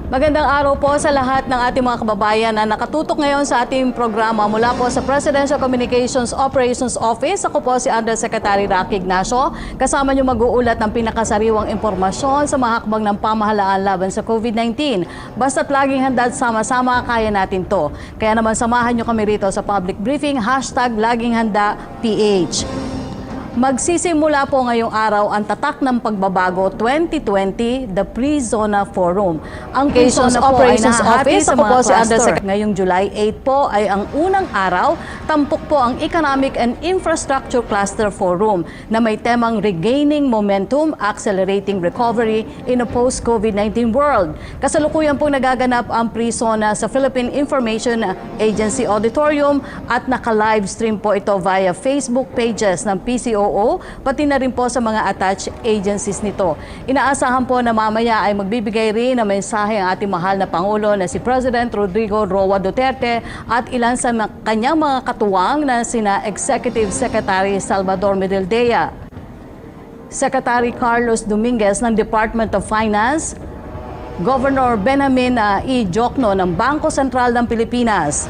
Magandang araw po sa lahat ng ating mga kababayan na nakatutok ngayon sa ating programa mula po sa Presidential Communications Operations Office. Ako po si Undersecretary Rpn Dxkp. Kasama niyo mag-uulat ng pinakasariwang impormasyon sa mga hakbang ng pamahalaan laban sa COVID-19. Basta't laging handa at sama-sama, kaya natin to. Kaya naman samahan niyo kami rito sa public briefing, #LagingHandaPH. Magsisimula po ngayong araw ang Tatak ng Pagbabago 2020, the Pre-Zona Forum. Ang Communications Operations Office, ako po si Undersecretary. Ngayong July 8 po ay ang unang araw, tampok po ang Economic and Infrastructure Cluster Forum na may temang Regaining Momentum, Accelerating Recovery in a Post-COVID-19 World. Kasalukuyan pong nagaganap ang Pre-Zona sa Philippine Information Agency Auditorium at naka-livestream po ito via Facebook pages ng PCO, pati na rin po sa mga attached agencies nito. Inaasahan po na mamaya ay magbibigay rin ng mensahe ang ating mahal na Pangulo na si President Rodrigo Roa Duterte at ilan sa kanyang mga katuwang na sina Executive Secretary Salvador Medaldea, Secretary Carlos Dominguez ng Department of Finance, Governor Benjamin E. Diokno ng Bangko Sentral ng Pilipinas,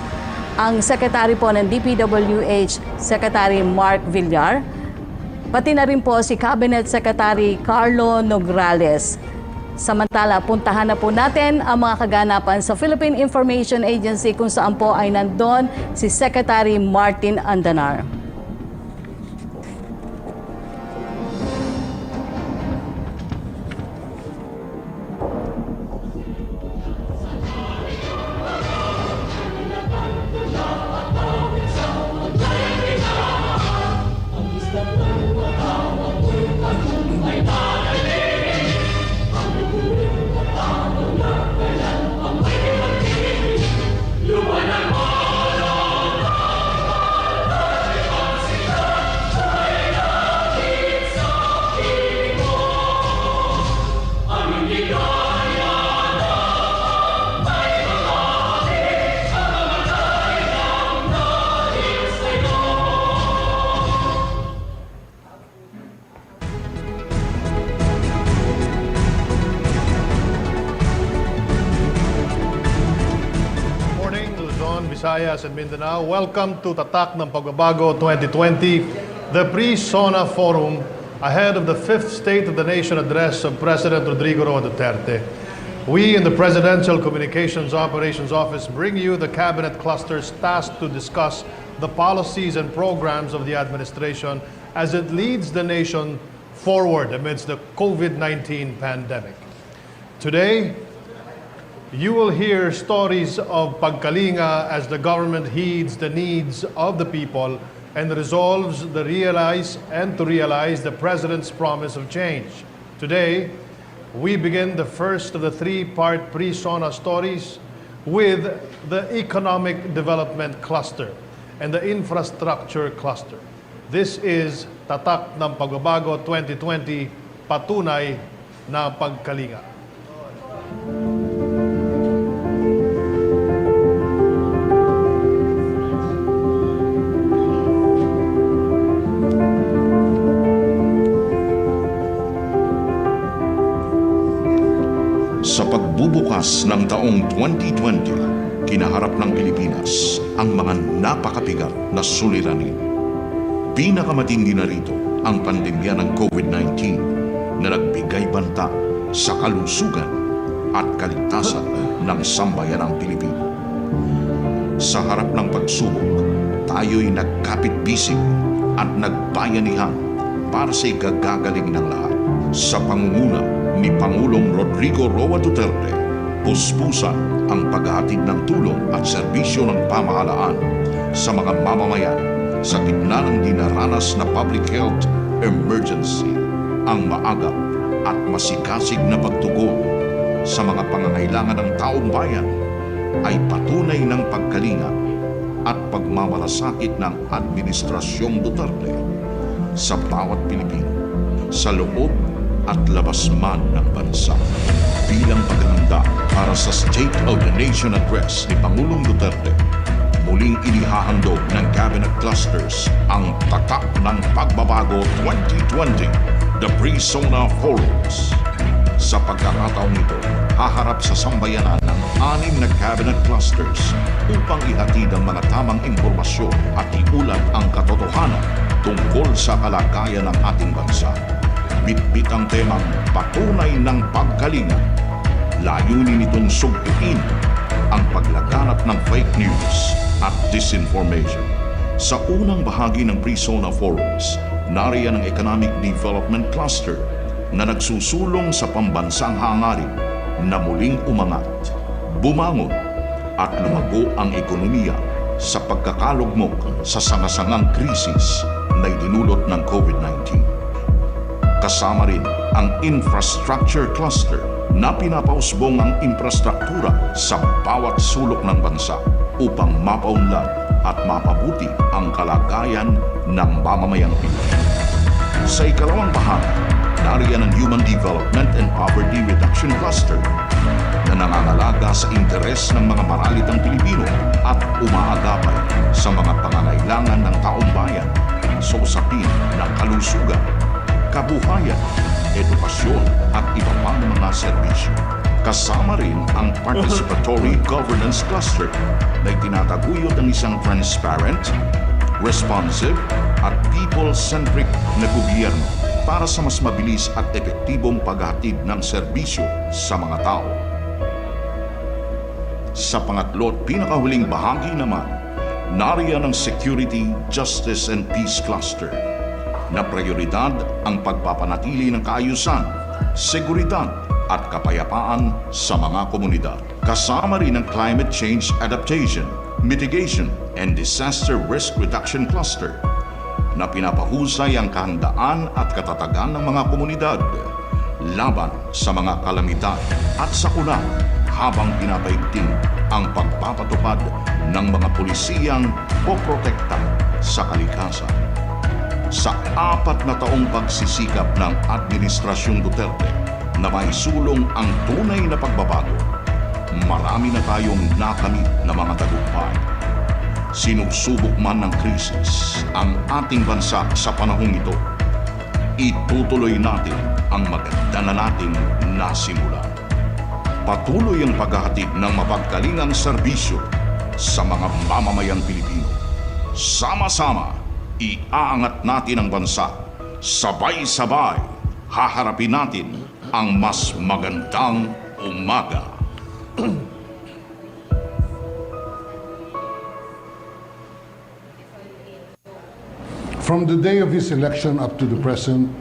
ang Secretary po ng DPWH, Secretary Mark Villar, pati na rin po si Cabinet Secretary Carlo Nograles. Samantala, puntahan na po natin ang mga kaganapan sa Philippine Information Agency kung saan po ay nandun si Secretary Martin Andanar. Visayas and Mindanao. Welcome to Tatak ng Pagbabago 2020, the Pre-Zona Forum ahead of the 5th State of the Nation address of President Rodrigo Roa Duterte. We in the Presidential Communications Operations Office bring you the cabinet clusters tasked to discuss the policies and programs of the administration as it leads the nation forward amidst the COVID-19 pandemic. Today, you will hear stories of pagkalinga as the government heeds the needs of the people and resolves to realize the President's promise of change. Today, we begin the first of the three-part Pre-Zona stories with the Economic Development Cluster and the Infrastructure Cluster. This is Tatak ng Pagbabago 2020, Patunay na Pagkalinga. Sa pagbubukas ng taong 2020, kinaharap ng Pilipinas ang mga napakabigat na suliranin. Pinakamatindi na rito ang pandemya ng COVID-19 na nagbigay banta sa kalusugan at kaligtasan ng sambayanang Pilipino. Sa harap ng pagsubok, tayo'y nagkapit-bisig at nagbayanihan para sa ikagagaling ng lahat. Sa pangunguna ni Pangulong Rodrigo Roa Duterte, puspusan ang paghahatid ng tulong at serbisyo ng pamahalaan sa mga mamamayan sa gitna ng dinaranas na public health emergency. Ang maagap at masikasig na pagtugon sa mga pangangailangan ng taong bayan ay patunay ng pagkalinga at pagmamalasakit ng Administrasyong Duterte sa bawat Pilipino, sa loob at labas man ng bansa. Bilang paghahanda para sa State of the Nation Address ni Pangulong Duterte, muling inihahandog ng Cabinet Clusters ang Tatak ng Pagbabago 2020, the Pre-Zona Forums. Sa pagkakataong ito, haharap sa sambayanan ng 6 na cabinet clusters upang ihatid ang mga tamang impormasyon at iulat ang katotohanan tungkol sa kalagayan ng ating bansa. Bitbit ang temang patunay ng pagkalinga. Layunin nitong sugpuin ang paglaganap ng fake news at disinformation. Sa unang bahagi ng Pre-Zona Forums, nariyan ang Economic Development Cluster na nagsusulong sa pambansang hangarin na muling umangat, bumangon at lumago ang ekonomiya sa pagkakalugmok sa sangasangang krisis na idinulot ng COVID-19. Kasama rin ang Infrastructure Cluster na pinapausbong ang infrastruktura sa bawat sulok ng bansa upang mapaunlad at mapabuti ang kalagayan ng mamamayang Pilipino. Sa ikalawang bahagi, nariyan ang Human Development and Poverty Reduction Cluster na nangangalaga sa interes ng mga maralitang Pilipino at umaagapay sa mga pangangailangan ng taong bayan sa usapin ng kalusugan, kabuhayan, edukasyon at iba pang mga serbisyo. Kasama rin ang Participatory Governance Cluster na itinataguyod ng isang transparent, responsive at people-centric na gobyerno para sa mas mabilis at epektibong paghatid ng serbisyo sa mga tao. Sa pangatlo at pinakahuling bahagi naman, nariyan ang Security, Justice and Peace Cluster na prioridad ang pagpapanatili ng kaayusan, seguridad at kapayapaan sa mga komunidad. Kasama rin ang Climate Change Adaptation, Mitigation and Disaster Risk Reduction Cluster na pinapahusay ang kahandaan at katatagan ng mga komunidad laban sa mga kalamidad at sakuna habang pinapaigting ang pagpapatupad ng mga pulisiyang poprotekta sa kalikasan. Sa 4 na taong pagsisikap ng Administrasyong Duterte na maisulong ang tunay na pagbabago, marami na tayong nakamit na mga tagumpay. Sinusubok man ng krisis ang ating bansa sa panahong ito, itutuloy natin ang maganda na nating nasimulan. Patuloy ang paghahatid ng mapagkalingang serbisyo sa mga mamamayang Pilipino. Sama-sama, iaangat natin ang bansa. Sabay-sabay, haharapin natin ang mas magandang umaga. From the day of his election up to the present,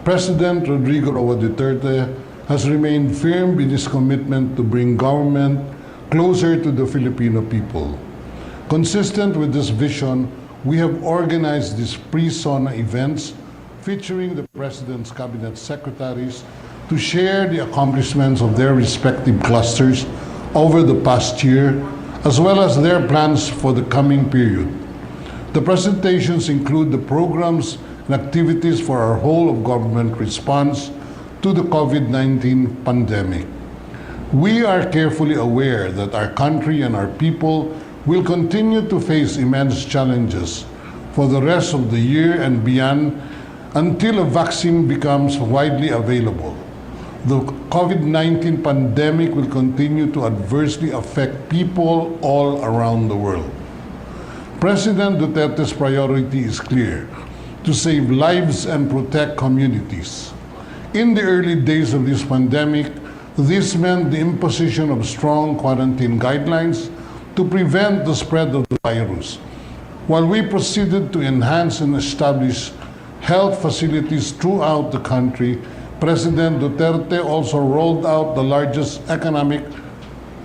President Rodrigo Duterte has remained firm in his commitment to bring government closer to the Filipino people. Consistent with this vision, we have organized these pre-SONA events featuring the President's Cabinet Secretaries to share the accomplishments of their respective clusters over the past year, as well as their plans for the coming period. The presentations include the programs and activities for our whole of government response to the COVID-19 pandemic. We are carefully aware that our country and our people will continue to face immense challenges for the rest of the year and beyond until a vaccine becomes widely available. The COVID-19 pandemic will continue to adversely affect people all around the world. President Duterte's priority is clear: to save lives and protect communities. In the early days of this pandemic, this meant the imposition of strong quarantine guidelines to prevent the spread of the virus, while we proceeded to enhance and establish health facilities throughout the country. President Duterte also rolled out the largest economic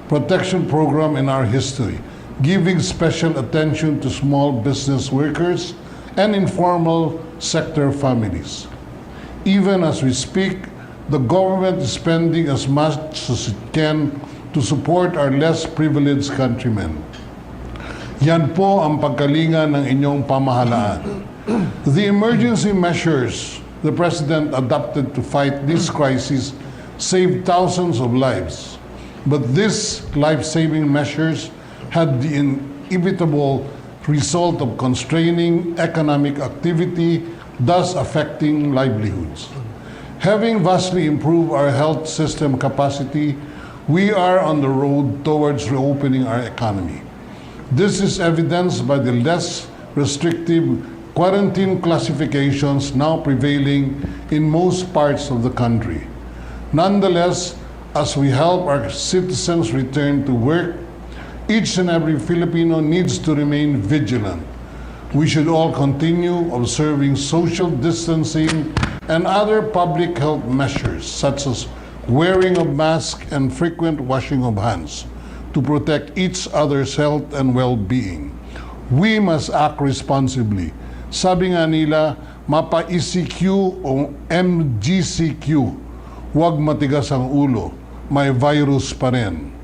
protection program in our history, giving special attention to small business workers and informal sector families. Even as we speak, the government is spending as much as it can to support our less privileged countrymen. Yan po ang pagkalinga ng inyong pamahalaan. The emergency measures the President adopted to fight this crisis saved thousands of lives. But these life-saving measures had the inevitable result of constraining economic activity, thus affecting livelihoods. Having vastly improved our health system capacity, we are on the road towards reopening our economy. This is evidenced by the less restrictive quarantine classifications now prevailing in most parts of the country. Nonetheless, as we help our citizens return to work, each and every Filipino needs to remain vigilant. We should all continue observing social distancing and other public health measures, such as wearing of masks and frequent washing of hands, to protect each other's health and well-being. We must act responsibly. Sabi nga nila, mapa-ECQ o MGCQ, huwag matigas ang ulo, may virus pa rin.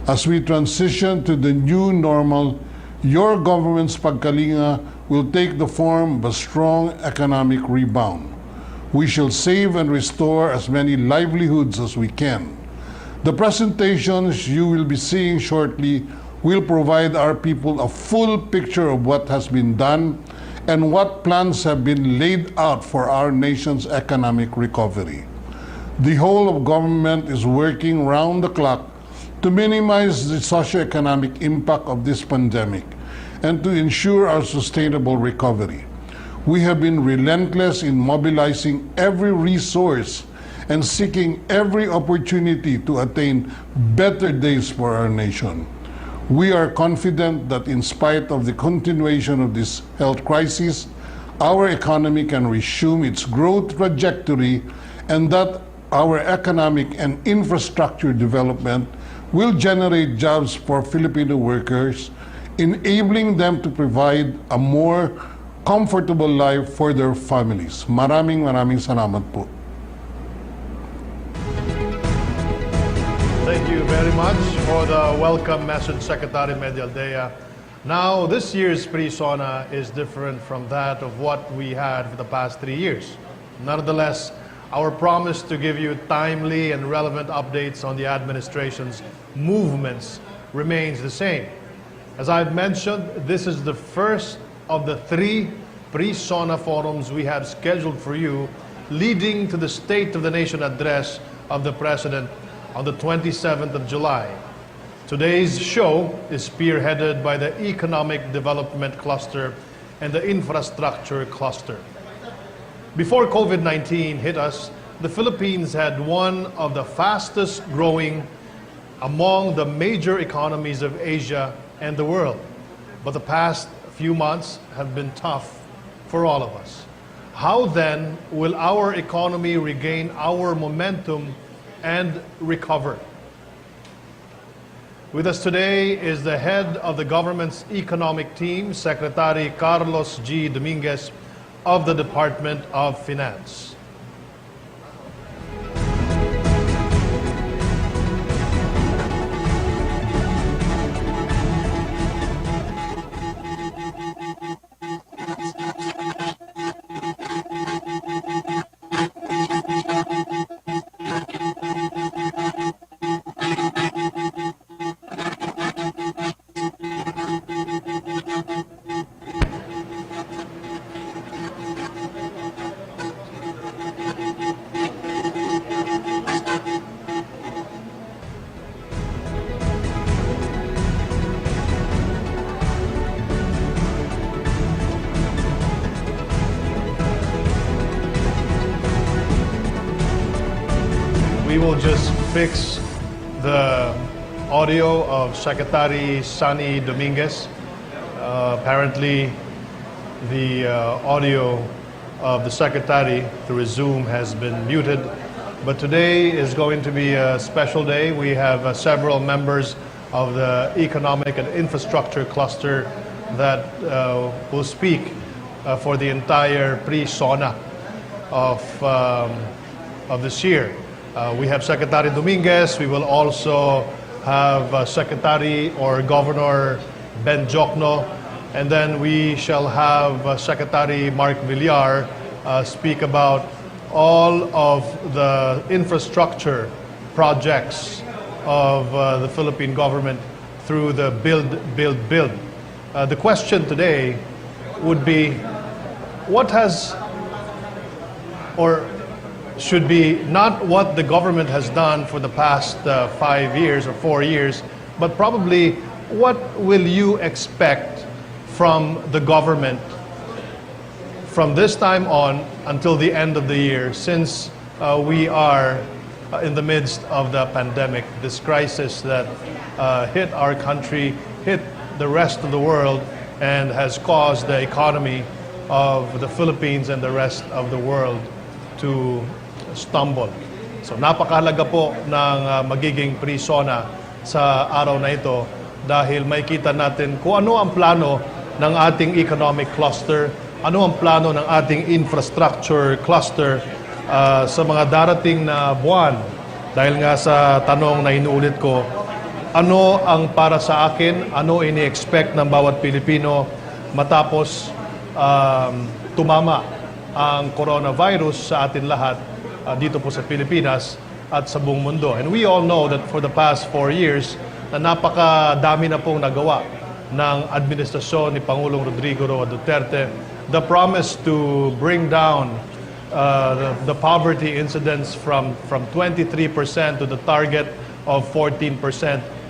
As we transition to the new normal, your government's pagkalinga will take the form of a strong economic rebound. We shall save and restore as many livelihoods as we can. The presentations you will be seeing shortly will provide our people a full picture of what has been done and what plans have been laid out for our nation's economic recovery. The whole of government is working round the clock to minimize the socioeconomic impact of this pandemic and to ensure our sustainable recovery. We have been relentless in mobilizing every resource and seeking every opportunity to attain better days for our nation. We are confident that in spite of the continuation of this health crisis, our economy can resume its growth trajectory and that our economic and infrastructure development will generate jobs for Filipino workers, enabling them to provide a more comfortable life for their families. Maraming salamat po. Thank you very much for the welcome message, Secretary Medialdea. Now, this year's pre-SONA is different from that of what we had for the past 3 years. Nonetheless, our promise to give you timely and relevant updates on the administration's movements remains the same. As I've mentioned, this is the first of the 3 pre-SONA forums we have scheduled for you, leading to the State of the Nation address of the President on the 27th of July. Today's show is spearheaded by the Economic Development Cluster and the Infrastructure Cluster. Before COVID-19 hit us, the Philippines had one of the fastest growing among the major economies of Asia and the world. But the past few months have been tough for all of us. How then will our economy regain our momentum and recover? With us today is the head of the government's economic team, Secretary Carlos G. Dominguez of the Department of Finance. We will just fix the audio of Secretary Sunny Dominguez. Apparently, the audio of the Secretary through Zoom has been muted. But today is going to be a special day. We have several members of the Economic and Infrastructure Cluster that will speak for the entire pre-SONA of this year. We have Secretary Dominguez. We will also have Secretary or Governor Ben Jokno. And then we shall have Secretary Mark Villar speak about all of the infrastructure projects of the Philippine government through the Build. The question today would be, what has, or should be not what the government has done for the past 5 years or 4 years, but probably what will you expect from the government from this time on until the end of the year, since we are in the midst of the pandemic, this crisis that hit our country, hit the rest of the world, and has caused the economy of the Philippines and the rest of the world to stumble. So napakahalaga po ng magiging pre-SONA sa araw na ito dahil makikita natin kung ano ang plano ng ating economic cluster, ano ang plano ng ating infrastructure cluster sa mga darating na buwan. Dahil nga sa tanong na inuulit ko, ano ang para sa akin, ano ini-expect ng bawat Pilipino matapos tumama ang coronavirus sa atin lahat dito po sa Pilipinas at sa buong mundo. And we all know that for the past 4 years, na napakadami na pong nagawa ng administrasyon ni Pangulong Rodrigo Roa Duterte. The promise to bring down the poverty incidence from 23% to the target of 14%.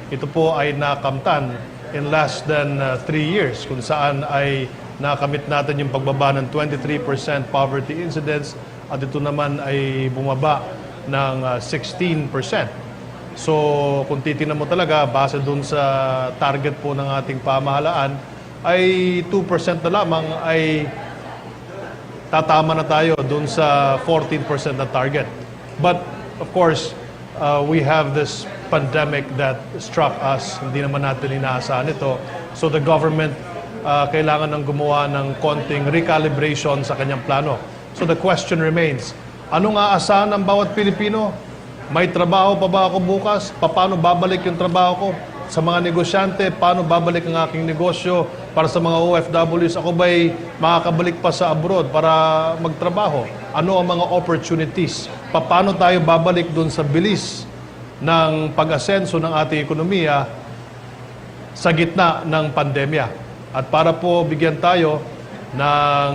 Ito po ay nakamtan in less than 3 years, kung saan ay nakamit natin yung pagbaba ng 23% poverty incidence at ito naman ay bumaba ng 16%. So kung titingnan mo talaga, base dun sa target po ng ating pamahalaan, ay 2% na lamang ay tatama na tayo dun sa 14% na target. But of course, we have this pandemic that struck us. Hindi naman natin inaasahan ito. So the government kailangan ng gumawa ng konting recalibration sa kanyang plano. So the question remains, anong aasahan ng bawat Pilipino? May trabaho pa ba ako bukas? Paano babalik yung trabaho ko? Sa mga negosyante, paano babalik ang aking negosyo? Para sa mga OFWs, ako ba'y makakabalik pa sa abroad para magtrabaho? Ano ang mga opportunities? Paano tayo babalik dun sa bilis ng pag-asenso ng ating ekonomiya sa gitna ng pandemya? At para po bigyan tayo ng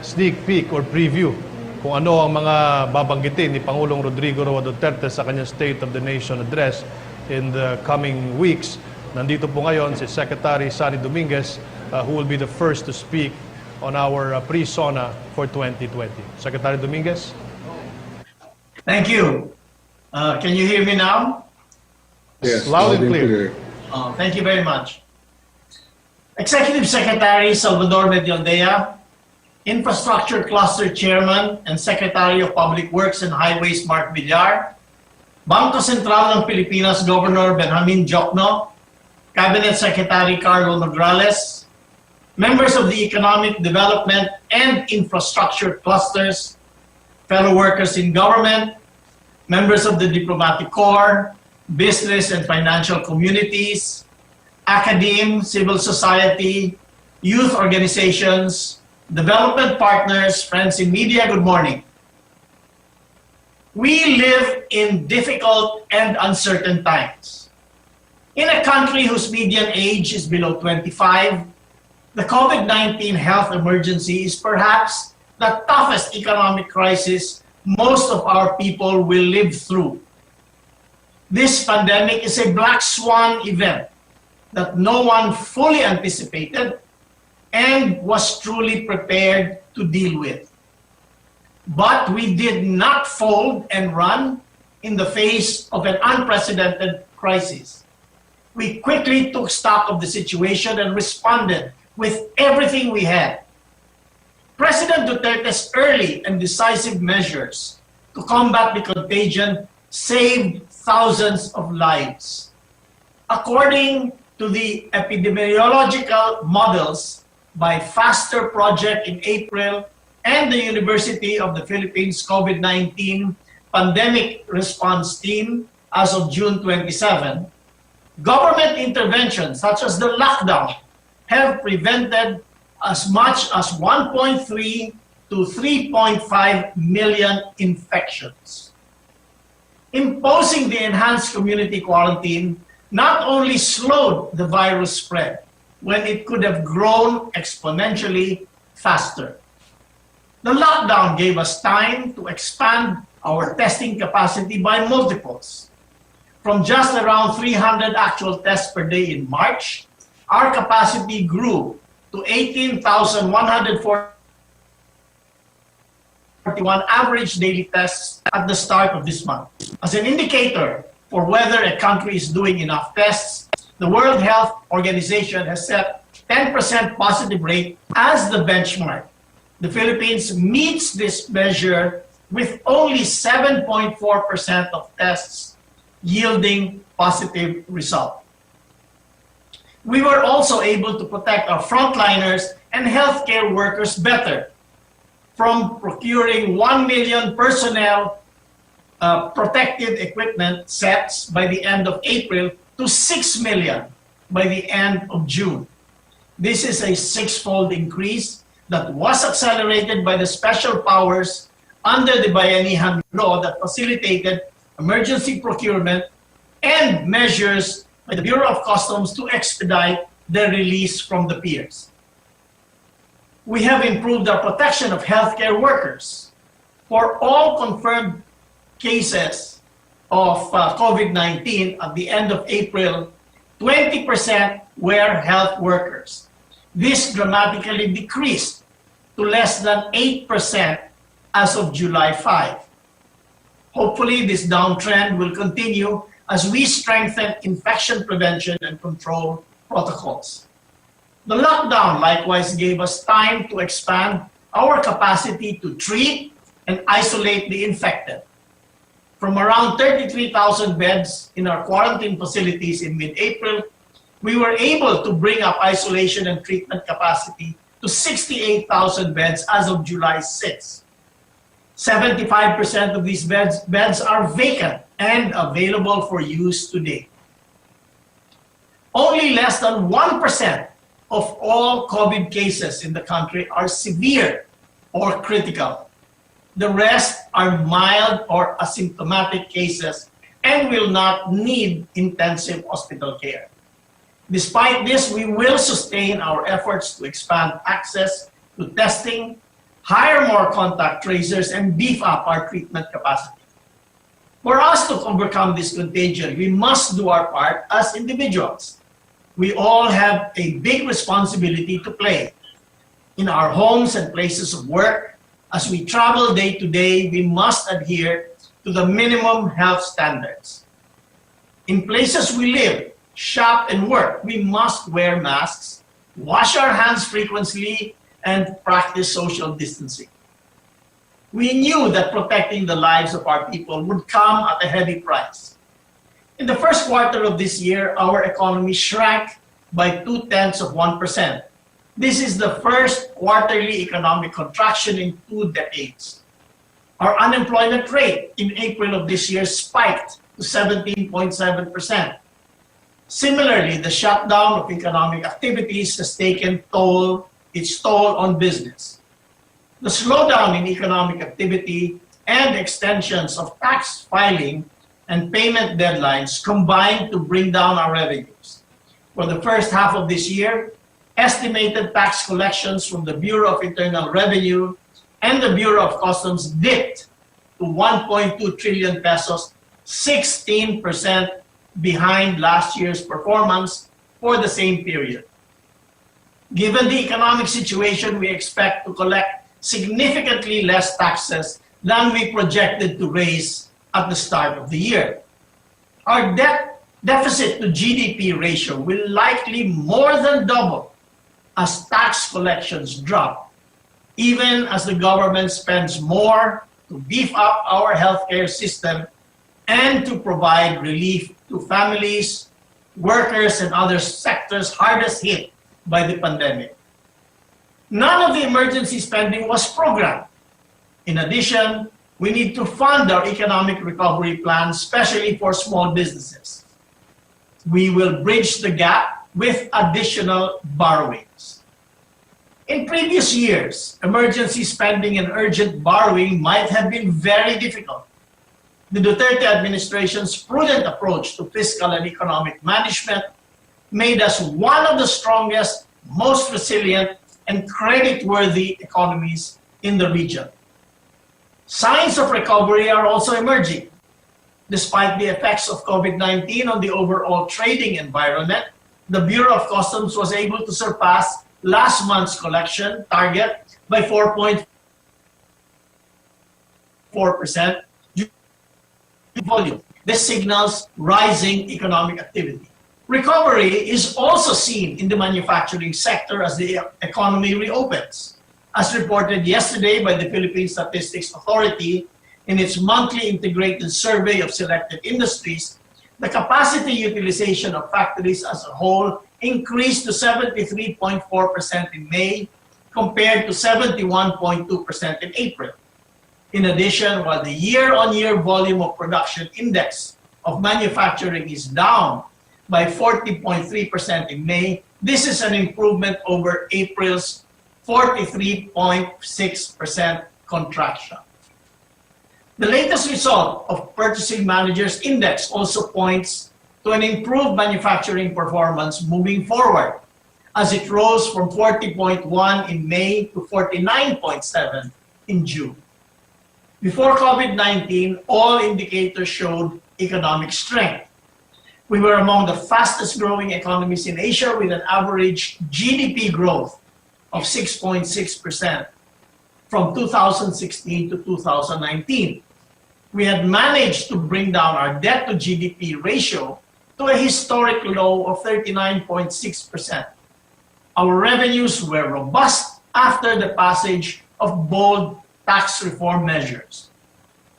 sneak peek or preview kung ano ang mga babanggitin ni Pangulong Rodrigo Roa Duterte sa kanyang State of the Nation address in the coming weeks. Nandito po ngayon si Secretary Sunny Dominguez who will be the first to speak on our pre-SONA for 2020. Secretary Dominguez. Thank you. Can you hear me now? Yes, Loud and clear. Thank you very much. Executive Secretary Salvador Medialdea, Infrastructure Cluster Chairman and Secretary of Public Works and Highways Mark Villar, Bangko Sentral ng Pilipinas Governor Benjamin Diokno, Cabinet Secretary Carlo Nograles, members of the Economic Development and Infrastructure Clusters, fellow workers in government, members of the Diplomatic Corps, business and financial communities, academe, civil society, youth organizations, development partners, friends in media, good morning. We live in difficult and uncertain times. In a country whose median age is below 25, the COVID-19 health emergency is perhaps the toughest economic crisis most of our people will live through. This pandemic is a black swan event that no one fully anticipated and was truly prepared to deal with. But we did not fold and run in the face of an unprecedented crisis. We quickly took stock of the situation and responded with everything we had. President Duterte's early and decisive measures to combat the contagion saved thousands of lives. According to the epidemiological models by FASTER Project in April and the University of the Philippines COVID-19 Pandemic Response Team as of June 27, government interventions such as the lockdown have prevented as much as 1.3 to 3.5 million infections. Imposing the enhanced community quarantine not only slowed the virus spread when it could have grown exponentially faster. The lockdown gave us time to expand our testing capacity by multiples. From just around 300 actual tests per day in March, our capacity grew to 18,141 average daily tests at the start of this month. As an indicator for whether a country is doing enough tests, the World Health Organization has set 10% positive rate as the benchmark. The Philippines meets this measure with only 7.4% of tests yielding positive result. We were also able to protect our frontliners and healthcare workers better, from procuring 1 million personnel protective equipment sets by the end of April to 6 million by the end of June. This is a six-fold increase that was accelerated by the special powers under the Bayanihan Law that facilitated emergency procurement and measures by the Bureau of Customs to expedite their release from the piers. We have improved our protection of healthcare workers. For all confirmed cases of COVID-19 at the end of April, 20% were health workers. This dramatically decreased to less than 8% as of July 5. Hopefully, this downtrend will continue as we strengthen infection prevention and control protocols. The lockdown likewise gave us time to expand our capacity to treat and isolate the infected. From around 33,000 beds in our quarantine facilities in mid-April, we were able to bring up isolation and treatment capacity to 68,000 beds as of July 6. 75% of these beds are vacant and available for use today. Only less than 1% of all COVID cases in the country are severe or critical. The rest are mild or asymptomatic cases and will not need intensive hospital care. Despite this, we will sustain our efforts to expand access to testing, hire more contact tracers, and beef up our treatment capacity. For us to overcome this contagion, we must do our part as individuals. We all have a big responsibility to play. In our homes and places of work, as we travel day to day, we must adhere to the minimum health standards. In places we live, shop, and work, we must wear masks, wash our hands frequently, and practice social distancing. We knew that protecting the lives of our people would come at a heavy price. In the first quarter of this year, our economy shrank by 0.2%. This is the first quarterly economic contraction in 2 decades. Our unemployment rate in April of this year spiked to 17.7%. Similarly, the shutdown of economic activities has taken its toll on business. The slowdown in economic activity and extensions of tax filing and payment deadlines combined to bring down our revenues. For the first half of this year, estimated tax collections from the Bureau of Internal Revenue and the Bureau of Customs dipped to 1.2 trillion pesos, 16% behind last year's performance for the same period. Given the economic situation, we expect to collect significantly less taxes than we projected to raise at the start of the year. Our deficit to GDP ratio will likely more than double as tax collections drop, even as the government spends more to beef up our healthcare system and to provide relief to families, workers, and other sectors hardest hit by the pandemic. None of the emergency spending was programmed. In addition, we need to fund our economic recovery plan, especially for small businesses. We will bridge the gap with additional borrowings. In previous years, emergency spending and urgent borrowing might have been very difficult. The Duterte administration's prudent approach to fiscal and economic management made us one of the strongest, most resilient, and credit-worthy economies in the region. Signs of recovery are also emerging. Despite the effects of COVID-19 on the overall trading environment, the Bureau of Customs was able to surpass last month's collection target by 4.4% volume. This signals rising economic activity. Recovery is also seen in the manufacturing sector as the economy reopens. As reported yesterday by the Philippine Statistics Authority in its monthly integrated survey of selected industries, the capacity utilization of factories as a whole increased to 73.4% in May compared to 71.2% in April. In addition, while the year-on-year volume of production index of manufacturing is down by 40.3% in May, this is an improvement over April's 43.6% contraction. The latest result of Purchasing Managers Index also points to an improved manufacturing performance moving forward, as it rose from 40.1 in May to 49.7 in June. Before COVID-19, all indicators showed economic strength. We were among the fastest growing economies in Asia with an average GDP growth of 6.6% from 2016 to 2019. We had managed to bring down our debt to GDP ratio to a historic low of 39.6%. Our revenues were robust after the passage of bold tax reform measures.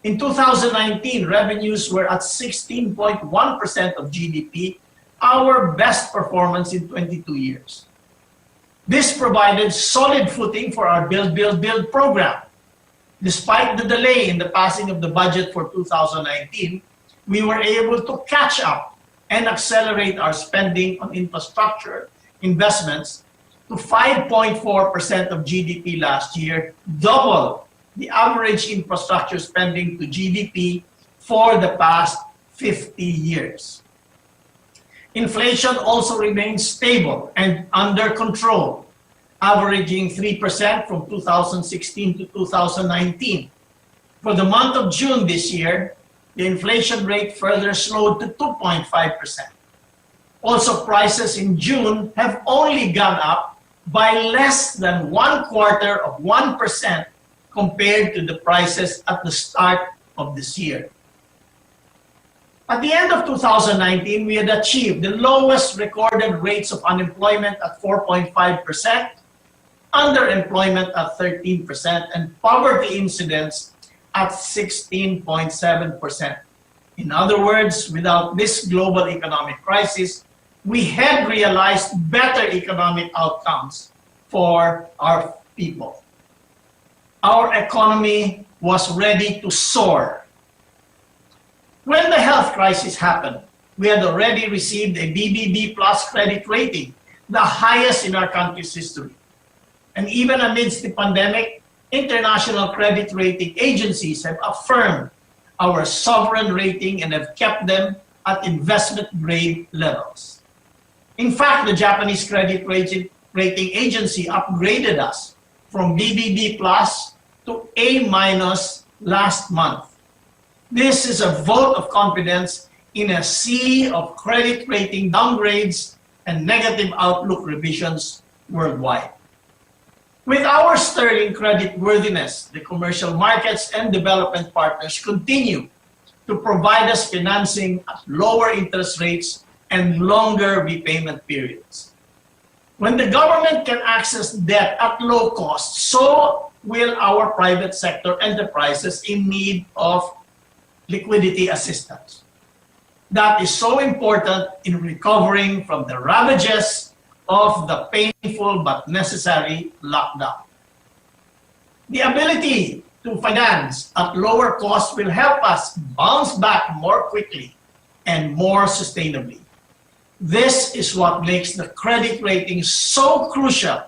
In 2019, revenues were at 16.1% of GDP, our best performance in 22 years. This provided solid footing for our Build, Build, Build program. Despite the delay in the passing of the budget for 2019, we were able to catch up and accelerate our spending on infrastructure investments to 5.4% of GDP last year, double the average infrastructure spending to GDP for the past 50 years. Inflation also remains stable and under control, averaging 3% from 2016 to 2019. For the month of June this year, the inflation rate further slowed to 2.5%. Also, prices in June have only gone up by less than 0.25% compared to the prices at the start of this year. At the end of 2019, we had achieved the lowest recorded rates of unemployment at 4.5%, underemployment at 13%, and poverty incidence at 16.7%. In other words, without this global economic crisis, we had realized better economic outcomes for our people. Our economy was ready to soar. When the health crisis happened, we had already received a BBB plus credit rating, the highest in our country's history. And even amidst the pandemic, international credit rating agencies have affirmed our sovereign rating and have kept them at investment grade levels. In fact, the Japanese credit rating agency upgraded us from BBB plus to A minus last month. This is a vote of confidence in a sea of credit rating downgrades and negative outlook revisions worldwide. With our sterling credit worthiness, the commercial markets and development partners continue to provide us financing at lower interest rates and longer repayment periods. When the government can access debt at low cost, so will our private sector enterprises in need of liquidity assistance. That is so important in recovering from the ravages of the painful but necessary lockdown. The ability to finance at lower costs will help us bounce back more quickly and more sustainably. This is what makes the credit rating so crucial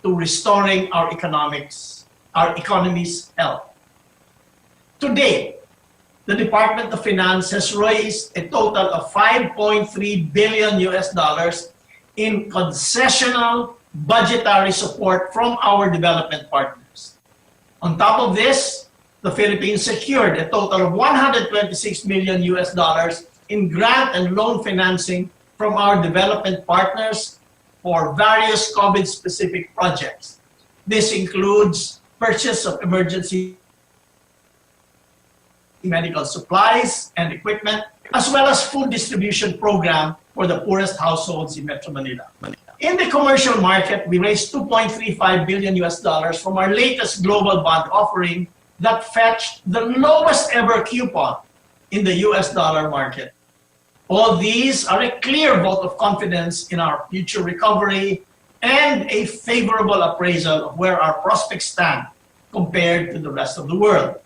to restoring our economy's health. Today, the Department of Finance has raised a total of $5.3 billion in concessional budgetary support from our development partners. On top of this, the Philippines secured a total of $126 million in grant and loan financing from our development partners for various COVID-specific projects. This includes purchase of emergency medical supplies and equipment, as well as food distribution program for the poorest households in Metro Manila. In the commercial market, we raised $2.35 billion from our latest global bond offering that fetched the lowest ever coupon in the US dollar market. All these are a clear vote of confidence in our future recovery and a favorable appraisal of where our prospects stand compared to the rest of the world.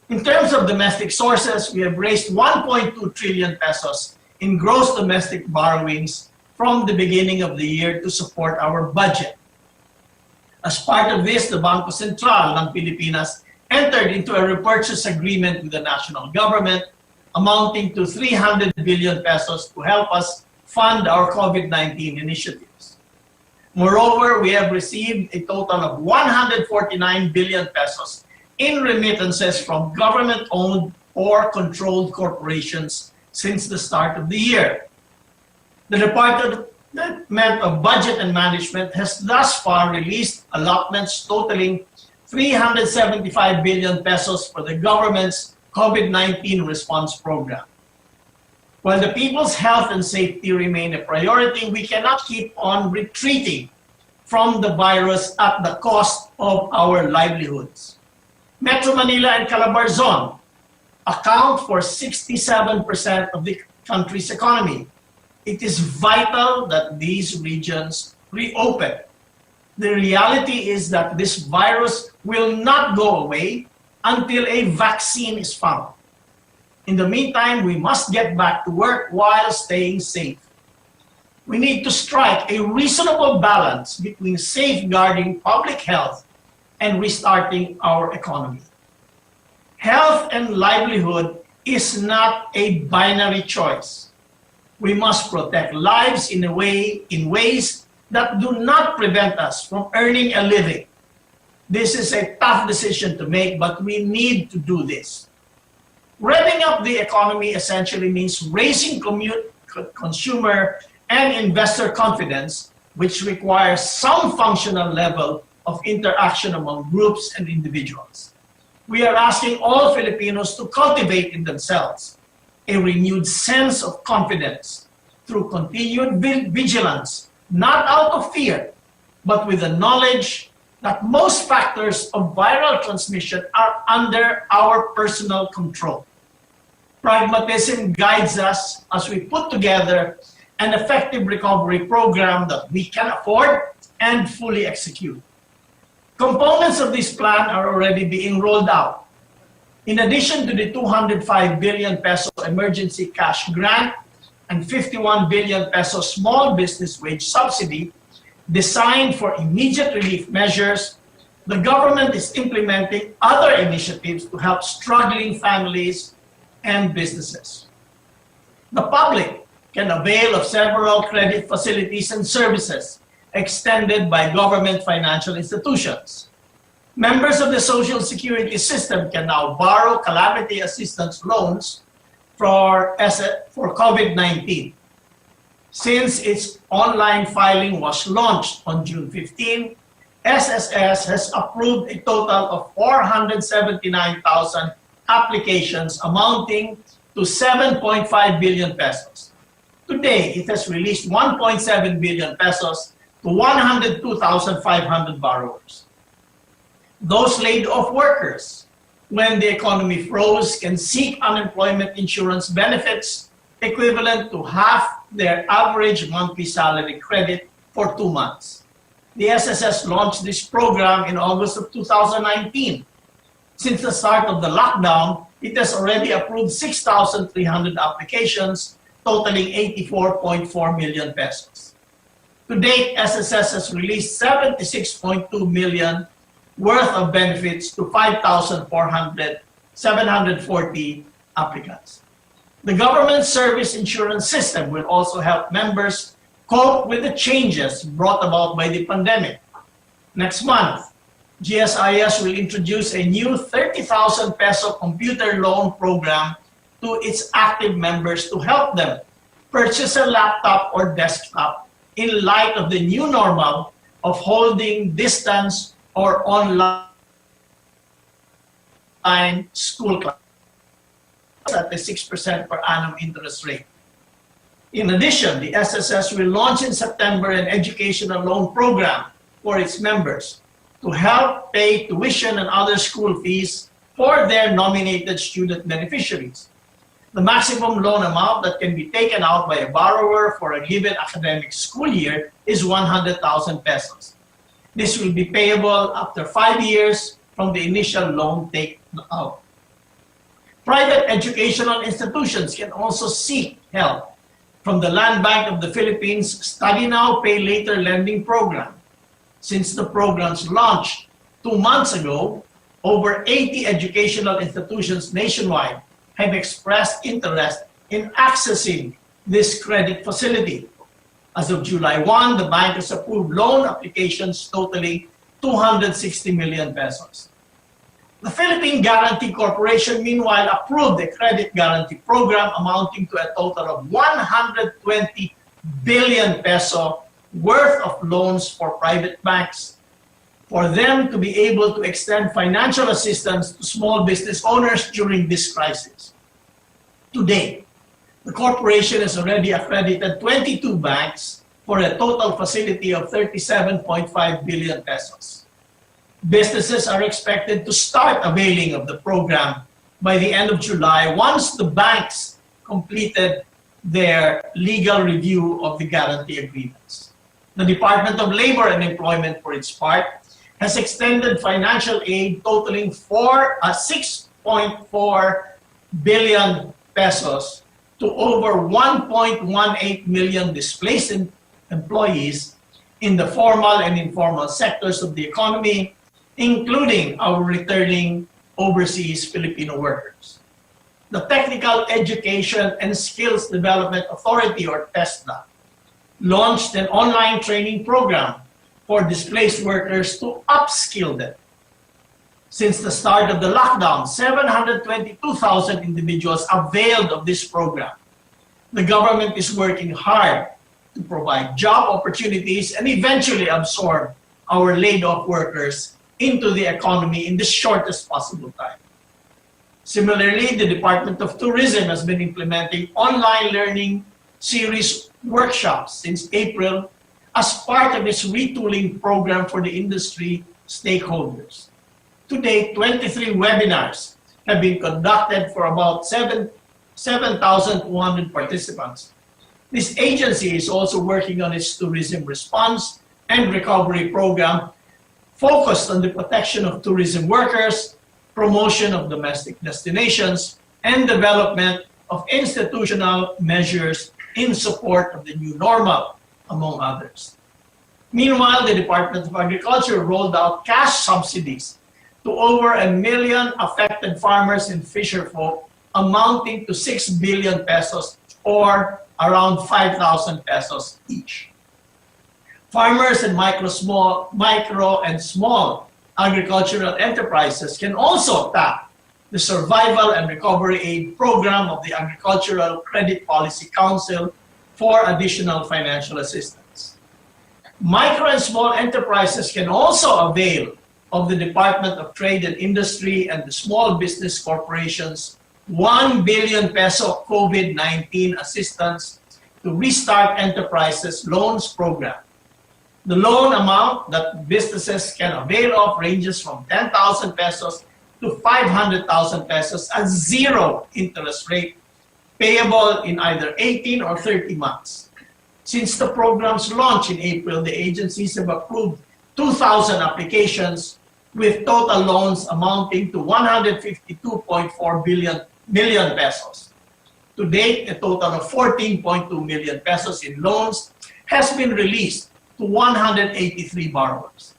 In terms of domestic sources, we have raised 1.2 trillion pesos in gross domestic borrowings from the beginning of the year to support our budget. As part of this, the Bangko Sentral ng Pilipinas entered into a repurchase agreement with the national government amounting to 300 billion pesos to help us fund our COVID-19 initiatives. Moreover, we have received a total of 149 billion pesos in remittances from government-owned or controlled corporations since the start of the year. The Department of Budget and Management has thus far released allotments totaling 375 billion pesos for the government's COVID-19 response program. While the people's health and safety remain a priority, we cannot keep on retreating from the virus at the cost of our livelihoods. Metro Manila and Calabarzon account for 67% of the country's economy. It is vital that these regions reopen. The reality is that this virus will not go away until a vaccine is found. In the meantime, we must get back to work while staying safe. We need to strike a reasonable balance between safeguarding public health and restarting our economy. Health and livelihood is not a binary choice. We must protect lives in ways that do not prevent us from earning a living. This is a tough decision to make, but we need to do this. Revving up the economy essentially means raising consumer and investor confidence, which requires some functional level of interaction among groups and individuals. We are asking all Filipinos to cultivate in themselves a renewed sense of confidence through continued vigilance, not out of fear, but with the knowledge that most factors of viral transmission are under our personal control. Pragmatism guides us as we put together an effective recovery program that we can afford and fully execute. Components of this plan are already being rolled out. In addition to the 205 billion peso emergency cash grant and 51 billion peso small business wage subsidy designed for immediate relief measures, the government is implementing other initiatives to help struggling families and businesses. The public can avail of several credit facilities and services extended by government financial institutions. Members of the Social Security system can now borrow calamity assistance loans for COVID-19. Since its online filing was launched on June 15, SSS has approved a total of 479,000 applications amounting to 7.5 billion pesos. Today, it has released 1.7 billion pesos to 102,500 borrowers. Those laid off workers, when the economy froze, can seek unemployment insurance benefits equivalent to half their average monthly salary credit for 2 months. The SSS launched this program in August of 2019. Since the start of the lockdown, it has already approved 6,300 applications, totaling 84.4 million pesos. To date, SSS has released 76.2 million worth of benefits to 5,740 applicants. The government service insurance system will also help members cope with the changes brought about by the pandemic. Next month, GSIS will introduce a new 30,000 peso computer loan program to its active members to help them purchase a laptop or desktop in light of the new normal of holding distance or online school class at a 6% per annum interest rate. In addition, the SSS will launch in September an educational loan program for its members to help pay tuition and other school fees for their nominated student beneficiaries. The maximum loan amount that can be taken out by a borrower for a given academic school year is 100,000 pesos. This will be payable after 5 years from the initial loan taken out. Private educational institutions can also seek help from the Land Bank of the Philippines Study Now, Pay Later lending program. Since the program's launch 2 months ago, over 80 educational institutions nationwide have expressed interest in accessing this credit facility. As of July 1, the bank has approved loan applications totaling 260 million pesos. The Philippine Guarantee Corporation, meanwhile, approved a credit guarantee program amounting to a total of 120 billion peso worth of loans for private banks for them to be able to extend financial assistance to small business owners during this crisis. To date, the corporation has already accredited 22 banks for a total facility of 37.5 billion pesos. Businesses are expected to start availing of the program by the end of July once the banks completed their legal review of the guarantee agreements. The Department of Labor and Employment, for its part, has extended financial aid totaling 6.4 billion pesos to over 1.18 million displaced employees in the formal and informal sectors of the economy, including our returning overseas Filipino workers. The Technical Education and Skills Development Authority, or TESDA, launched an online training program for displaced workers to upskill them. Since the start of the lockdown, 722,000 individuals availed of this program. The government is working hard to provide job opportunities and eventually absorb our laid-off workers into the economy in the shortest possible time. Similarly, the Department of Tourism has been implementing online learning series workshops since April as part of its retooling program for the industry stakeholders. To date, 23 webinars have been conducted for about 7,200 participants. This agency is also working on its tourism response and recovery program focused on the protection of tourism workers, promotion of domestic destinations, and development of institutional measures in support of the new normal, among others. Meanwhile, the Department of Agriculture rolled out cash subsidies to over 1 million affected farmers and fisherfolk, amounting to 6 billion pesos or around 5,000 pesos each. Farmers and micro and small agricultural enterprises can also tap the Survival and Recovery Aid Program of the Agricultural Credit Policy Council for additional financial assistance. Micro and small enterprises can also avail of the Department of Trade and Industry and the Small Business Corporation's 1 billion peso COVID-19 assistance to restart enterprises loans program. The loan amount that businesses can avail of ranges from 10,000 pesos to 500,000 pesos at zero interest rate, payable in either 18 or 30 months. Since the program's launch in April, the agencies have approved 2,000 applications with total loans amounting to 152.4 million pesos. To date, a total of 14.2 million pesos in loans has been released to 183 borrowers.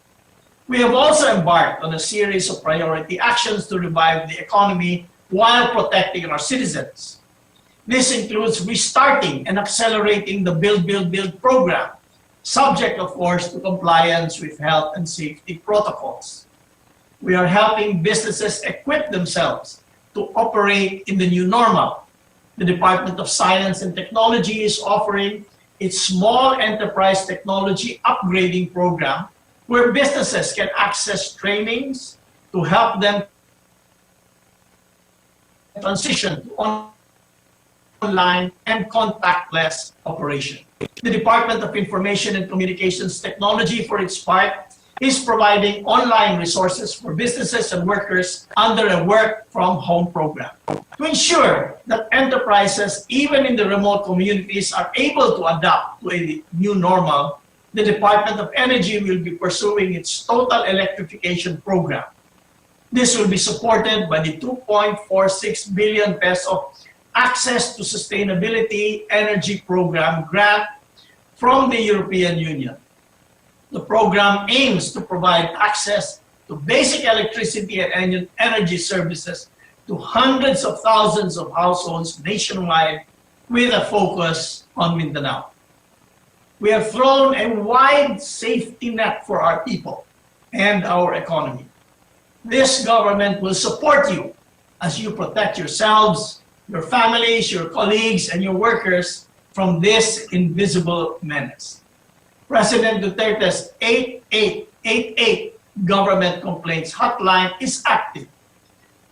We have also embarked on a series of priority actions to revive the economy while protecting our citizens. This includes restarting and accelerating the Build program, subject, of course, to compliance with health and safety protocols. We are helping businesses equip themselves to operate in the new normal. The Department of Science and Technology is offering its Small Enterprise Technology Upgrading Program, where businesses can access trainings to help them transition to online and contactless operation. The Department of Information and Communications Technology, for its part, is providing online resources for businesses and workers under a work-from-home program. To ensure that enterprises, even in the remote communities, are able to adapt to a new normal, the Department of Energy will be pursuing its total electrification program. This will be supported by the 2.46 billion peso Access to Sustainability Energy Program grant from the European Union. The program aims to provide access to basic electricity and energy services to hundreds of thousands of households nationwide with a focus on Mindanao. We have thrown a wide safety net for our people and our economy. This government will support you as you protect yourselves, your families, your colleagues, and your workers from this invisible menace. President Duterte's 8888 government complaints hotline is active.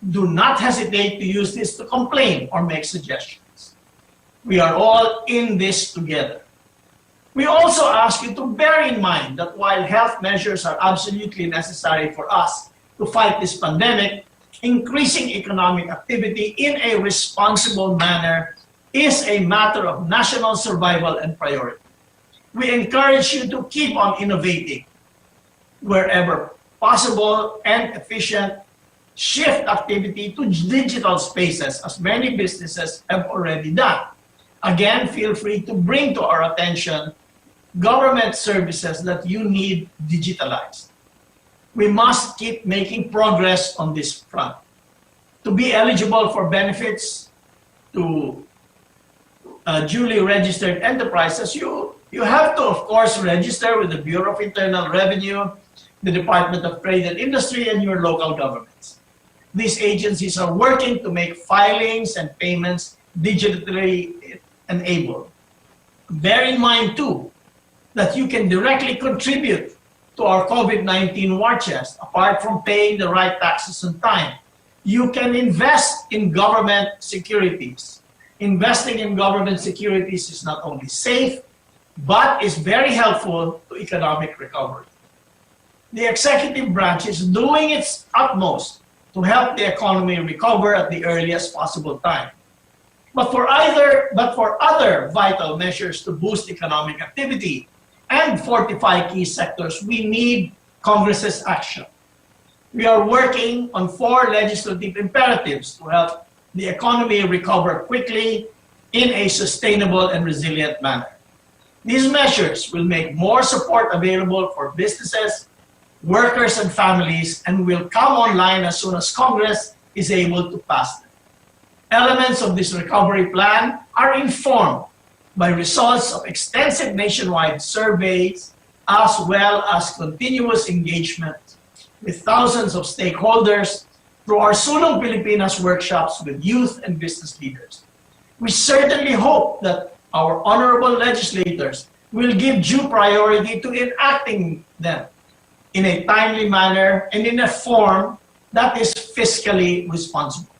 Do not hesitate to use this to complain or make suggestions. We are all in this together. We also ask you to bear in mind that while health measures are absolutely necessary for us to fight this pandemic, increasing economic activity in a responsible manner is a matter of national survival and priority. We encourage you to keep on innovating wherever possible and efficient. Shift activity to digital spaces, as many businesses have already done. Again, feel free to bring to our attention government services that you need digitalized. We must keep making progress on this front. To be eligible for benefits to duly registered enterprises, you have to, of course, register with the Bureau of Internal Revenue, the Department of Trade and Industry, and your local governments. These agencies are working to make filings and payments digitally enabled. Bear in mind, too, that you can directly contribute to our COVID-19 war chest, apart from paying the right taxes on time. You can invest in government securities. Investing in government securities is not only safe, but is very helpful to economic recovery. The executive branch is doing its utmost to help the economy recover at the earliest possible time. But for other vital measures to boost economic activity and fortify key sectors, we need Congress's action. We are working on 4 legislative imperatives to help the economy recover quickly in a sustainable and resilient manner. These measures will make more support available for businesses, workers, and families, and will come online as soon as Congress is able to pass them. Elements of this recovery plan are informed by results of extensive nationwide surveys, as well as continuous engagement with thousands of stakeholders through our Sulong Pilipinas workshops with youth and business leaders. We certainly hope that our honorable legislators will give due priority to enacting them in a timely manner and in a form that is fiscally responsible.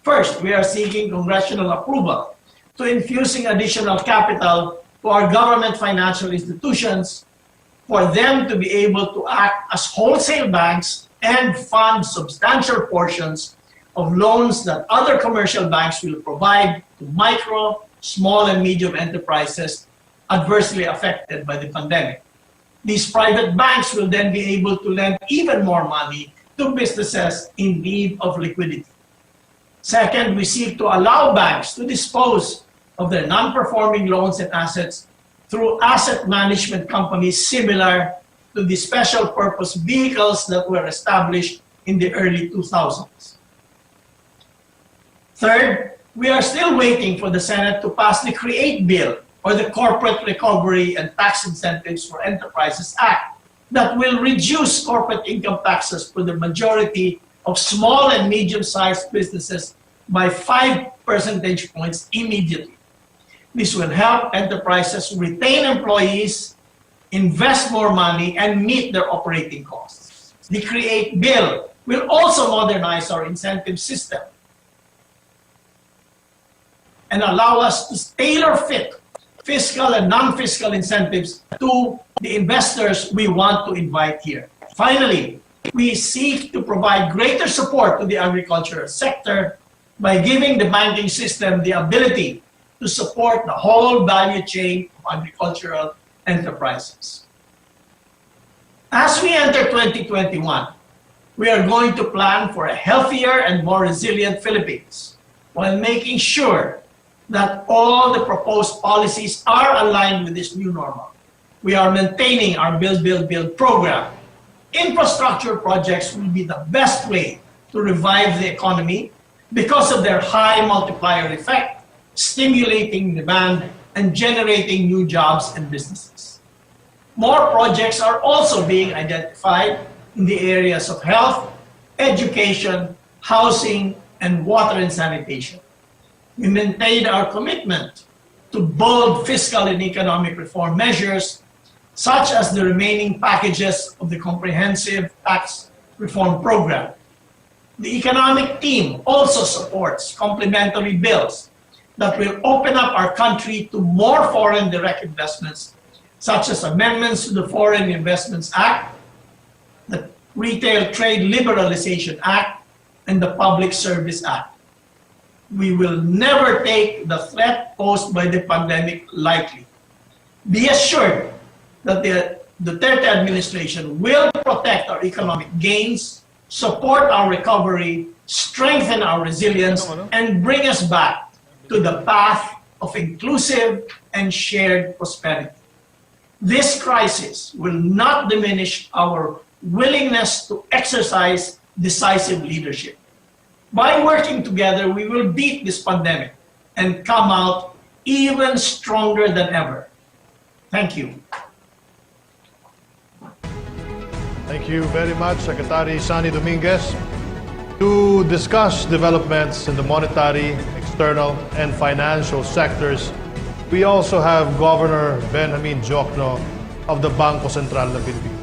First, we are seeking congressional approval to infusing additional capital to our government financial institutions for them to be able to act as wholesale banks and fund substantial portions of loans that other commercial banks will provide to micro, small, and medium enterprises adversely affected by the pandemic. These private banks will then be able to lend even more money to businesses in need of liquidity. Second, we seek to allow banks to dispose of their non-performing loans and assets through asset management companies similar to the special purpose vehicles that were established in the early 2000s. Third, we are still waiting for the Senate to pass the CREATE bill, or the Corporate Recovery and Tax Incentives for Enterprises Act, that will reduce corporate income taxes for the majority of small and medium-sized businesses by 5 percentage points immediately. This will help enterprises retain employees, invest more money, and meet their operating costs. The CREATE bill will also modernize our incentive system and allow us to tailor-fit fiscal and non-fiscal incentives to the investors we want to invite here. Finally, we seek to provide greater support to the agricultural sector by giving the banking system the ability to support the whole value chain of agricultural enterprises. As we enter 2021, we are going to plan for a healthier and more resilient Philippines while making sure that all the proposed policies are aligned with this new normal. We are maintaining our Build, Build, Build program. Infrastructure projects will be the best way to revive the economy because of their high multiplier effect, stimulating demand and generating new jobs and businesses. More projects are also being identified in the areas of health, education, housing, and water and sanitation. We maintain our commitment to bold fiscal and economic reform measures, such as the remaining packages of the Comprehensive Tax Reform Program. The economic team also supports complementary bills that will open up our country to more foreign direct investments, such as amendments to the Foreign Investments Act, the Retail Trade Liberalization Act, and the Public Service Act. We will never take the threat posed by the pandemic lightly. Be assured that the Duterte administration will protect our economic gains, support our recovery, strengthen our resilience, and bring us back to the path of inclusive and shared prosperity. This crisis will not diminish our willingness to exercise decisive leadership. By working together, we will beat this pandemic and come out even stronger than ever. Thank you. Thank you very much, Secretary Sani Dominguez. To discuss developments in the monetary, external, and financial sectors, we also have Governor Benjamin Diokno of the Bangko Sentral ng Pilipinas.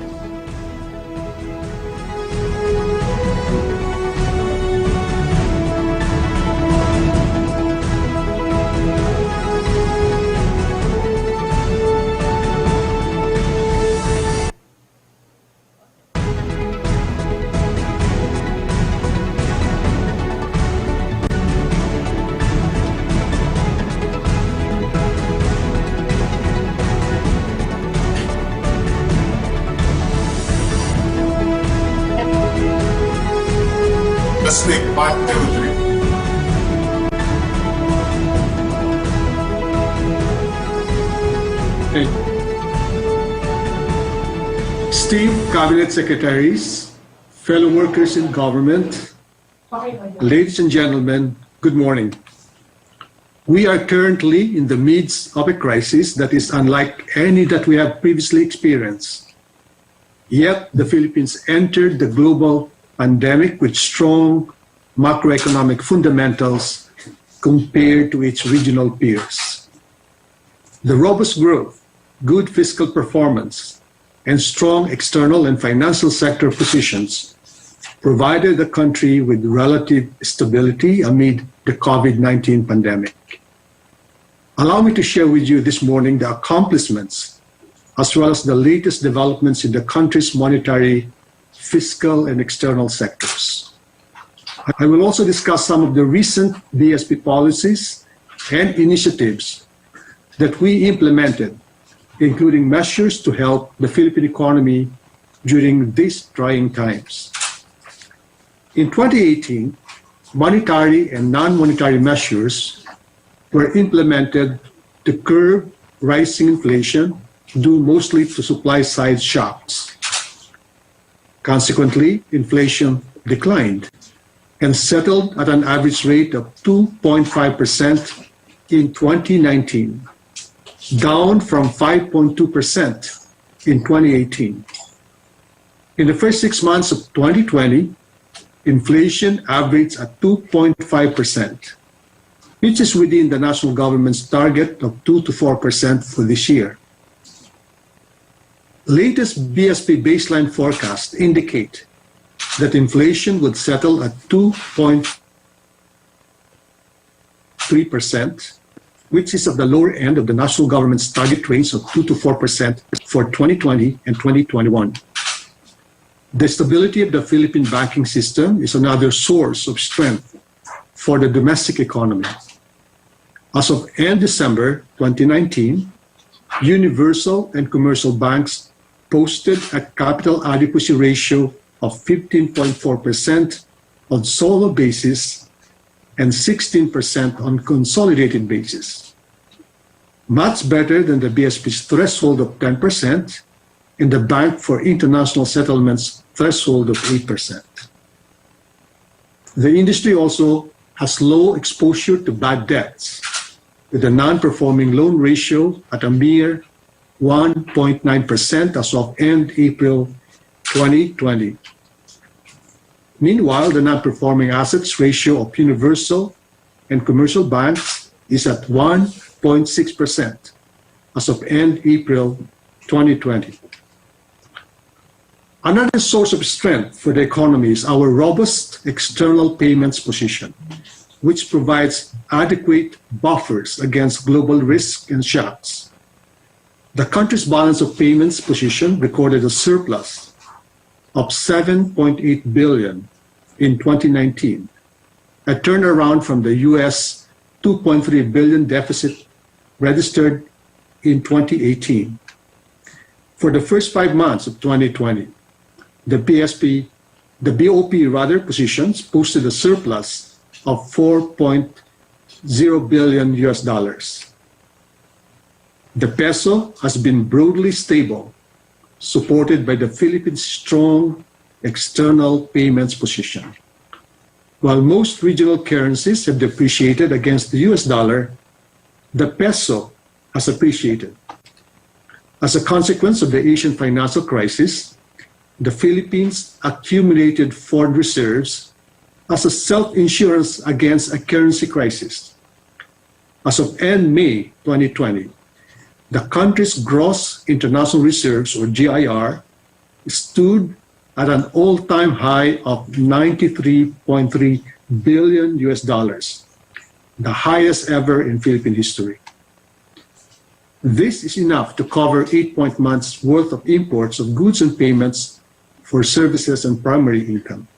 Listening, 1, 2, 3. Esteemed Cabinet Secretaries, fellow workers in government, ladies and gentlemen, good morning. We are currently in the midst of a crisis that is unlike any that we have previously experienced. Yet, the Philippines entered the global pandemic with strong macroeconomic fundamentals compared to its regional peers. The robust growth, good fiscal performance, and strong external and financial sector positions provided the country with relative stability amid the COVID-19 pandemic. Allow me to share with you this morning the accomplishments as well as the latest developments in the country's monetary, fiscal, and external sectors. I will also discuss some of the recent BSP policies and initiatives that we implemented, including measures to help the Philippine economy during these trying times. In 2018, monetary and non-monetary measures were implemented to curb rising inflation due mostly to supply-side shocks. Consequently, inflation declined and settled at an average rate of 2.5% in 2019, down from 5.2% in 2018. In the first 6 months of 2020, inflation averaged at 2.5%, which is within the national government's target of 2 to 4% for this year. Latest BSP baseline forecasts indicate that inflation would settle at 2.3%, which is at the lower end of the national government's target range of 2 to 4% for 2020 and 2021. The stability of the Philippine banking system is another source of strength for the domestic economy. As of end December 2019, universal and commercial banks posted a capital adequacy ratio of 15.4% on solo basis and 16% on consolidated basis, much better than the BSP's threshold of 10% and the Bank for International Settlements threshold of 8%. The industry also has low exposure to bad debts, with a non-performing loan ratio at a mere 1.9% as of end April 2020. Meanwhile, the non-performing assets ratio of universal and commercial banks is at 1.6% as of end April 2020. Another source of strength for the economy is our robust external payments position, which provides adequate buffers against global risk and shocks. The country's balance of payments position recorded a surplus of 7.8 billion in 2019, a turnaround from the US 2.3 billion deficit registered in 2018. For the first 5 months of 2020, the BOP positions posted a surplus of 4.0 billion US dollars. The peso has been broadly stable, supported by the Philippines' strong external payments position. While most regional currencies have depreciated against the US dollar, the peso has appreciated. As a consequence of the Asian financial crisis, the Philippines accumulated foreign reserves as a self-insurance against a currency crisis. As of end May 2020, the country's gross international reserves, or GIR, stood at an all-time high of 93.3 billion US dollars, the highest ever in Philippine history. This is enough to cover 8 months worth of imports of goods and payments for services and primary income.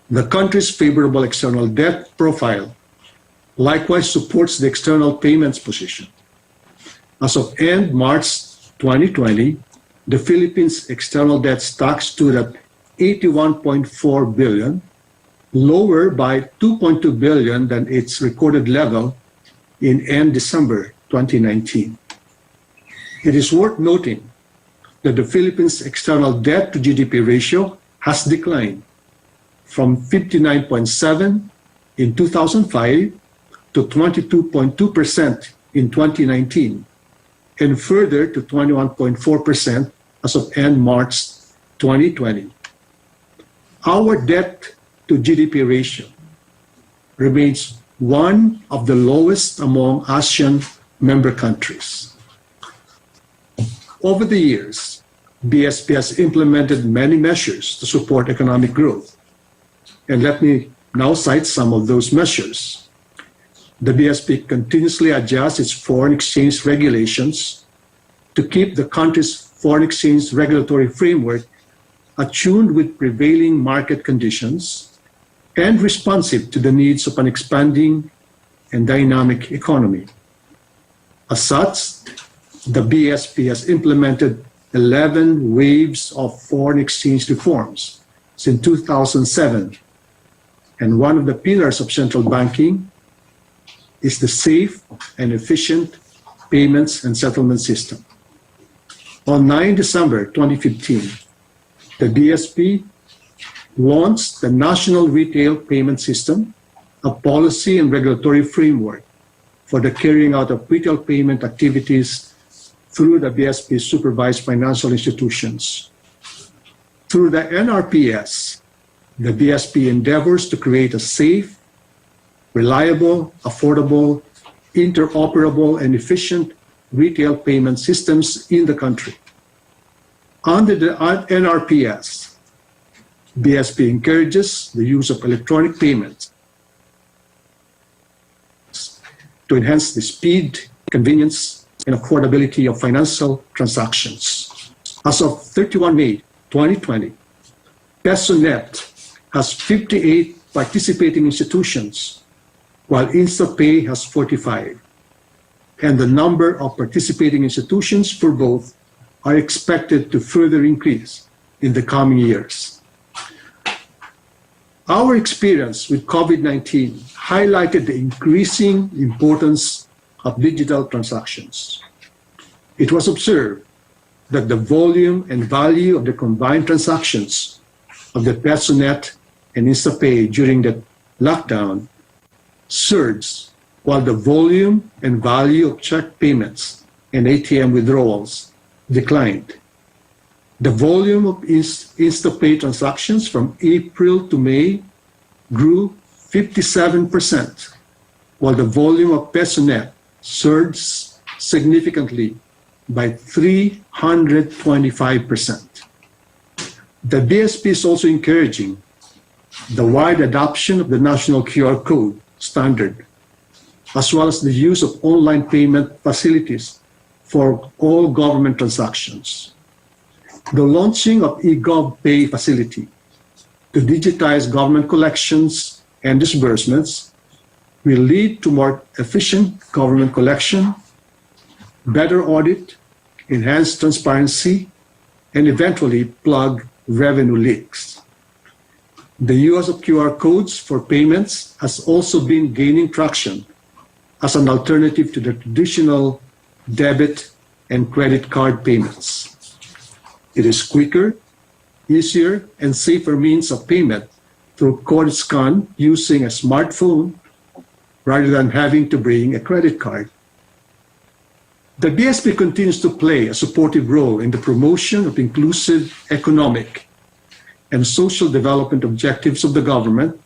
The country's favorable external debt profile likewise supports the external payments position. As of end March 2020, the Philippines' external debt stock stood at 81.4 billion, lower by 2.2 billion than its recorded level in end December 2019. It is worth noting that the Philippines' external debt to GDP ratio has declined from 59.7 in 2005 to 22.2% in 2019, and further to 21.4% as of end March 2020. Our debt to GDP ratio remains one of the lowest among ASEAN member countries. Over the years, BSP has implemented many measures to support economic growth. And let me now cite some of those measures. The BSP continuously adjusts its foreign exchange regulations to keep the country's foreign exchange regulatory framework attuned with prevailing market conditions and responsive to the needs of an expanding and dynamic economy. As such, the BSP has implemented 11 waves of foreign exchange reforms since 2007, and one of the pillars of central banking is the safe and efficient payments and settlement system. On 9 December 2015, the BSP launched the National Retail Payment System, a policy and regulatory framework for the carrying out of retail payment activities through the BSP supervised financial institutions. Through the NRPS, the BSP endeavors to create a safe, reliable, affordable, interoperable, and efficient retail payment systems in the country. Under the NRPS, BSP encourages the use of electronic payments to enhance the speed, convenience, and affordability of financial transactions. As of 31 May 2020, PesoNet has 58 participating institutions, while InstaPay has 45. And the number of participating institutions for both are expected to further increase in the coming years. Our experience with COVID-19 highlighted the increasing importance of digital transactions. It was observed that the volume and value of the combined transactions of the PesoNet and InstaPay during the lockdown surged, while the volume and value of check payments and ATM withdrawals declined. The volume of InstaPay transactions from April to May grew 57%, while the volume of PesoNet surged significantly by 325%. The BSP is also encouraging the wide adoption of the national QR code standard, as well as the use of online payment facilities for all government transactions. The launching of eGovPay facility to digitize government collections and disbursements will lead to more efficient government collection, better audit, enhanced transparency, and eventually plug revenue leaks. The use of QR codes for payments has also been gaining traction as an alternative to the traditional debit and credit card payments. It is quicker, easier, and safer means of payment through code scan using a smartphone rather than having to bring a credit card. The BSP continues to play a supportive role in the promotion of inclusive economic and social development objectives of the government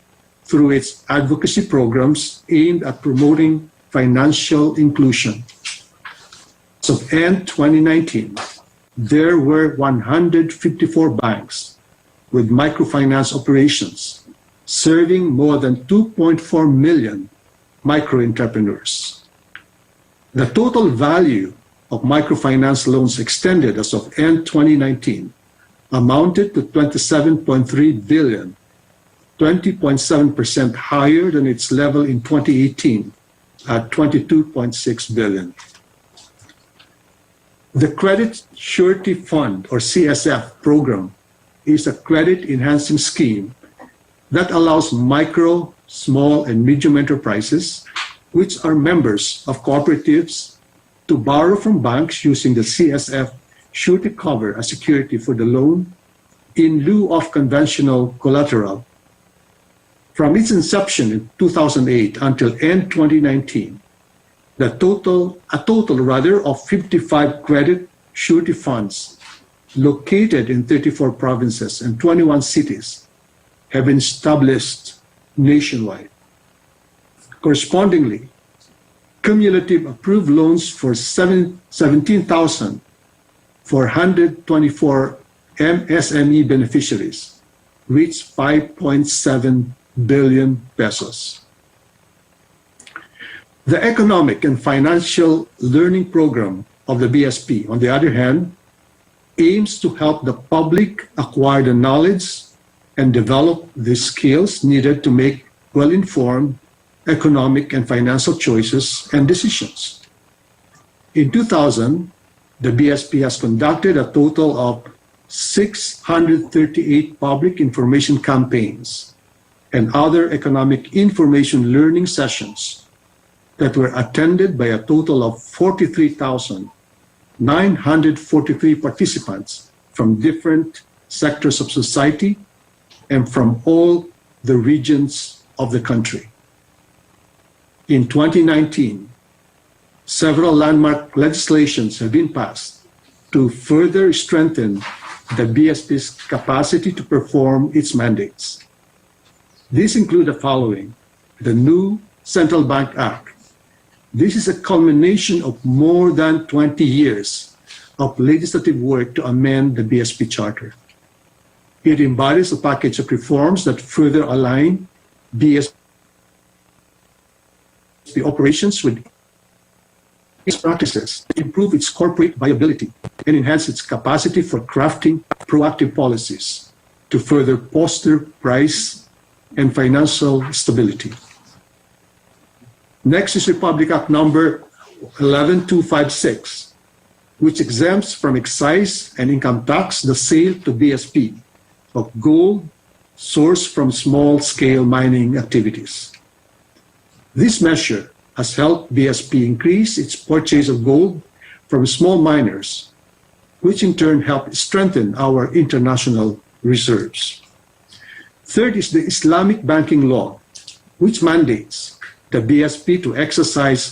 through its advocacy programs aimed at promoting financial inclusion. As of end 2019, there were 154 banks with microfinance operations serving more than 2.4 million micro-entrepreneurs. The total value of microfinance loans extended as of end 2019 amounted to 27.3 billion, 20.7% higher than its level in 2018 at 22.6 billion. The Credit Surety Fund, or CSF program, is a credit enhancing scheme that allows micro, small, and medium enterprises, which are members of cooperatives, to borrow from banks using the CSF surety cover as security for the loan in lieu of conventional collateral. From its inception in 2008 until end 2019, a total of 55 credit surety funds located in 34 provinces and 21 cities have been established nationwide. Correspondingly, cumulative approved loans for 17,424 MSME beneficiaries reached 5.7 billion pesos. The Economic and Financial Learning Program of the BSP, on the other hand, aims to help the public acquire the knowledge and develop the skills needed to make well-informed economic and financial choices and decisions. In 2000, the BSP has conducted a total of 638 public information campaigns and other economic information learning sessions that were attended by a total of 43,943 participants from different sectors of society and from all the regions of the country. In 2019, several landmark legislations have been passed to further strengthen the BSP's capacity to perform its mandates. These include the following: the new Central Bank Act. This is a culmination of more than 20 years of legislative work to amend the BSP Charter. It embodies a package of reforms that further align BSP operations with its practices, improve its corporate viability, and enhance its capacity for crafting proactive policies to further foster price and financial stability. Next is Republic Act number 11256, which exempts from excise and income tax the sale to BSP of gold sourced from small-scale mining activities. This measure has helped BSP increase its purchase of gold from small miners, which in turn help strengthen our international reserves. Third is the Islamic banking law, which mandates the BSP to exercise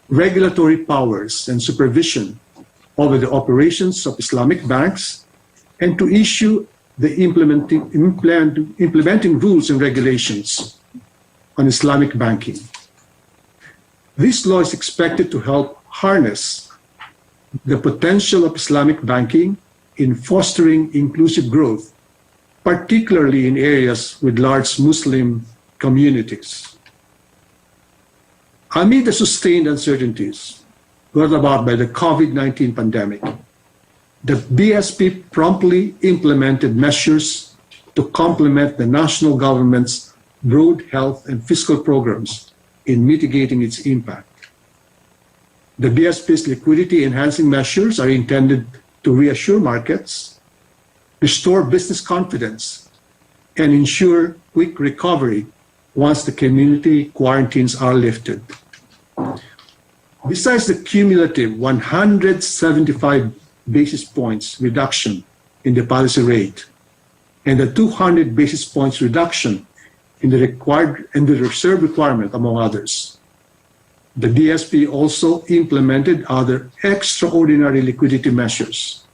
regulatory powers and supervision over the operations of Islamic banks and to issue the implementing rules and regulations on Islamic banking. This law is expected to help harness the potential of Islamic banking in fostering inclusive growth, particularly in areas with large Muslim communities. Amid the sustained uncertainties brought about by the COVID-19 pandemic, the BSP promptly implemented measures to complement the national government's broad health and fiscal programs in mitigating its impact. The BSP's liquidity-enhancing measures are intended to reassure markets, restore business confidence, and ensure quick recovery once the community quarantines are lifted. Besides the cumulative 175 basis points reduction in the policy rate and the 200 basis points reduction in the reserve requirement, among others, the BSP also implemented other extraordinary liquidity measures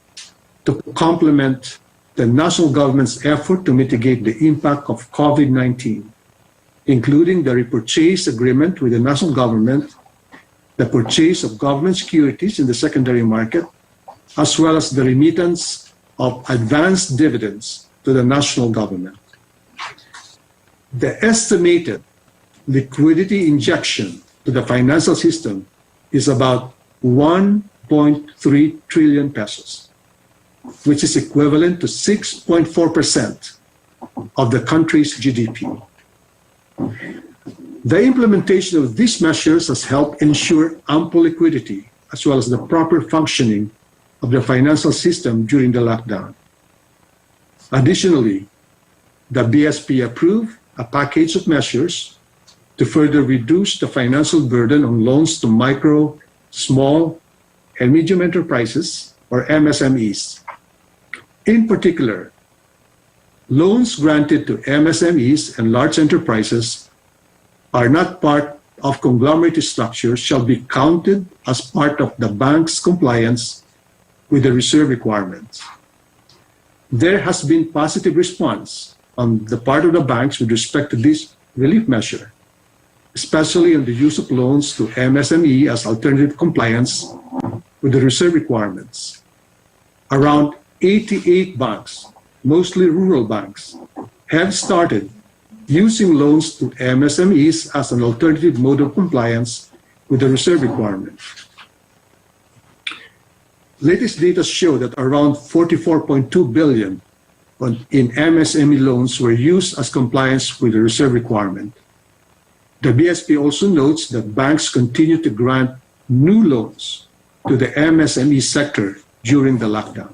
to complement the national government's effort to mitigate the impact of COVID-19, including the repurchase agreement with the national government, the purchase of government securities in the secondary market, as well as the remittance of advanced dividends to the national government. The estimated liquidity injection to the financial system is about 1.3 trillion pesos, which is equivalent to 6.4% of the country's GDP. The implementation of these measures has helped ensure ample liquidity as well as the proper functioning of the financial system during the lockdown. Additionally, the BSP approved a package of measures to further reduce the financial burden on loans to micro, small, and medium enterprises, or MSMEs. In particular, loans granted to MSMEs and large enterprises are not part of conglomerate structures shall be counted as part of the bank's compliance with the reserve requirements. There has been positive response on the part of the banks with respect to this relief measure, especially on the use of loans to MSME as alternative compliance with the reserve requirements. Around 88 banks, mostly rural banks, have started using loans to MSMEs as an alternative mode of compliance with the reserve requirement. Latest data show that around 44.2 billion in MSME loans were used as compliance with the reserve requirement. The BSP also notes that banks continue to grant new loans to the MSME sector during the lockdown.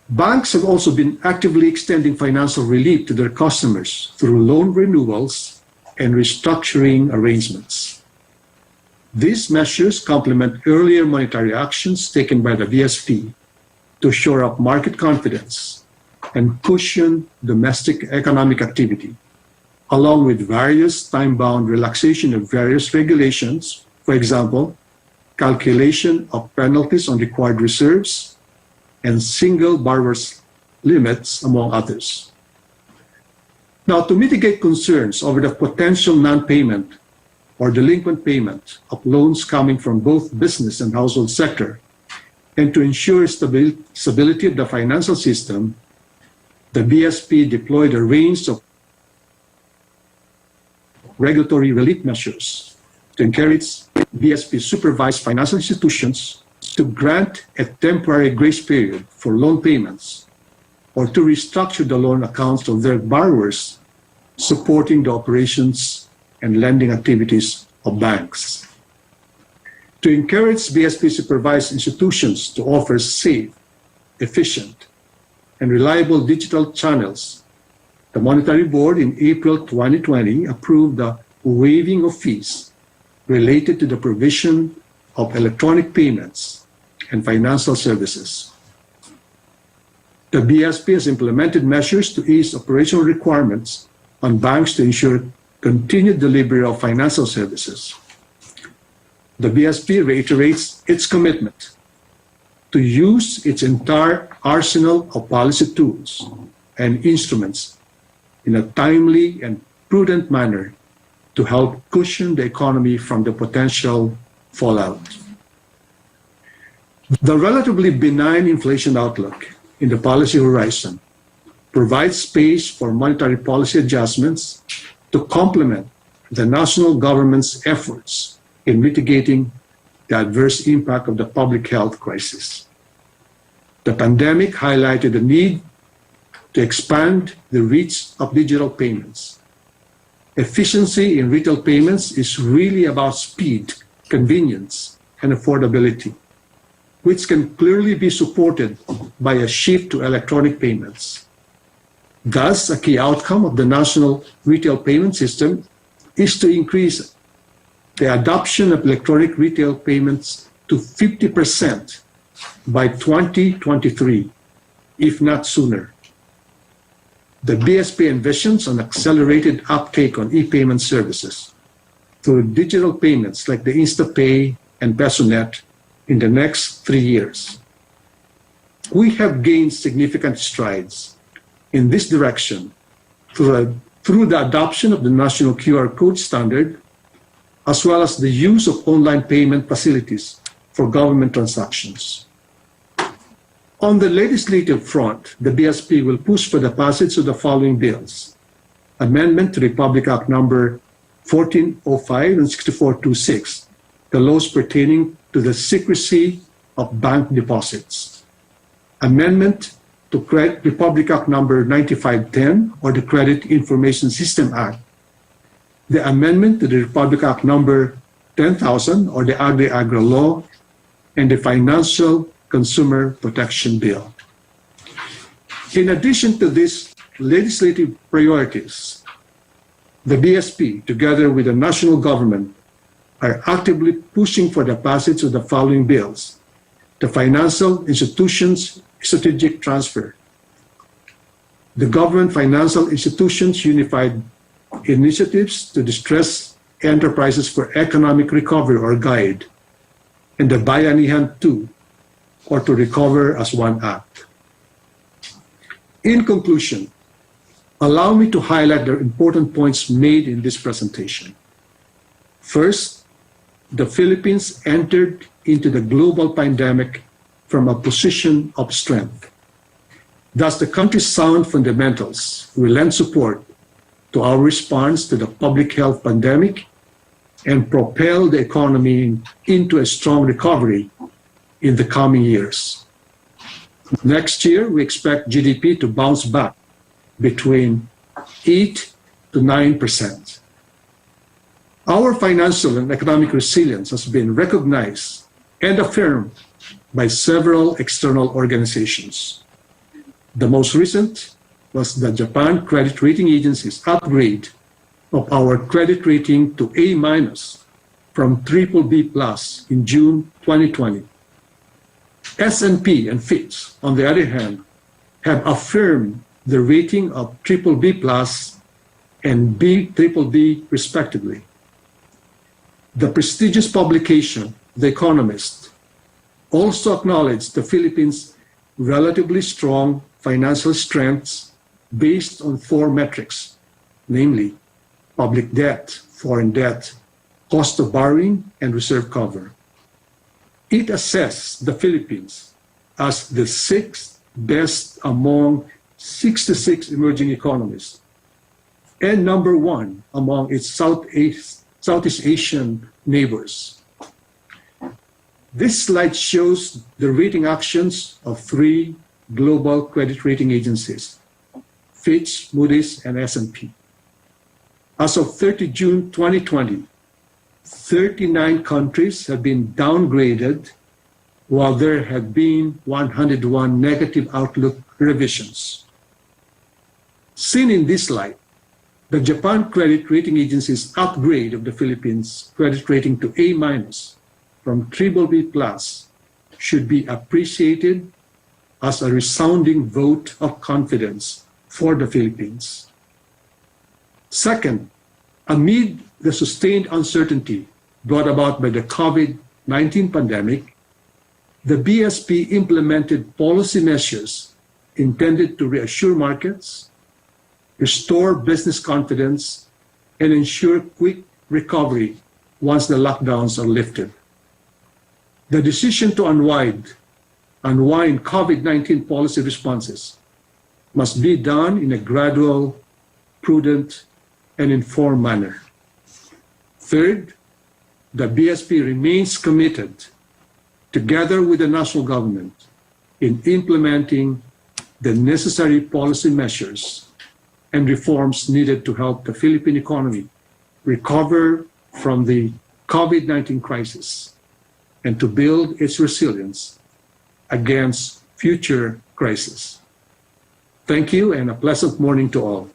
Banks have also been actively extending financial relief to their customers through loan renewals and restructuring arrangements. These measures complement earlier monetary actions taken by the BSP to shore up market confidence and cushion domestic economic activity, along with various time-bound relaxation of various regulations, for example, calculation of penalties on required reserves, and single borrowers limits, among others. Now, to mitigate concerns over the potential non-payment or delinquent payment of loans coming from both business and household sector, and to ensure stability of the financial system, the BSP deployed a range of regulatory relief measures to encourage BSP-supervised financial institutions to grant a temporary grace period for loan payments or to restructure the loan accounts of their borrowers, supporting the operations and lending activities of banks. To encourage BSP-supervised institutions to offer safe, efficient, and reliable digital channels, the Monetary Board in April 2020 approved the waiving of fees related to the provision of electronic payments and financial services. The BSP has implemented measures to ease operational requirements on banks to ensure continued delivery of financial services. The BSP reiterates its commitment to use its entire arsenal of policy tools and instruments in a timely and prudent manner to help cushion the economy from the potential fallout. The relatively benign inflation outlook in the policy horizon provides space for monetary policy adjustments to complement the national government's efforts in mitigating the adverse impact of the public health crisis. The pandemic highlighted the need to expand the reach of digital payments. Efficiency in retail payments is really about speed, convenience, and affordability, which can clearly be supported by a shift to electronic payments. Thus, a key outcome of the national retail payment system is to increase the adoption of electronic retail payments to 50% by 2023, if not sooner. The BSP envisions an accelerated uptake on e-payment services through digital payments like the InstaPay and PesoNet in the next 3 years. We have gained significant strides in this direction through the adoption of the national QR code standard, as well as the use of online payment facilities for government transactions. On the legislative front, the BSP will push for the passage of the following bills: Amendment to Republic Act Number 1405 and 6426, the laws pertaining to the secrecy of bank deposits. Amendment to Republic Act Number 9510, or the Credit Information System Act. The amendment to the Republic Act Number 10,000, or the Agri-Agra Law, and the Financial Consumer Protection Bill. In addition to these legislative priorities, the BSP, together with the national government, are actively pushing for the passage of the following bills: the Financial Institutions Strategic Transfer, the Government Financial Institutions Unified Initiatives to Distress Enterprises for Economic Recovery, or GUIDE, and the Bayanihan 2, or To Recover as One Act. In conclusion, allow me to highlight the important points made in this presentation. First, the Philippines entered into the global pandemic from a position of strength. Thus, the country's sound fundamentals will lend support to our response to the public health pandemic and propel the economy into a strong recovery in the coming years. Next year, we expect GDP to bounce back between 8 to 9%. Our financial and economic resilience has been recognized and affirmed by several external organizations. The most recent was the Japan Credit Rating Agency's upgrade of our credit rating to A- from BBB+ in June 2020. S&P and Fitch, on the other hand, have affirmed the rating of BBB+ and BBB respectively. The prestigious publication, The Economist, also acknowledged the Philippines' relatively strong financial strengths based on 4 metrics, namely public debt, foreign debt, cost of borrowing, and reserve cover. It assessed the Philippines as the 6th best among 66 emerging economies and number 1 among its Southeast Asian neighbors. This slide shows the rating actions of 3 global credit rating agencies, Fitch, Moody's, and S&P. As of 30 June 2020, 39 countries have been downgraded, while there have been 101 negative outlook revisions. Seen in this light, the Japan Credit Rating Agency's upgrade of the Philippines credit rating to A- from BBB+ should be appreciated as a resounding vote of confidence for the Philippines. Second, amid the sustained uncertainty brought about by the COVID-19 pandemic, the BSP implemented policy measures intended to reassure markets, restore business confidence, and ensure quick recovery once the lockdowns are lifted. The decision to unwind COVID-19 policy responses must be done in a gradual, prudent, and informed manner. Third, the BSP remains committed, together with the national government, in implementing the necessary policy measures and reforms needed to help the Philippine economy recover from the COVID-19 crisis and to build its resilience against future crises. Thank you and a pleasant morning to all.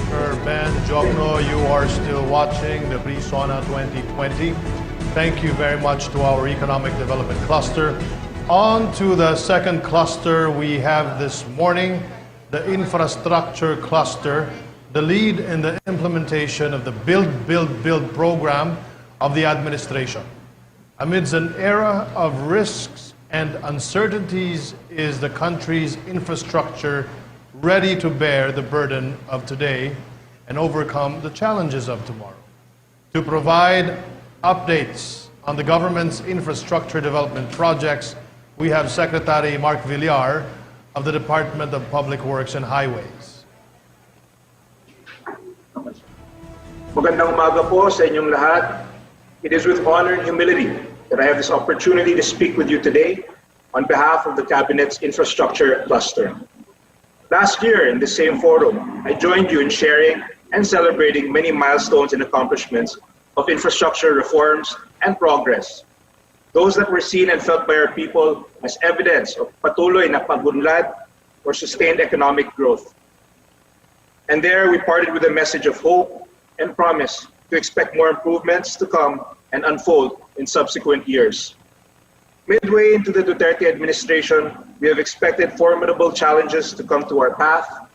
Rpn Dxkp, you are still watching the Pre-SONA 2020. Thank you very much to our Economic Development Cluster. On to the second cluster we have this morning, the Infrastructure Cluster, the lead in the implementation of the Build, Build, Build program of the administration. Amidst an era of risks and uncertainties, is the country's infrastructure ready to bear the burden of today and overcome the challenges of tomorrow? To provide updates on the government's infrastructure development projects, we have Secretary Mark Villar of the Department of Public Works and Highways. Magandang umaga po sa inyong lahat. It is with honor and humility that I have this opportunity to speak with you today on behalf of the Cabinet's Infrastructure Cluster. Last year, in the same forum, I joined you in sharing and celebrating many milestones and accomplishments of infrastructure reforms and progress. Those that were seen and felt by our people as evidence of patuloy na pagunlad or sustained economic growth. And there we parted with a message of hope and promise to expect more improvements to come and unfold in subsequent years. Midway into the Duterte administration, we have expected formidable challenges to come to our path,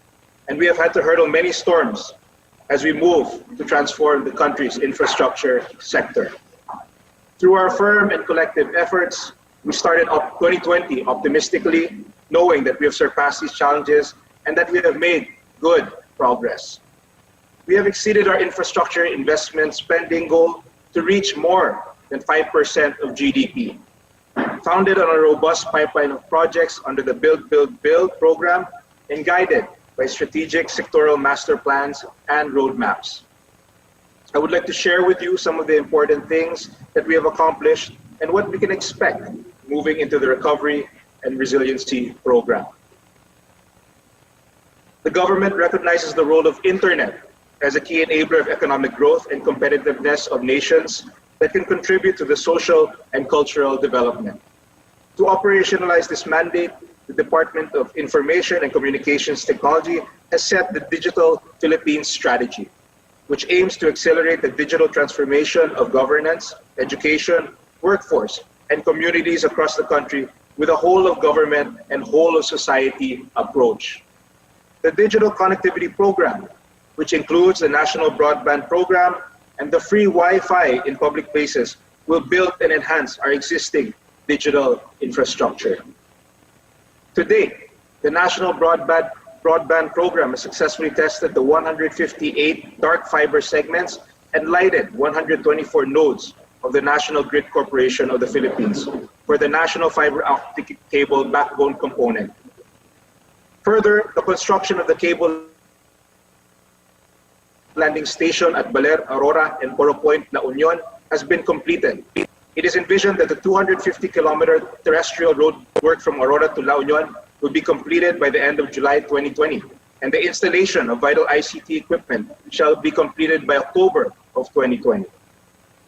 and we have had to hurdle many storms as we move to transform the country's infrastructure sector. Through our firm and collective efforts, we started up 2020 optimistically, knowing that we have surpassed these challenges and that we have made good progress. We have exceeded our infrastructure investment spending goal to reach more than 5% of GDP. Founded on a robust pipeline of projects under the Build, Build, Build program and guided by strategic sectoral master plans and roadmaps. I would like to share with you some of the important things that we have accomplished and what we can expect moving into the Recovery and Resiliency program. The government recognizes the role of internet as a key enabler of economic growth and competitiveness of nations that can contribute to the social and cultural development. To operationalize this mandate, the Department of Information and Communications Technology has set the Digital Philippines Strategy, which aims to accelerate the digital transformation of governance, education, workforce, and communities across the country with a whole of government and whole of society approach. The Digital Connectivity Program, which includes the National Broadband Program and the free Wi-Fi in public places, will build and enhance our existing digital infrastructure. To date, the National Broadband Program has successfully tested the 158 dark fiber segments and lighted 124 nodes of the National Grid Corporation of the Philippines for the National Fiber Optic Cable Backbone Component. Further, the construction of the cable landing station at Baler, Aurora, and Poro Point, La Union has been completed. It is envisioned that the 250-kilometer terrestrial road work from Aurora to La Union will be completed by the end of July 2020, and the installation of vital ICT equipment shall be completed by October of 2020.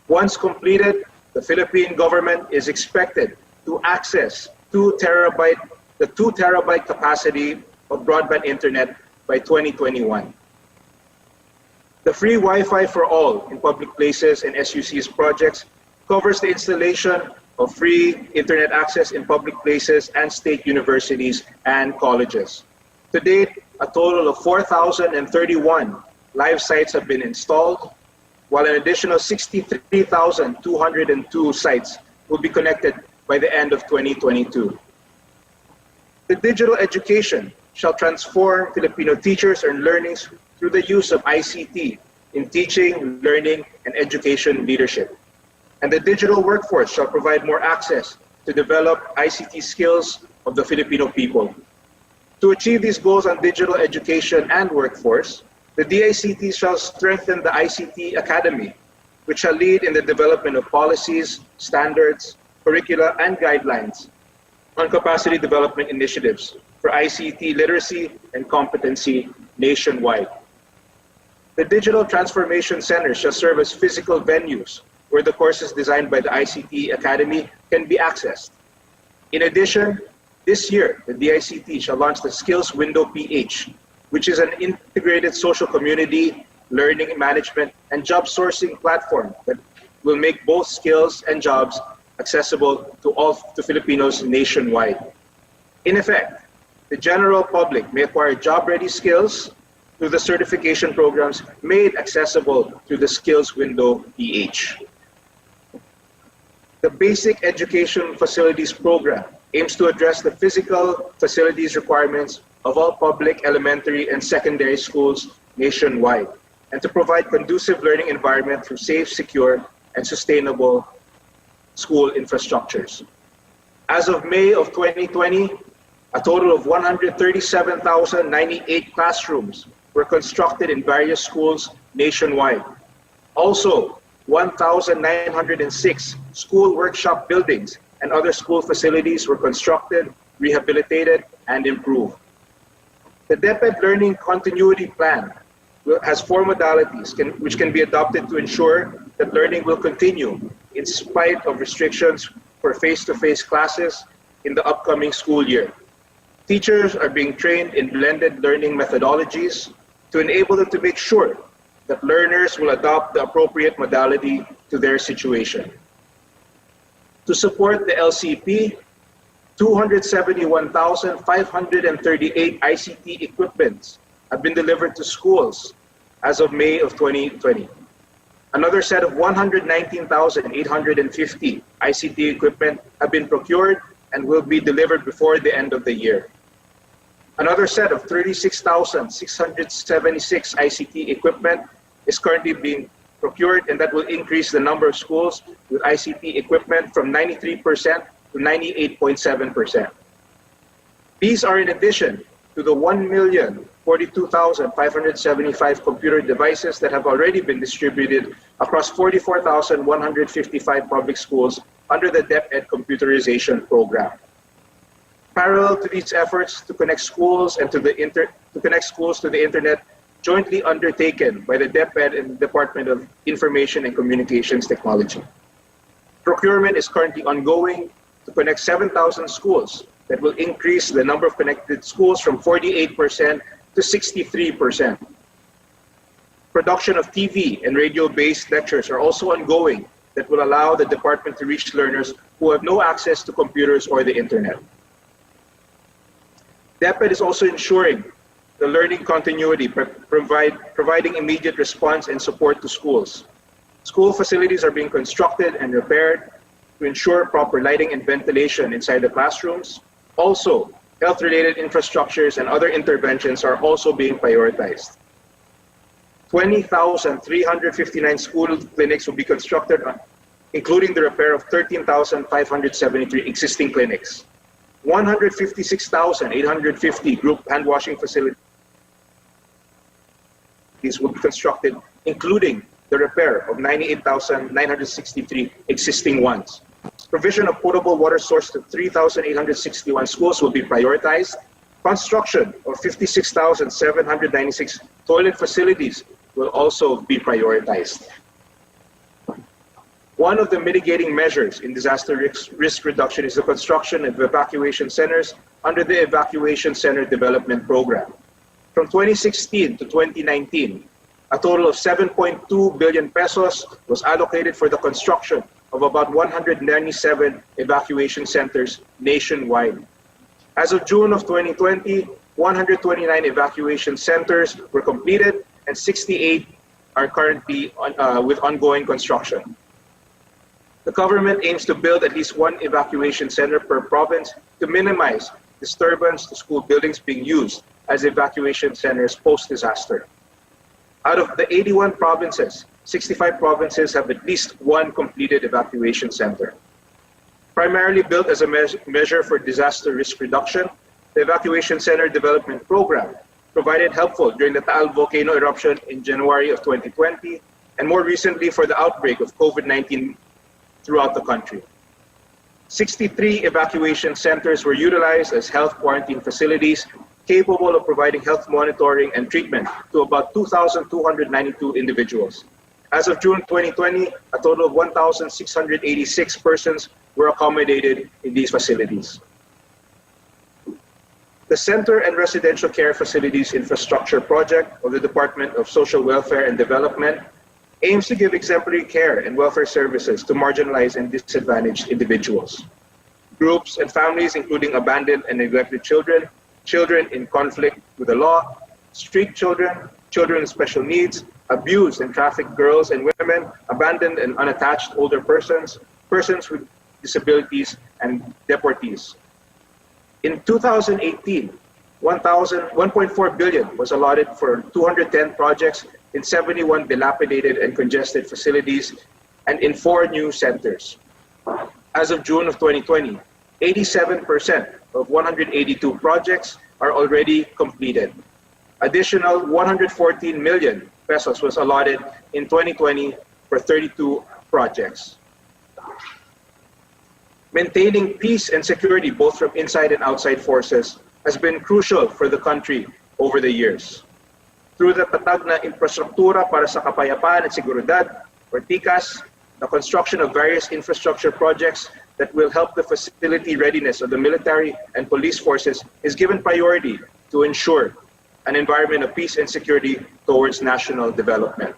Once completed, the Philippine government is expected to access the 2 terabyte capacity of broadband internet by 2021. The free Wi-Fi for all in public places and SUCs projects covers the installation of free internet access in public places and state universities and colleges. To date, a total of 4,031 live sites have been installed, while an additional 63,202 sites will be connected by the end of 2022. The digital education shall transform Filipino teachers and learners through the use of ICT in teaching, learning, and education leadership. And the digital workforce shall provide more access to develop ICT skills of the Filipino people. To achieve these goals on digital education and workforce, the DICT shall strengthen the ICT Academy, which shall lead in the development of policies, standards, curricula, and guidelines on capacity development initiatives for ICT literacy and competency nationwide. The Digital Transformation Centers shall serve as physical venues where the courses designed by the ICT Academy can be accessed. In addition, this year, the DICT shall launch the Skills Window PH, which is an integrated social community, learning management, and job sourcing platform that will make both skills and jobs accessible to Filipinos nationwide. In effect, the general public may acquire job-ready skills through the certification programs made accessible through the Skills Window PH. The Basic Education Facilities Program aims to address the physical facilities requirements of all public elementary and secondary schools nationwide, and to provide conducive learning environment through safe, secure, and sustainable school infrastructures. As of May of 2020, a total of 137,098 classrooms were constructed in various schools nationwide. Also, 1,906 school workshop buildings and other school facilities were constructed, rehabilitated, and improved. The DepEd Learning Continuity Plan has 4 modalities which can be adopted to ensure that learning will continue in spite of restrictions for face-to-face classes in the upcoming school year. Teachers are being trained in blended learning methodologies to enable them to make sure that learners will adopt the appropriate modality to their situation. To support the LCP, 271,538 ICT equipments have been delivered to schools as of May of 2020. Another set of 119,850 ICT equipment have been procured and will be delivered before the end of the year. Another set of 36,676 ICT equipment is currently being procured, and that will increase the number of schools with ICT equipment from 93% to 98.7%. These are in addition to the 1,042,575 computer devices that have already been distributed across 44,155 public schools under the DepEd computerization program. Parallel to these efforts to connect schools and to the internet, jointly undertaken by the DepEd and the Department of Information and Communications Technology, procurement is currently ongoing to connect 7,000 schools that will increase the number of connected schools from 48% to 63%. Production of TV and radio-based lectures are also ongoing that will allow the department to reach learners who have no access to computers or the internet. DepEd is also ensuring the learning continuity, providing immediate response and support to schools. School facilities are being constructed and repaired. to ensure proper lighting and ventilation inside the classrooms. Also, health-related infrastructures and other interventions are also being prioritized. 20,359 school clinics will be constructed, including the repair of 13,573 existing clinics. 156,850 group hand washing facilities will be constructed, including the repair of 98,963 existing ones. Provision of potable water source to 3,861 schools will be prioritized. Construction of 56,796 toilet facilities will also be prioritized. One of the mitigating measures in disaster risk reduction is the construction of evacuation centers under the Evacuation Center Development Program. From 2016 to 2019, a total of 7.2 billion pesos was allocated for the construction of about 197 evacuation centers nationwide. As of June of 2020, 129 evacuation centers were completed and 68 are currently with ongoing construction. The government aims to build at least one evacuation center per province to minimize disturbance to school buildings being used as evacuation centers post-disaster. Out of the 81 provinces, 65 provinces have at least one completed evacuation center. Primarily built as a measure for disaster risk reduction, the Evacuation Center Development Program provided helpful during the Taal volcano eruption in January of 2020, and more recently for the outbreak of COVID-19 throughout the country. 63 evacuation centers were utilized as health quarantine facilities capable of providing health monitoring and treatment to about 2,292 individuals. As of June 2020, a total of 1,686 persons were accommodated in these facilities. The Center and Residential Care Facilities Infrastructure Project of the Department of Social Welfare and Development aims to give exemplary care and welfare services to marginalized and disadvantaged individuals, groups and families including abandoned and neglected children, children in conflict with the law, street children, children with special needs, abused and trafficked girls and women, abandoned and unattached older persons, persons with disabilities, and deportees. In 2018, 1.4 billion was allotted for 210 projects in 71 dilapidated and congested facilities and in 4 new centers. As of June of 2020, 87% of 182 projects are already completed. Additional 114 million pesos was allotted in 2020 for 32 projects. Maintaining peace and security both from inside and outside forces has been crucial for the country over the years. Through the tatag na Infrastruktura para sa Kapayapaan at Seguridad, or TICAS, the construction of various infrastructure projects that will help the facility readiness of the military and police forces is given priority to ensure an environment of peace and security towards national development.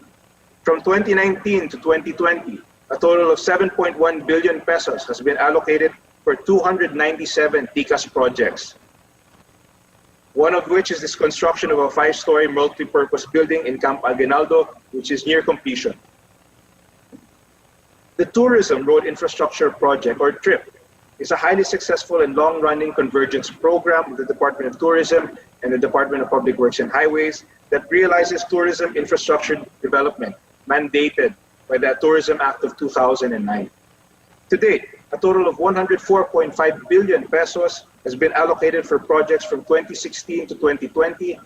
From 2019 to 2020, a total of 7.1 billion pesos has been allocated for 297 TICAS projects, one of which is this construction of a 5-story multi-purpose building in Camp Aguinaldo, which is near completion. The Tourism Road Infrastructure Project, or TRIP, is a highly successful and long-running convergence program with the Department of Tourism and the Department of Public Works and Highways that realizes tourism infrastructure development mandated by the Tourism Act of 2009. To date, a total of 104.5 billion pesos has been allocated for projects from 2016 to 2020,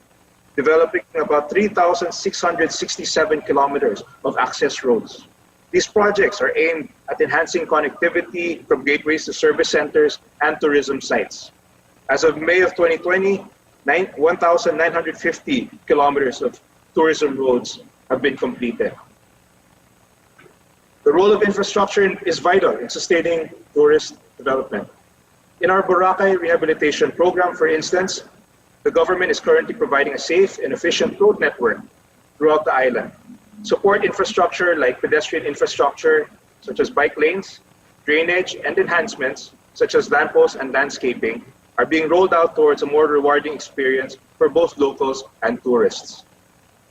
developing about 3,667 kilometers of access roads. These projects are aimed at enhancing connectivity from gateways to service centers and tourism sites. As of May of 2020, 1,950 kilometers of tourism roads have been completed. The role of infrastructure is vital in sustaining tourist development. In our Boracay rehabilitation program, for instance, the government is currently providing a safe and efficient road network throughout the island. Support infrastructure like pedestrian infrastructure, such as bike lanes, drainage, and enhancements, such as lampposts and landscaping, are being rolled out towards a more rewarding experience for both locals and tourists.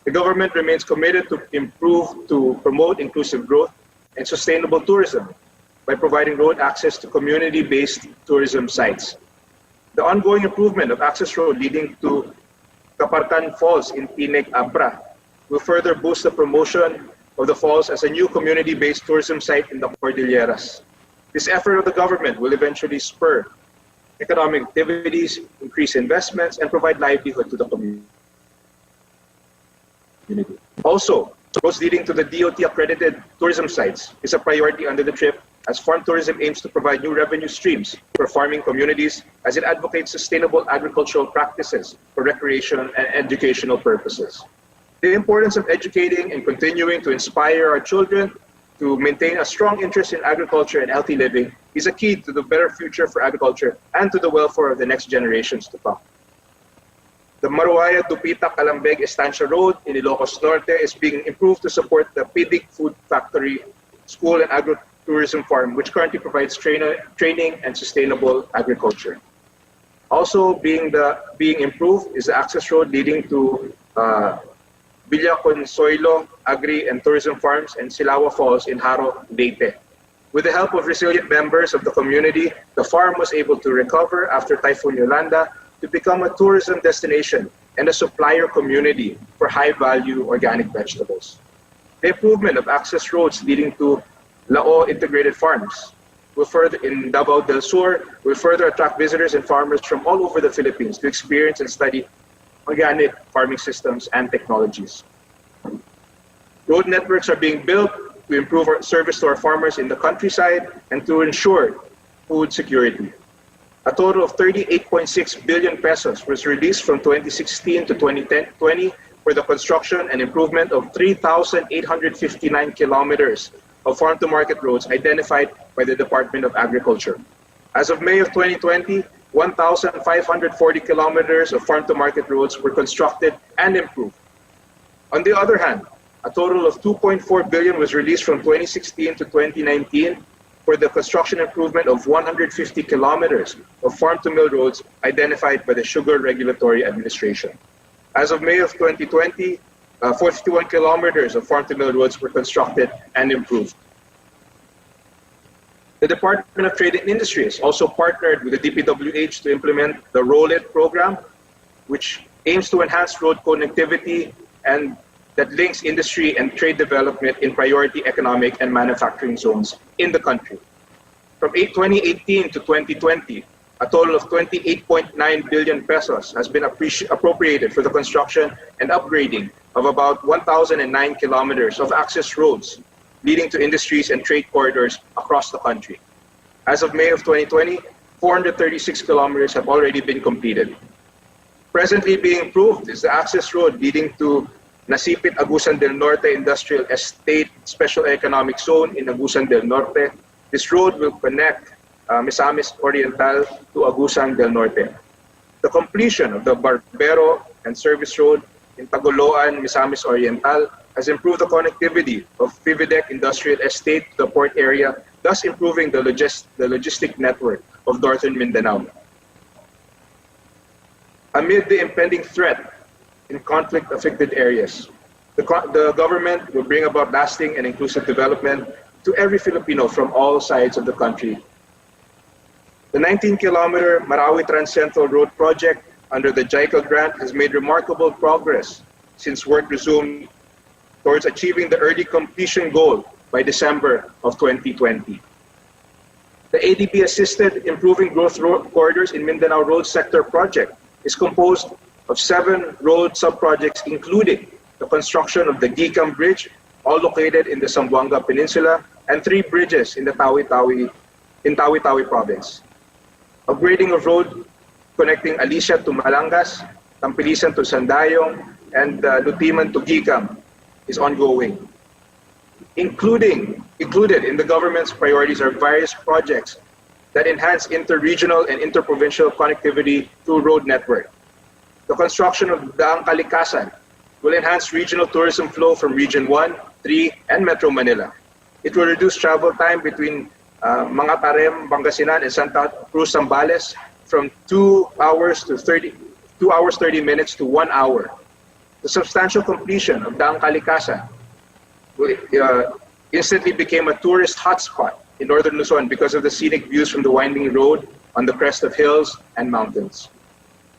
The government remains committed to promote inclusive growth and sustainable tourism by providing road access to community-based tourism sites. The ongoing improvement of access road leading to Kaparkan Falls in Pineg, Abra will further boost the promotion of the falls as a new community-based tourism site in the Cordilleras. This effort of the government will eventually spur economic activities, increase investments, and provide livelihood to the community. Also, roads leading to the DOT-accredited tourism sites is a priority under the TRIP, as farm tourism aims to provide new revenue streams for farming communities as it advocates sustainable agricultural practices for recreation and educational purposes. The importance of educating and continuing to inspire our children to maintain a strong interest in agriculture and healthy living is a key to the better future for agriculture and to the welfare of the next generations to come. The Maruaya Dupita Calambeg Estancia Road in Ilocos Norte is being improved to support the Pidig Food Factory School and Agro-Tourism Farm, which currently provides training and sustainable agriculture. Also being improved is the access road leading to Villa Consuelo Agri and Tourism Farms and Silawa Falls in Haro, Leyte. With the help of resilient members of the community, the farm was able to recover after Typhoon Yolanda to become a tourism destination and a supplier community for high-value organic vegetables. The improvement of access roads leading to Lao Integrated Farms in Davao del Sur will further attract visitors and farmers from all over the Philippines to experience and study organic farming systems and technologies. Road networks are being built to improve our service to our farmers in the countryside and to ensure food security. A total of 38.6 billion pesos was released from 2016 to 2020 for the construction and improvement of 3,859 kilometers of farm-to-market roads identified by the Department of Agriculture. As of May of 2020, 1,540 kilometers of farm-to-market roads were constructed and improved. On the other hand, a total of 2.4 billion was released from 2016 to 2019 for the construction improvement of 150 kilometers of farm-to-mill roads identified by the Sugar Regulatory Administration. As of May of 2020, 41 kilometers of farm-to-mill roads were constructed and improved. The Department of Trade and Industry has also partnered with the DPWH to implement the Roll-It program, which aims to enhance road connectivity and that links industry and trade development in priority economic and manufacturing zones in the country. From 2018 to 2020, a total of 28.9 billion pesos has been appropriated for the construction and upgrading of about 1,009 kilometers of access roads leading to industries and trade corridors across the country. As of May of 2020, 436 kilometers have already been completed. Presently being improved is the access road leading to Nasipit Agusan del Norte Industrial Estate Special Economic Zone in Agusan del Norte. This road will connect Misamis Oriental to Agusan del Norte. The completion of the Barbero and Service Road in Tagoloan, Misamis Oriental has improved the connectivity of Fividec Industrial Estate to the port area, thus improving the logistic network of Northern Mindanao. Amid the impending threat in conflict-affected areas, the government will bring about lasting and inclusive development to every Filipino from all sides of the country. The 19-kilometer Marawi Trans-Central Road project under the JICA grant has made remarkable progress since work resumed towards achieving the early completion goal by December of 2020. The ADB-assisted Improving Growth Corridors in Mindanao Road Sector project is composed of 7 road sub-projects, including the construction of the Gicam Bridge, all located in the Zamboanga Peninsula, and 3 bridges in the Tawi-Tawi province. Upgrading of road connecting Alicia to Malangas, Tampilisan to Sandayong, and Lutiman to Gicam is ongoing. Included in the government's priorities are various projects that enhance inter-regional and inter-provincial connectivity through road network. The construction of Daang Kalikasan will enhance regional tourism flow from Region 1, 3, and Metro Manila. It will reduce travel time between Mangatarem, Pangasinan, and Santa Cruz, Zambales from 2 hours 30 minutes to 1 hour. The substantial completion of Daang Kalikasan instantly became a tourist hotspot in northern Luzon because of the scenic views from the winding road on the crest of hills and mountains.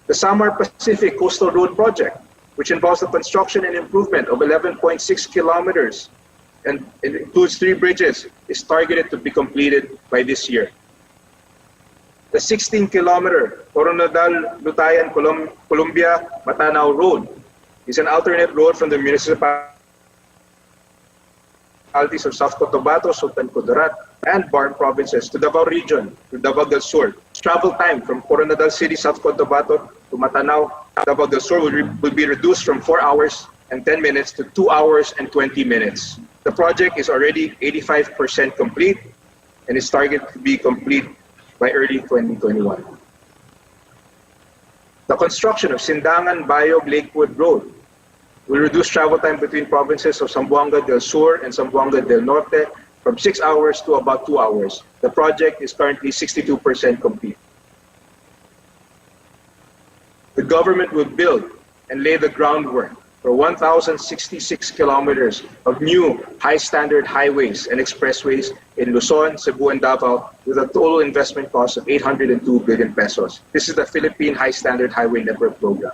The Samar Pacific Coastal Road Project, which involves the construction and improvement of 11.6 kilometers and it includes 3 bridges, is targeted to be completed by this year. The 16-kilometer Coronadal-Lutayan Columbia-Matanao Road is an alternate road from the municipalities of South Cotabato, Sultan Kudarat, and Barm provinces to Davao Region, to Davao del Sur. Travel time from Coronadal City, South Cotabato to Matanao, Davao del Sur will be reduced from 4 hours and 10 minutes to 2 hours and 20 minutes. The project is already 85% complete and is targeted to be complete by early 2021. The construction of Sindangan-Bayog Lakewood Road will reduce travel time between provinces of Zamboanga del Sur and Zamboanga del Norte from 6 hours to about 2 hours. The project is currently 62% complete. The government will build and lay the groundwork for 1,066 kilometers of new high-standard highways and expressways in Luzon, Cebu, and Davao with a total investment cost of 802 billion pesos. This is the Philippine High-Standard Highway Network Program.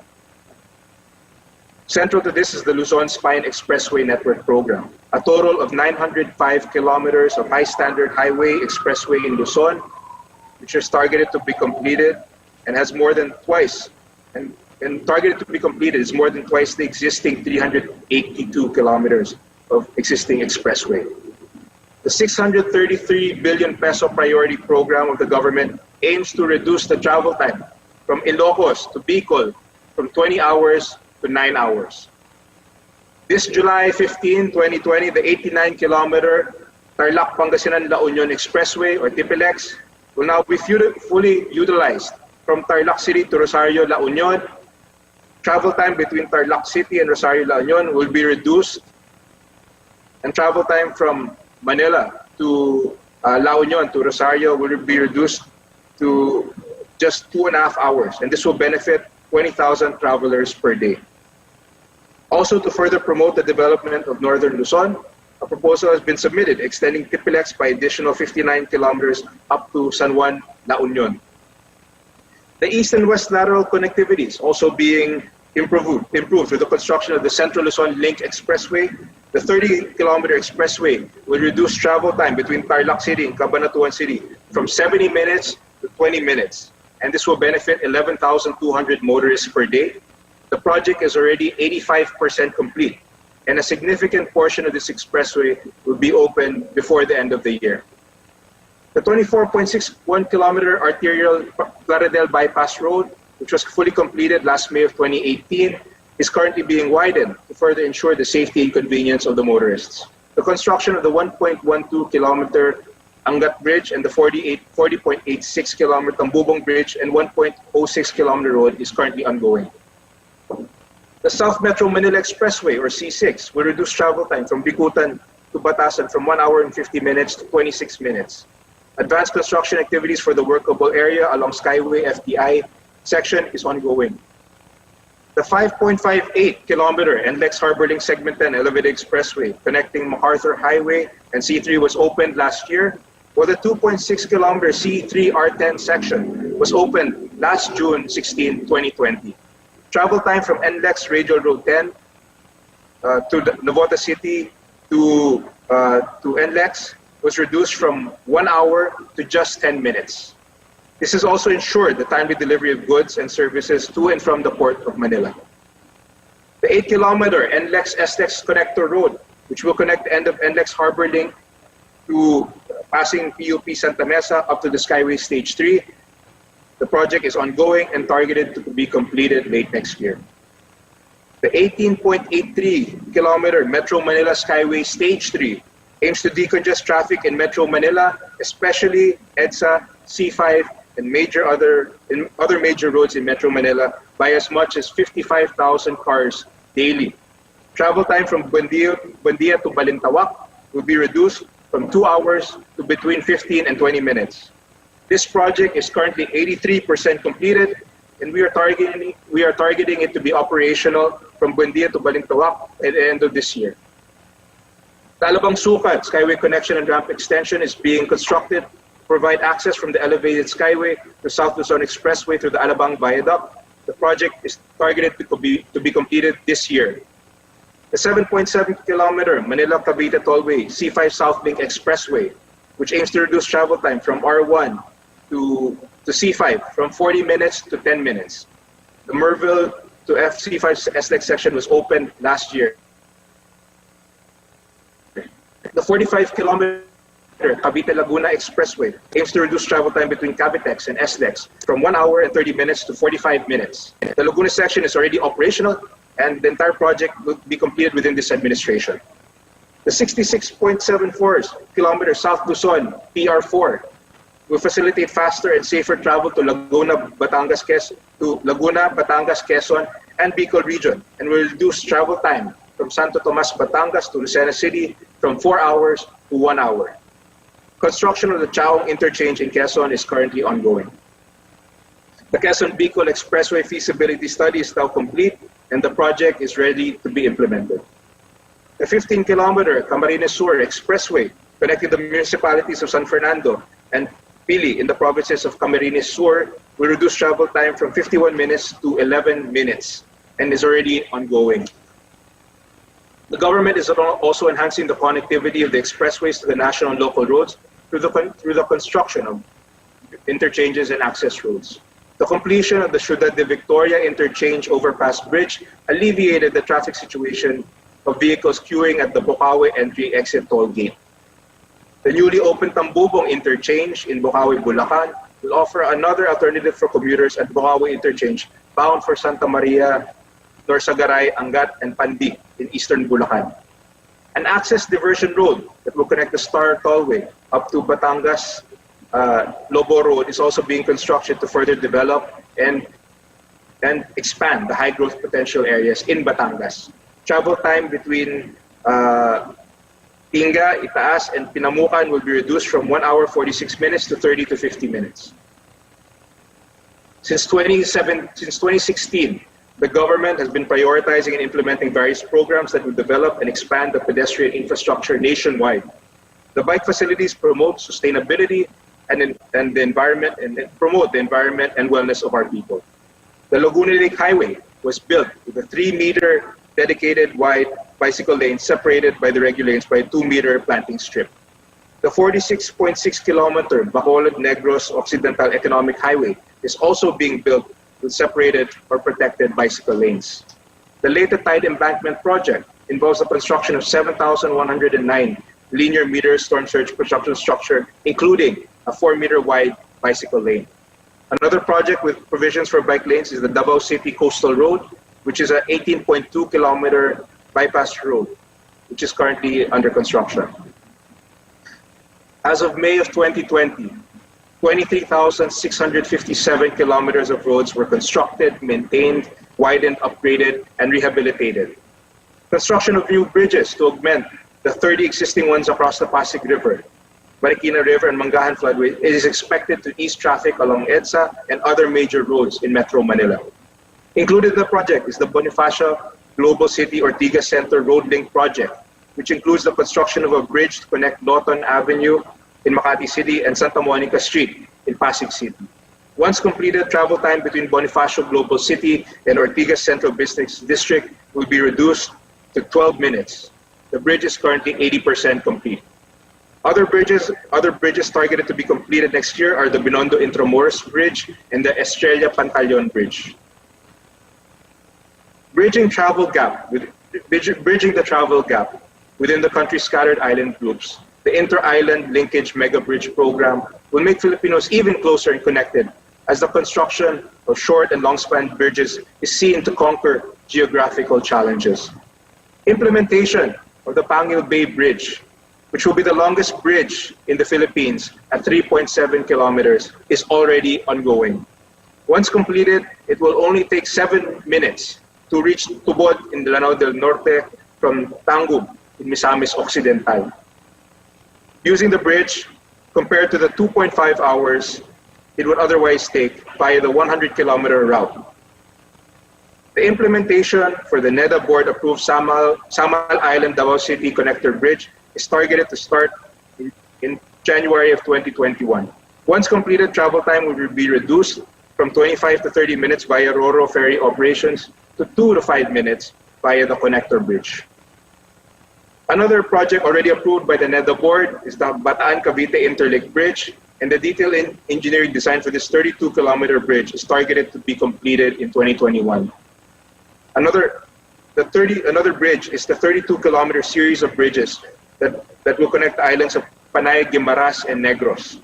Central to this is the Luzon Spine Expressway Network Program, a total of 905 kilometers of high-standard highway expressway in Luzon, which is targeted to be completed and has more than twice, and targeted to be completed is more than twice the existing 382 kilometers of existing expressway. The 633 billion peso priority program of the government aims to reduce the travel time from Ilocos to Bicol from 20 hours to 9 hours. This July 15, 2020, the 89-kilometer Tarlac-Pangasinan-La Union Expressway, or TPLEX, will now be fully utilized from Tarlac City to Rosario, La Union. Travel time between Tarlac City and Rosario, La Union will be reduced, and travel time from Manila to La Union to Rosario will be reduced to just 2.5 hours, and this will benefit 20,000 travelers per day. Also, to further promote the development of northern Luzon, a proposal has been submitted extending TPLEX by additional 59 kilometers up to San Juan, La Union. The east and west lateral connectivity is also being improved through the construction of the Central Luzon Link Expressway. The 30-kilometer expressway will reduce travel time between Tarlac City and Cabanatuan City from 70 minutes to 20 minutes. And this will benefit 11,200 motorists per day. The project is already 85% complete, and a significant portion of this expressway will be open before the end of the year. The 24.61-kilometer arterial Plaridel Bypass Road, which was fully completed last May of 2018, is currently being widened to further ensure the safety and convenience of the motorists. The construction of the 1.12-kilometer Angat Bridge and the 40.86-kilometer Tambubong Bridge and 1.06-kilometer road is currently ongoing. The South Metro Manila Expressway, or C6, will reduce travel time from Bicutan to Batasan from 1 hour and 50 minutes to 26 minutes. Advanced construction activities for the workable area along Skyway FTI section is ongoing. The 5.58-kilometer NLEX Harbor Link Segment 10 Elevated Expressway connecting MacArthur Highway and C3 was opened last year, while the 2.6-kilometer C3 R10 section was opened last June 16, 2020. Travel time from NLEX Radial Road 10 to Navota City to NLEX was reduced from 1 hour to just 10 minutes. This has also ensured the timely delivery of goods and services to and from the Port of Manila. The 8-kilometer NLEX-SLEX Connector Road, which will connect the end of NLEX Harbor Link to passing PUP Santa Mesa up to the Skyway Stage 3. The project is ongoing and targeted to be completed late next year. The 18.83-kilometer Metro Manila Skyway Stage 3 aims to decongest traffic in Metro Manila, especially EDSA, C5, and other major roads in Metro Manila by as much as 55,000 cars daily. Travel time from Buendia to Balintawak will be reduced from 2 hours to between 15 and 20 minutes. This project is currently 83% completed, and we are targeting it to be operational from Buendia to Balintawak at the end of this year. The Alabang Sukat Skyway Connection and Ramp Extension is being constructed to provide access from the elevated Skyway to South Luzon Expressway through the Alabang Viaduct. The project is targeted to be completed this year. The 7.7-kilometer Manila-Cavite Tollway C5 South Link Expressway, which aims to reduce travel time from R1 to C5 from 40 minutes to 10 minutes. The Merville to FC5 SLEX section was opened last year. The 45-kilometer Cavite-Laguna Expressway aims to reduce travel time between Cavitex and SLEX from 1 hour and 30 minutes to 45 minutes. The Laguna section is already operational, and the entire project will be completed within this administration. The 66.74-kilometer South Luzon PR4 will facilitate faster and safer travel to Laguna, Batangas, Quezon, and Bicol region, and will reduce travel time from Santo Tomas, Batangas to Lucena City from 4 hours to 1 hour. Construction of the Chaong interchange in Quezon is currently ongoing. The Quezon-Bicol Expressway feasibility study is now complete, and the project is ready to be implemented. The 15-kilometer Camarines Sur Expressway connecting the municipalities of San Fernando and Pili in the provinces of Camarines Sur will reduce travel time from 51 minutes to 11 minutes and is already ongoing. The government is also enhancing the connectivity of the expressways to the national and local roads through the construction of interchanges and access roads. The completion of the Ciudad de Victoria interchange overpass bridge alleviated the traffic situation of vehicles queuing at the Bocaue entry-exit toll gate. The newly opened Tambubong interchange in Bocaue, Bulacan will offer another alternative for commuters at Bocaue interchange bound for Santa Maria, Norsagaray, Angat, and Pandi in eastern Bulacan. An access diversion road that will connect the Star Tollway up to Batangas Lobo Road is also being constructed to further develop and expand the high growth potential areas in Batangas. Travel time between Tinga, Itaas, and Pinamukan will be reduced from 1 hour 46 minutes to 30 to 50 minutes. Since 2016, the government has been prioritizing and implementing various programs that will develop and expand the pedestrian infrastructure nationwide. The bike facilities promote sustainability and the environment, and promote the environment and wellness of our people. The Laguna Lake Highway was built with a 3-meter dedicated wide bicycle lane separated by the regular lanes by a 2-meter planting strip. The 46.6-kilometer Bacolod-Negros Occidental Economic Highway is also being built with separated or protected bicycle lanes. The Leyte Tide Embankment project involves the construction of 7,109 linear meters storm surge protection structure, including a 4-meter wide bicycle lane. Another project with provisions for bike lanes is the Davao City Coastal Road, which is an 18.2-kilometer bypass road, which is currently under construction. As of May of 2020, 23,657 kilometers of roads were constructed, maintained, widened, upgraded, and rehabilitated. Construction of new bridges to augment the 30 existing ones across the Pasig River, Marikina River, and Mangahan Floodway is expected to ease traffic along EDSA and other major roads in Metro Manila. Included in the project is the Bonifacio Global City Ortigas Center Road Link project, which includes the construction of a bridge to connect Lawton Avenue in Makati City and Santa Monica Street in Pasig City. Once completed, travel time between Bonifacio Global City and Ortigas Central Business District will be reduced to 12 minutes. The bridge is currently 80% complete. Other bridges targeted to be completed next year are the Binondo Intramuros Bridge and the Estrella Pantaleon Bridge. Bridging the travel gap within the country's scattered island groups, the Inter-Island Linkage Mega Bridge Program will make Filipinos even closer and connected, as the construction of short and long-span bridges is seen to conquer geographical challenges. Implementation of the Pangil Bay Bridge, which will be the longest bridge in the Philippines at 3.7 kilometers, is already ongoing. Once completed, it will only take 7 minutes to reach Tubod in Lanao del Norte from Tangub in Misamis Occidental. Using the bridge, compared to the 2.5 hours it would otherwise take via the 100-kilometer route. The implementation for the NEDA board-approved Samal Island Davao City Connector Bridge is targeted to start in January of 2021. Once completed, travel time will be reduced from 25 to 30 minutes via Ro-Ro ferry operations to 2 to 5 minutes via the connector bridge. Another project already approved by the NEDA board is the Bataan-Cavite Interlink Bridge, and the detailed engineering design for this 32-kilometer bridge is targeted to be completed in 2021. Another bridge is the 32-kilometer series of bridges that will connect the islands of Panay, Guimaras, and Negros,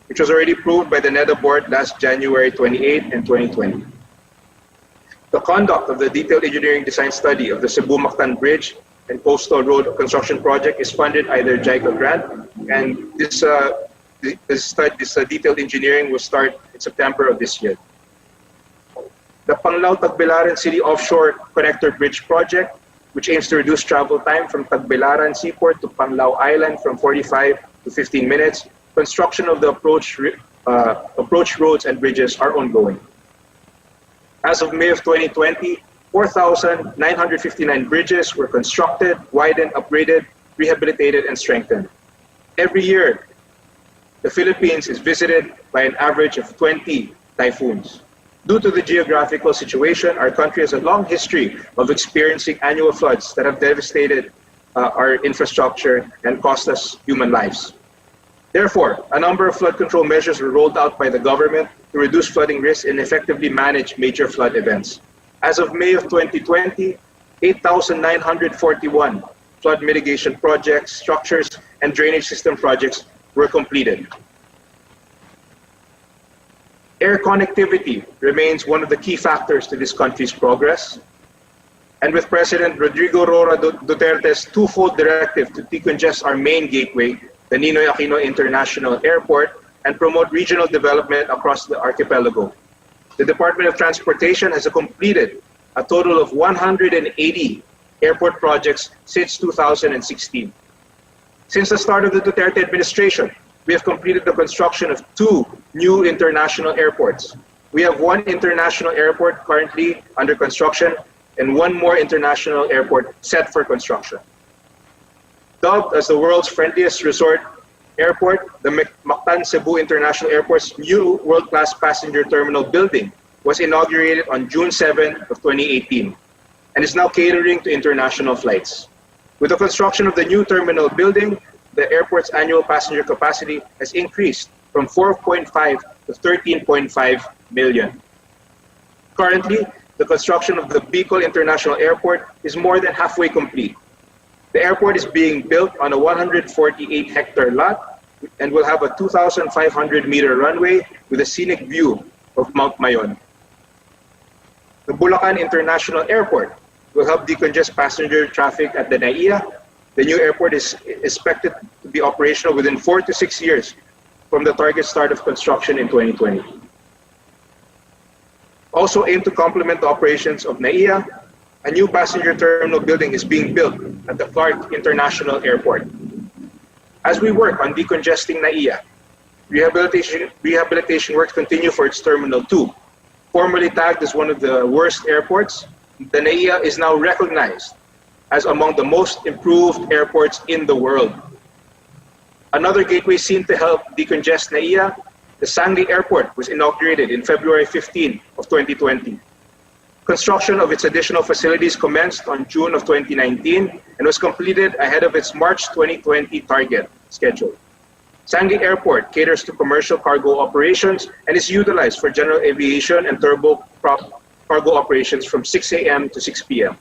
which was already approved by the NEDA board last January 28 and 2020. The conduct of the detailed engineering design study of the Cebu-Mactan Bridge and Coastal Road Construction Project is funded either JICA grant, and this detailed engineering will start in September of this year. The Panglao-Tagbilaran City Offshore Connector Bridge Project, which aims to reduce travel time from Tagbilaran Seaport to Panglao Island from 45 to 15 minutes. Construction of the approach roads and bridges are ongoing. As of May of 2020, 4,959 bridges were constructed, widened, upgraded, rehabilitated, and strengthened. Every year, the Philippines is visited by an average of 20 typhoons. Due to the geographical situation, our country has a long history of experiencing annual floods that have devastated our infrastructure and cost us human lives. Therefore, a number of flood control measures were rolled out by the government to reduce flooding risks and effectively manage major flood events. As of May of 2020, 8,941 flood mitigation projects, structures, and drainage system projects were completed. Air connectivity remains one of the key factors to this country's progress. And with President Rodrigo Roa Duterte's twofold directive to decongest our main gateway, the Ninoy Aquino International Airport, and promote regional development across the archipelago, the Department of Transportation has completed a total of 180 airport projects since 2016. Since the start of the Duterte administration, we have completed the construction of 2 new international airports. We have 1 international airport currently under construction and 1 more international airport set for construction. Dubbed as the world's friendliest resort airport, the Mactan Cebu International Airport's new world-class passenger terminal building was inaugurated on June 7 of 2018 and is now catering to international flights. With the construction of the new terminal building, the airport's annual passenger capacity has increased from 4.5 to 13.5 million. Currently, the construction of the Bicol International Airport is more than halfway complete. The airport is being built on a 148-hectare lot and will have a 2,500-meter runway with a scenic view of Mount Mayon. The Bulacan International Airport will help decongest passenger traffic at the NAIA. The new airport is expected to be operational within 4 to 6 years from the target start of construction in 2020. Also aimed to complement the operations of NAIA, a new passenger terminal building is being built at the Clark International Airport. As we work on decongesting NAIA, rehabilitation works continue for its Terminal 2. Formerly tagged as one of the worst airports, the NAIA is now recognized as among the most improved airports in the world. Another gateway seen to help decongest NAIA, the Sangli Airport, was inaugurated in February 15 of 2020. Construction of its additional facilities commenced on June of 2019 and was completed ahead of its March 2020 target schedule. Sangli Airport caters to commercial cargo operations and is utilized for general aviation and turboprop cargo operations from 6 a.m. to 6 p.m.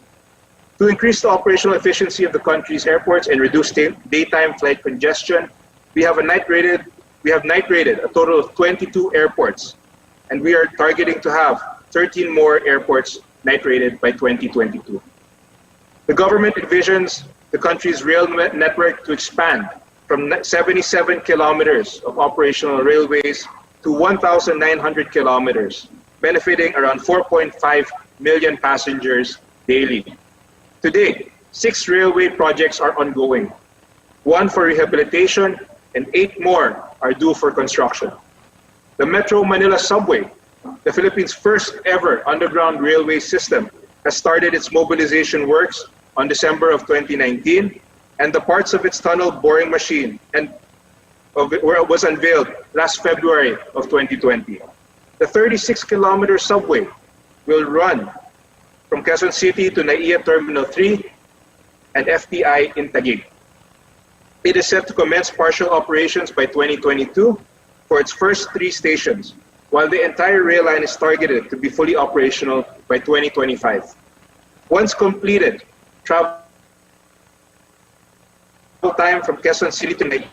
To increase the operational efficiency of the country's airports and reduce daytime flight congestion, we have night rated a total of 22 airports, and we are targeting to have 13 more airports night rated by 2022. The government envisions the country's rail network to expand from 77 kilometers of operational railways to 1,900 kilometers, benefiting around 4.5 million passengers daily. Today, 6 railway projects are ongoing, 1 for rehabilitation, and 8 more are due for construction. The Metro Manila Subway, the Philippines' first ever underground railway system, has started its mobilization works on December of 2019 and the parts of its tunnel boring machine was unveiled last February of 2020. The 36-kilometer subway will run from Quezon City to NAIA Terminal 3 and FTI in Taguig. It is set to commence partial operations by 2022 for its first 3 stations, while the entire rail line is targeted to be fully operational by 2025. Once completed, travel time from Quezon City to NAIA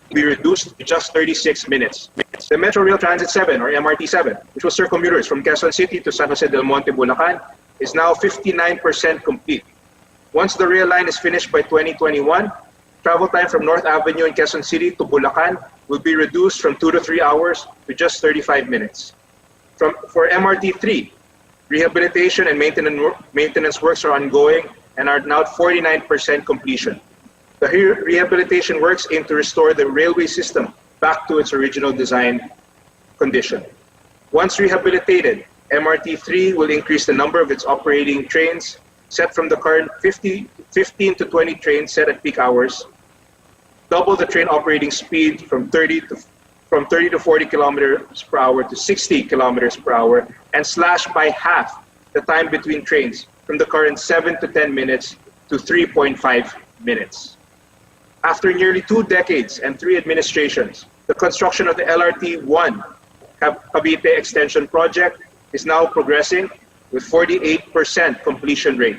will be reduced to just 36 minutes. The Metro Rail Transit 7, or MRT 7, which will serve commuters from Quezon City to San Jose del Monte, Bulacan, is now 59% complete. Once the rail line is finished by 2021, travel time from North Avenue in Quezon City to Bulacan will be reduced from 2 to 3 hours to just 35 minutes. For MRT 3, rehabilitation and maintenance works are ongoing and are now at 49% completion. The rehabilitation works aim to restore the railway system back to its original design condition. Once rehabilitated, MRT 3 will increase the number of its operating trains, set from the current 15 to 20 trains set at peak hours, double the train operating speed from 30 to 40 kilometers per hour to 60 kilometers per hour, and slash by half the time between trains from the current 7 to 10 minutes to 3.5 minutes. After nearly 2 decades and 3 administrations, the construction of the LRT-1 Cavite Extension Project is now progressing with 48% completion rate.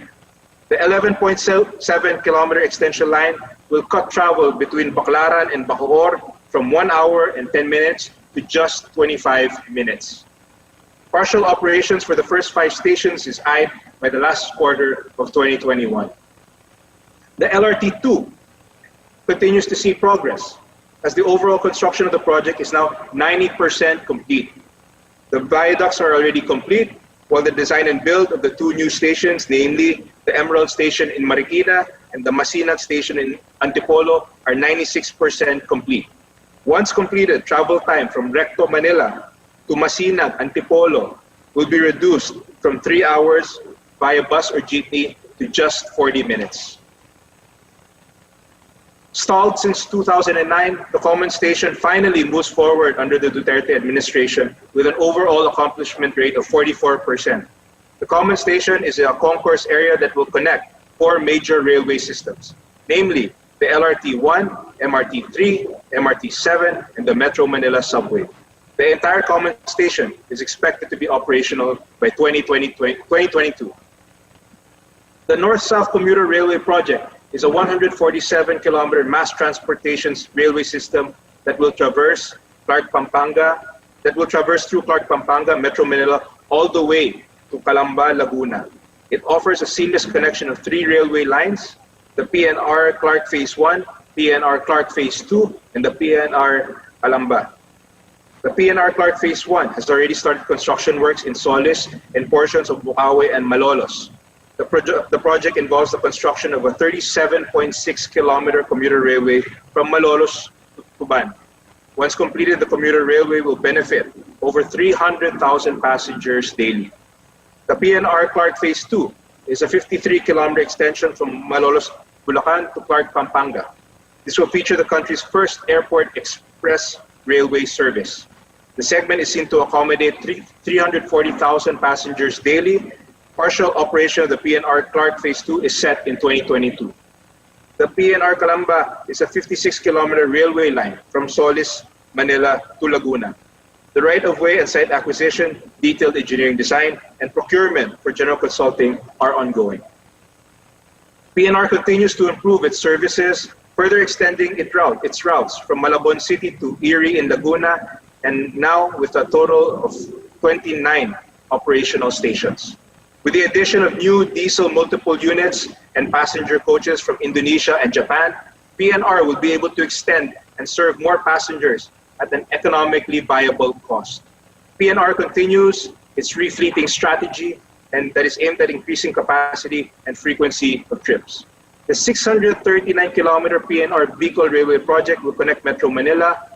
The 11.7-kilometer extension line will cut travel between Baclaran and Bacoor from 1 hour and 10 minutes to just 25 minutes. Partial operations for the first 5 stations is eyed by the last quarter of 2021. The LRT-2 continues to see progress, as the overall construction of the project is now 90% complete. The viaducts are already complete, while the design and build of the 2 new stations, namely the Emerald Station in Marikina and the Masinag Station in Antipolo, are 96% complete. Once completed, travel time from Recto, Manila to Masinag, Antipolo will be reduced from 3 hours via bus or jeepney to just 40 minutes. Stalled since 2009, the Common Station finally moves forward under the Duterte administration with an overall accomplishment rate of 44%. The Common Station is a concourse area that will connect 4 major railway systems, namely the LRT-1, MRT-3, MRT-7, and the Metro Manila Subway. The entire Common Station is expected to be operational by 2022. The North-South Commuter Railway Project is a 147-kilometer mass transportation railway system that will traverse through Clark Pampanga, Metro Manila, all the way to Calamba, Laguna. It offers a seamless connection of 3 railway lines: the PNR Clark Phase 1, PNR Clark Phase 2, and the PNR Calamba. The PNR Clark Phase 1 has already started construction works in Solis and portions of Bukawi and Malolos. The project involves the construction of a 37.6-kilometer commuter railway from Malolos to Tuban. Once completed, the commuter railway will benefit over 300,000 passengers daily. The PNR Clark Phase 2 is a 53-kilometer extension from Malolos, Bulacan to Clark, Pampanga. This will feature the country's first airport express railway service. The segment is seen to accommodate 340,000 passengers daily. Partial operation of the PNR Clark Phase 2 is set in 2022. The PNR Calamba is a 56-kilometer railway line from Solis, Manila to Laguna. The right-of-way and site acquisition, detailed engineering design, and procurement for general consulting are ongoing. PNR continues to improve its services, further extending its routes from Malabon City to Erie in Laguna, and now with a total of 29 operational stations. With the addition of new diesel multiple units and passenger coaches from Indonesia and Japan, PNR will be able to extend and serve more passengers at an economically viable cost. PNR continues its refleeting strategy, and that is aimed at increasing capacity and frequency of trips. The 639-kilometer PNR Bicol Railway project will connect Metro Manila,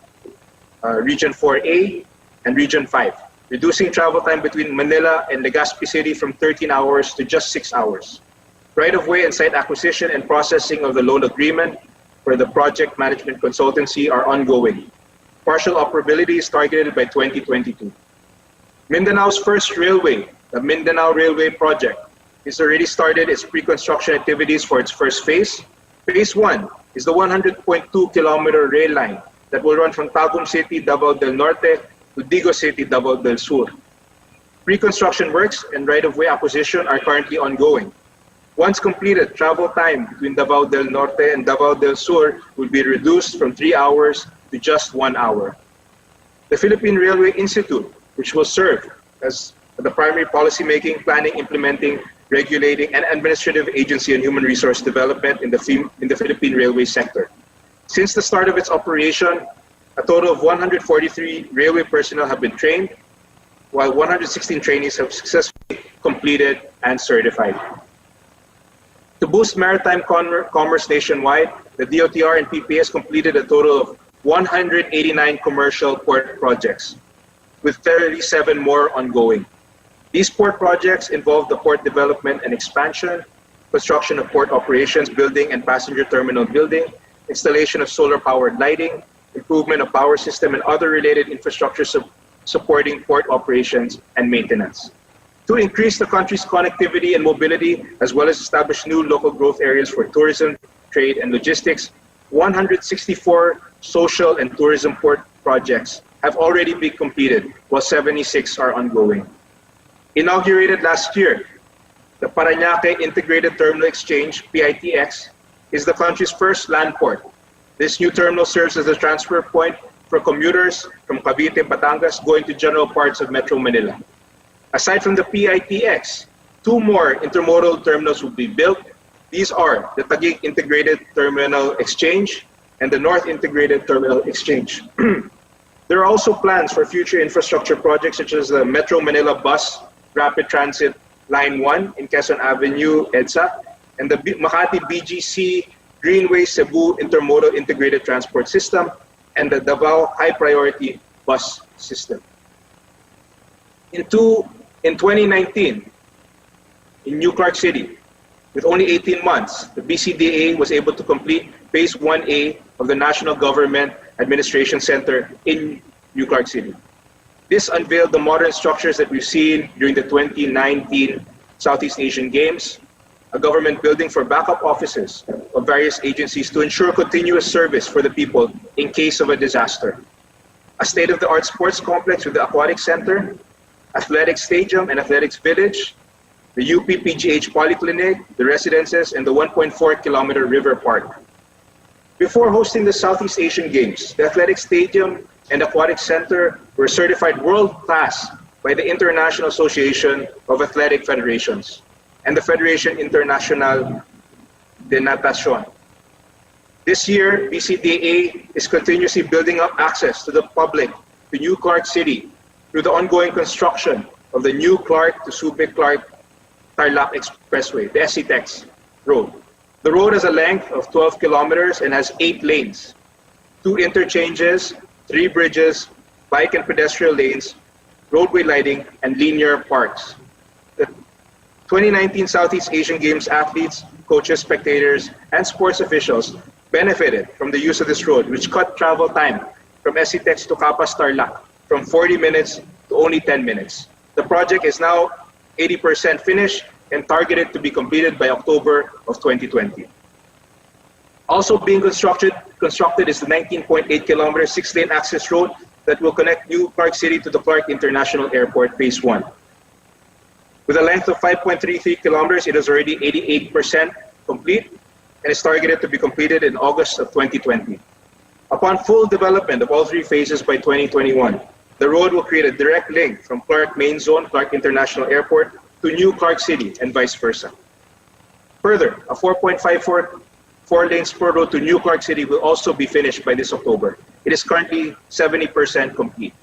Region 4A, and Region 5, reducing travel time between Manila and Legazpi City from 13 hours to just 6 hours. Right-of-way and site acquisition and processing of the loan agreement for the project management consultancy are ongoing. Partial operability is targeted by 2022. Mindanao's first railway, the Mindanao Railway Project, is already started its pre-construction activities for its first phase. Phase 1 is the 100.2-kilometer rail line that will run from Tagum City, Davao del Norte to Digo City, Davao del Sur. Pre-construction works and right-of-way acquisition are currently ongoing. Once completed, travel time between Davao del Norte and Davao del Sur will be reduced from 3 hours to just 1 hour. The Philippine Railway Institute, which will serve as the primary policymaking, planning, implementing, regulating, and administrative agency on human resource development in the Philippine railway sector. Since the start of its operation, a total of 143 railway personnel have been trained, while 116 trainees have successfully completed and certified. To boost maritime commerce nationwide, the DOTR and PPS completed a total of 189 commercial port projects, with 37 more ongoing. These port projects involve the port development and expansion, construction of port operations, building and passenger terminal building, installation of solar-powered lighting, improvement of power system, and other related infrastructure supporting port operations and maintenance. To increase the country's connectivity and mobility, as well as establish new local growth areas for tourism, trade, and logistics, 164 social and tourism port projects have already been completed, while 76 are ongoing. Inaugurated last year, the Parañaque Integrated Terminal Exchange, PITX, is the country's first land port. This new terminal serves as a transfer point for commuters from Cavite, Batangas, going to general parts of Metro Manila. Aside from the PITX, 2 more intermodal terminals will be built. These are the Taguig Integrated Terminal Exchange and the North Integrated Terminal Exchange. There are also plans for future infrastructure projects such as the Metro Manila Bus Rapid Transit Line 1 in Quezon Avenue, EDSA, and the Makati BGC Greenway Cebu Intermodal Integrated Transport System, and the Davao High Priority Bus System. In 2019, in New Clark City, with only 18 months, the BCDA was able to complete Phase 1A of the National Government Administration Center in New Clark City. This unveiled the modern structures that we've seen during the 2019 Southeast Asian Games, a government building for backup offices of various agencies to ensure continuous service for the people in case of a disaster, a state-of-the-art sports complex with the aquatic center, athletic stadium and athletics village, the UP-PGH Polyclinic, the residences, and the 1.4-kilometer river park. Before hosting the Southeast Asian Games, the athletic stadium and aquatic center were certified world-class by the International Association of Athletic Federations and the Federation Internationale de Natation. This year, BCDA is continuously building up access to the public to New Clark City through the ongoing construction of the New Clark to Subic Clark Tarlac Expressway, the SCTEX road. The road has a length of 12 kilometers and has 8 lanes, 2 interchanges, 3 bridges, bike and pedestrian lanes, roadway lighting, and linear parks. The 2019 Southeast Asian Games athletes, coaches, spectators, and sports officials benefited from the use of this road, which cut travel time from SCTEX to Capas Tarlac from 40 minutes to only 10 minutes. The project is now 80% finished and targeted to be completed by October of 2020. Also being constructed is the 19.8-kilometer 6-lane access road that will connect New Clark City to the Clark International Airport Phase 1. With a length of 5.33 kilometers, it is already 88% complete and is targeted to be completed in August of 2020. Upon full development of all 3 phases by 2021, the road will create a direct link from Clark Main Zone, Clark International Airport, to New Clark City and vice versa. Further, a 4.54 lanes per road to New Clark City will also be finished by this October. It is currently 70% complete.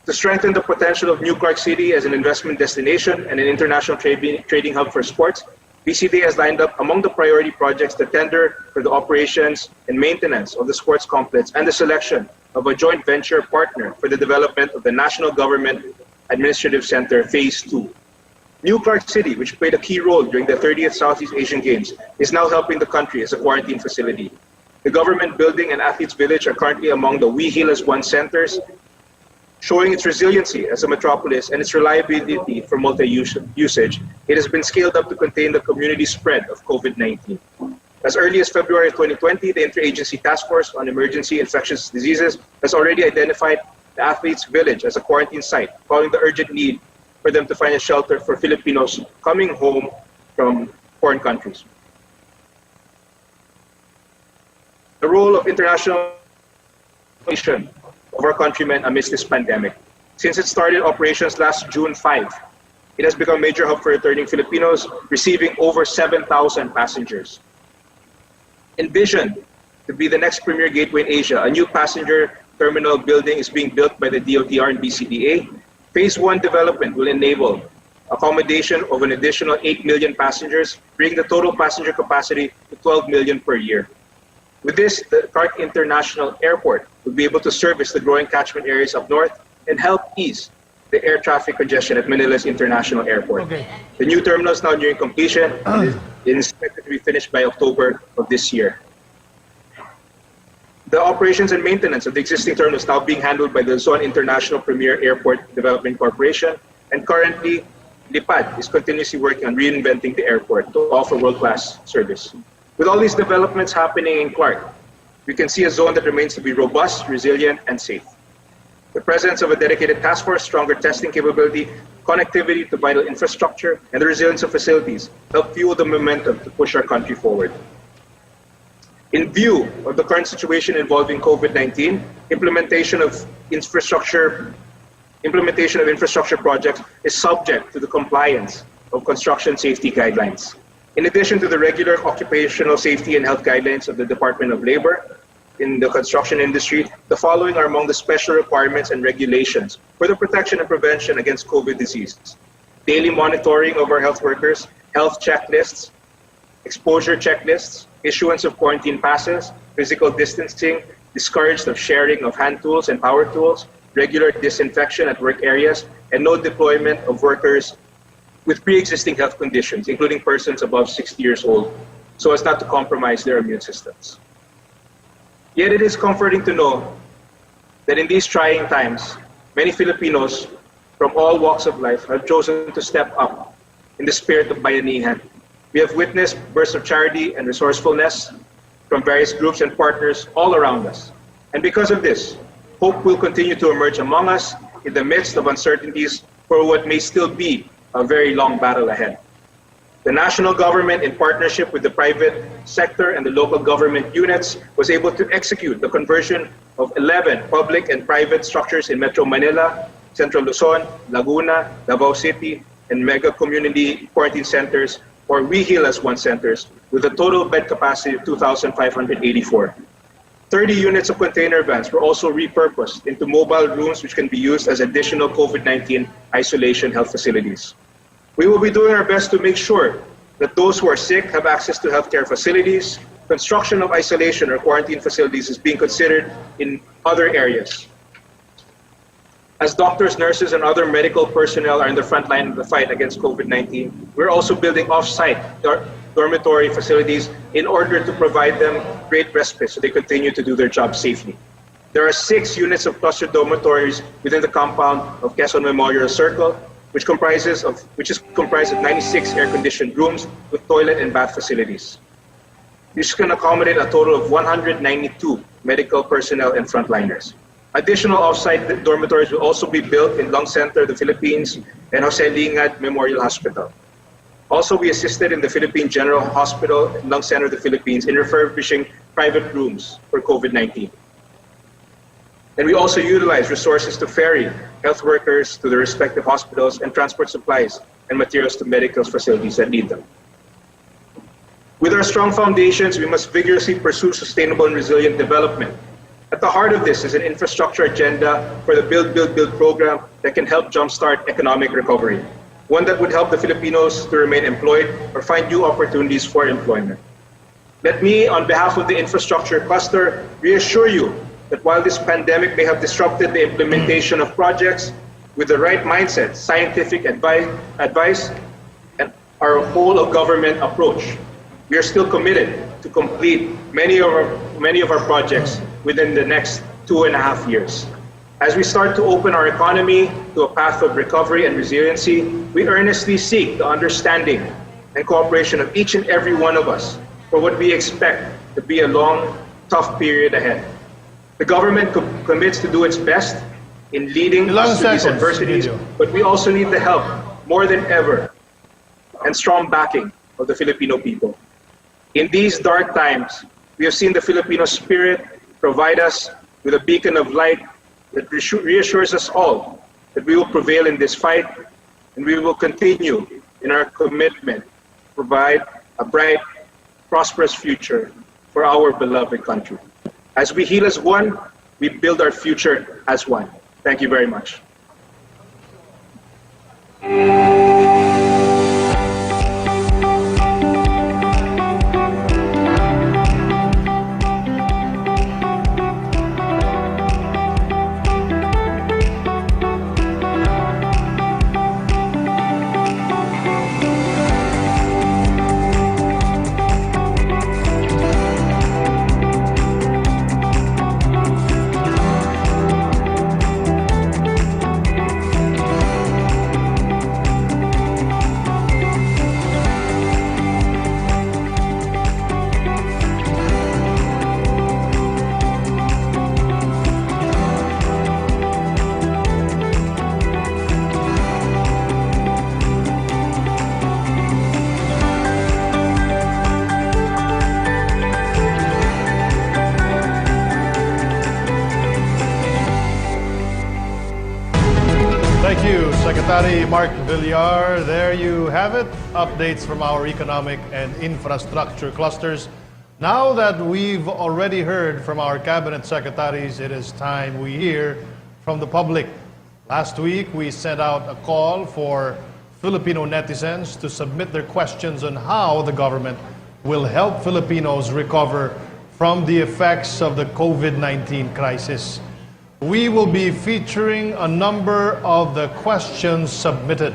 To strengthen the potential of New Clark City as an investment destination and an international trading hub for sports, BCDA has lined up among the priority projects the tender for the operations and maintenance of the sports complex and the selection of a joint venture partner for the development of the National Government Administrative Center Phase 2. New Clark City, which played a key role during the 30th Southeast Asian Games, is now helping the country as a quarantine facility. The government building and athletes village are currently among the We Heal as One centers, showing its resiliency as a metropolis and its reliability for multi-usage. It has been scaled up to contain the community spread of COVID-19. As early as February 2020, the Interagency Task Force on Emergency Infectious Diseases has already identified the athletes' village as a quarantine site, following the urgent need for them to find a shelter for Filipinos coming home from foreign countries. The role of international of our countrymen amidst this pandemic. Since it started operations last June 5, it has become a major hub for returning Filipinos, receiving over 7,000 passengers. Envisioned to be the next premier gateway in Asia, a new passenger terminal building is being built by the DOTR and BCDA. Phase 1 development will enable accommodation of an additional 8 million passengers, bringing the total passenger capacity to 12 million per year. With this, the Clark International Airport will be able to service the growing catchment areas up north and help ease the air traffic congestion at Manila's International Airport. Okay. The new terminal is now nearing completion and is expected to be finished by October of this year. The operations and maintenance of the existing terminal is now being handled by the Luzon International Premier Airport Development Corporation, and currently, Lipad is continuously working on reinventing the airport to offer world-class service. With all these developments happening in Clark, we can see a zone that remains to be robust, resilient, and safe. The presence of a dedicated task force, stronger testing capability, connectivity to vital infrastructure, and the resilience of facilities help fuel the momentum to push our country forward. In view of the current situation involving COVID-19, implementation of infrastructure projects is subject to the compliance of construction safety guidelines. In addition to the regular occupational safety and health guidelines of the Department of Labor in the construction industry, the following are among the special requirements and regulations for the protection and prevention against COVID disease. Daily monitoring of our health workers, health checklists, exposure checklists, issuance of quarantine passes, physical distancing, discouraged of sharing of hand tools and power tools, regular disinfection at work areas, and no deployment of workers with pre-existing health conditions, including persons above 60 years old, so as not to compromise their immune systems. Yet it is comforting to know that in these trying times, many Filipinos from all walks of life have chosen to step up in the spirit of bayanihan. We have witnessed bursts of charity and resourcefulness from various groups and partners all around us. And because of this, hope will continue to emerge among us in the midst of uncertainties for what may still be a very long battle ahead. The national government, in partnership with the private sector and the local government units, was able to execute the conversion of 11 public and private structures in Metro Manila, Central Luzon, Laguna, Davao City, and mega community quarantine centers, or We Heal as One centers, with a total bed capacity of 2,584. 30 units of container vans were also repurposed into mobile rooms which can be used as additional COVID-19 isolation health facilities. We will be doing our best to make sure that those who are sick have access to healthcare facilities. Construction of isolation or quarantine facilities is being considered in other areas. As doctors, nurses, and other medical personnel are in the front line of the fight against COVID-19, we're also building off-site dormitory facilities in order to provide them great respite so they continue to do their job safely. There are 6 units of cluster dormitories within the compound of Quezon Memorial Circle, which is comprised of 96 air-conditioned rooms with toilet and bath facilities. This can accommodate a total of 192 medical personnel and frontliners. Additional off-site dormitories will also be built in Lung Center of the Philippines and Jose Lingad Memorial Hospital. Also, we assisted in the Philippine General Hospital and Lung Center of the Philippines in refurbishing private rooms for COVID-19. And we also utilize resources to ferry health workers to their respective hospitals and transport supplies and materials to medical facilities that need them. With our strong foundations, we must vigorously pursue sustainable and resilient development. At the heart of this is an infrastructure agenda for the Build, Build, Build program that can help jumpstart economic recovery. One that would help the Filipinos to remain employed or find new opportunities for employment. Let me, on behalf of the infrastructure cluster, reassure you that while this pandemic may have disrupted the implementation of projects, with the right mindset, scientific advice, our whole of government approach. We are still committed to complete many of our projects within the next 2.5 years. As we start to open our economy to a path of recovery and resiliency, we earnestly seek the understanding and cooperation of each and every one of us for what we expect to be a long, tough period ahead. The government commits to do its best in leading us through these adversities, but we also need the help more than ever and strong backing of the Filipino people. In these dark times, we have seen the Filipino spirit provide us with a beacon of light that reassures us all that we will prevail in this fight, and we will continue in our commitment to provide a bright, prosperous future for our beloved country. As we heal as one, we build our future as one. Thank you very much. Thank you, Secretary Mark Villar. There you have it, updates from our economic and infrastructure clusters. Now that we've already heard from our cabinet secretaries, it is time we hear from the public. Last week, we sent out a call for Filipino netizens to submit their questions on how the government will help Filipinos recover from the effects of the COVID-19 crisis. We will be featuring a number of the questions submitted.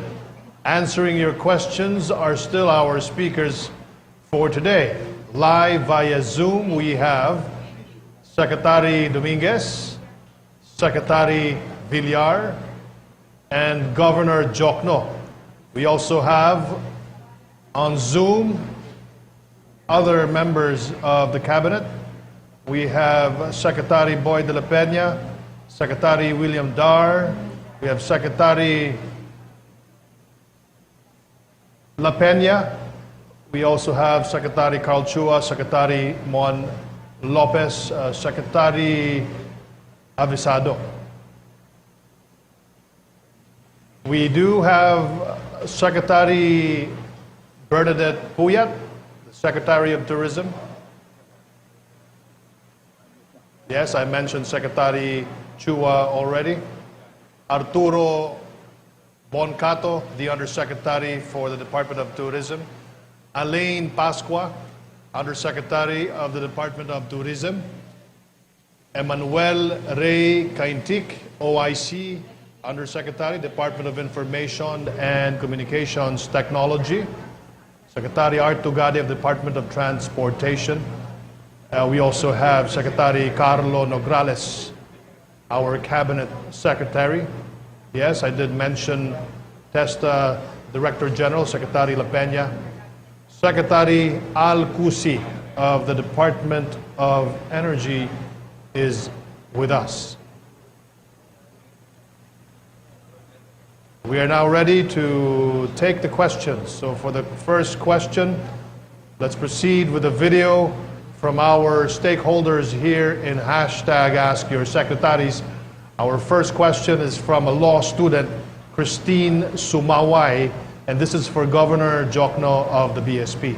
Answering your questions are still our speakers for today. Live via Zoom, we have Secretary Dominguez, Secretary Villar, and Governor Jokno. We also have on Zoom other members of the cabinet. We have Secretary Boy de la Peña, Secretary William Dar, we have Secretary La Peña, we also have Secretary Carl Chua, Secretary Mon Lopez, Secretary Avisado. We do have Secretary Bernadette Puyat, the Secretary of Tourism. Yes, I mentioned Secretary Chua already. Arturo Boncato, the Undersecretary for the Department of Tourism. Alain Pasqua, Undersecretary of the Department of Tourism. Emmanuel Rey Caintic, OIC, Undersecretary, Department of Information and Communications Technology. Secretary Art Tugade of the Department of Transportation. We also have Secretary Carlo Nograles, our Cabinet Secretary. Yes, I did mention TESTA Director General, Secretary La Peña. Secretary Al Cusi of the Department of Energy is with us. We are now ready to take the questions. So for the first question, let's proceed with a video from our stakeholders here in #AskYourSecretaries. Our first question is from a law student, Christine Sumaway, and this is for Governor Jokno of the BSP.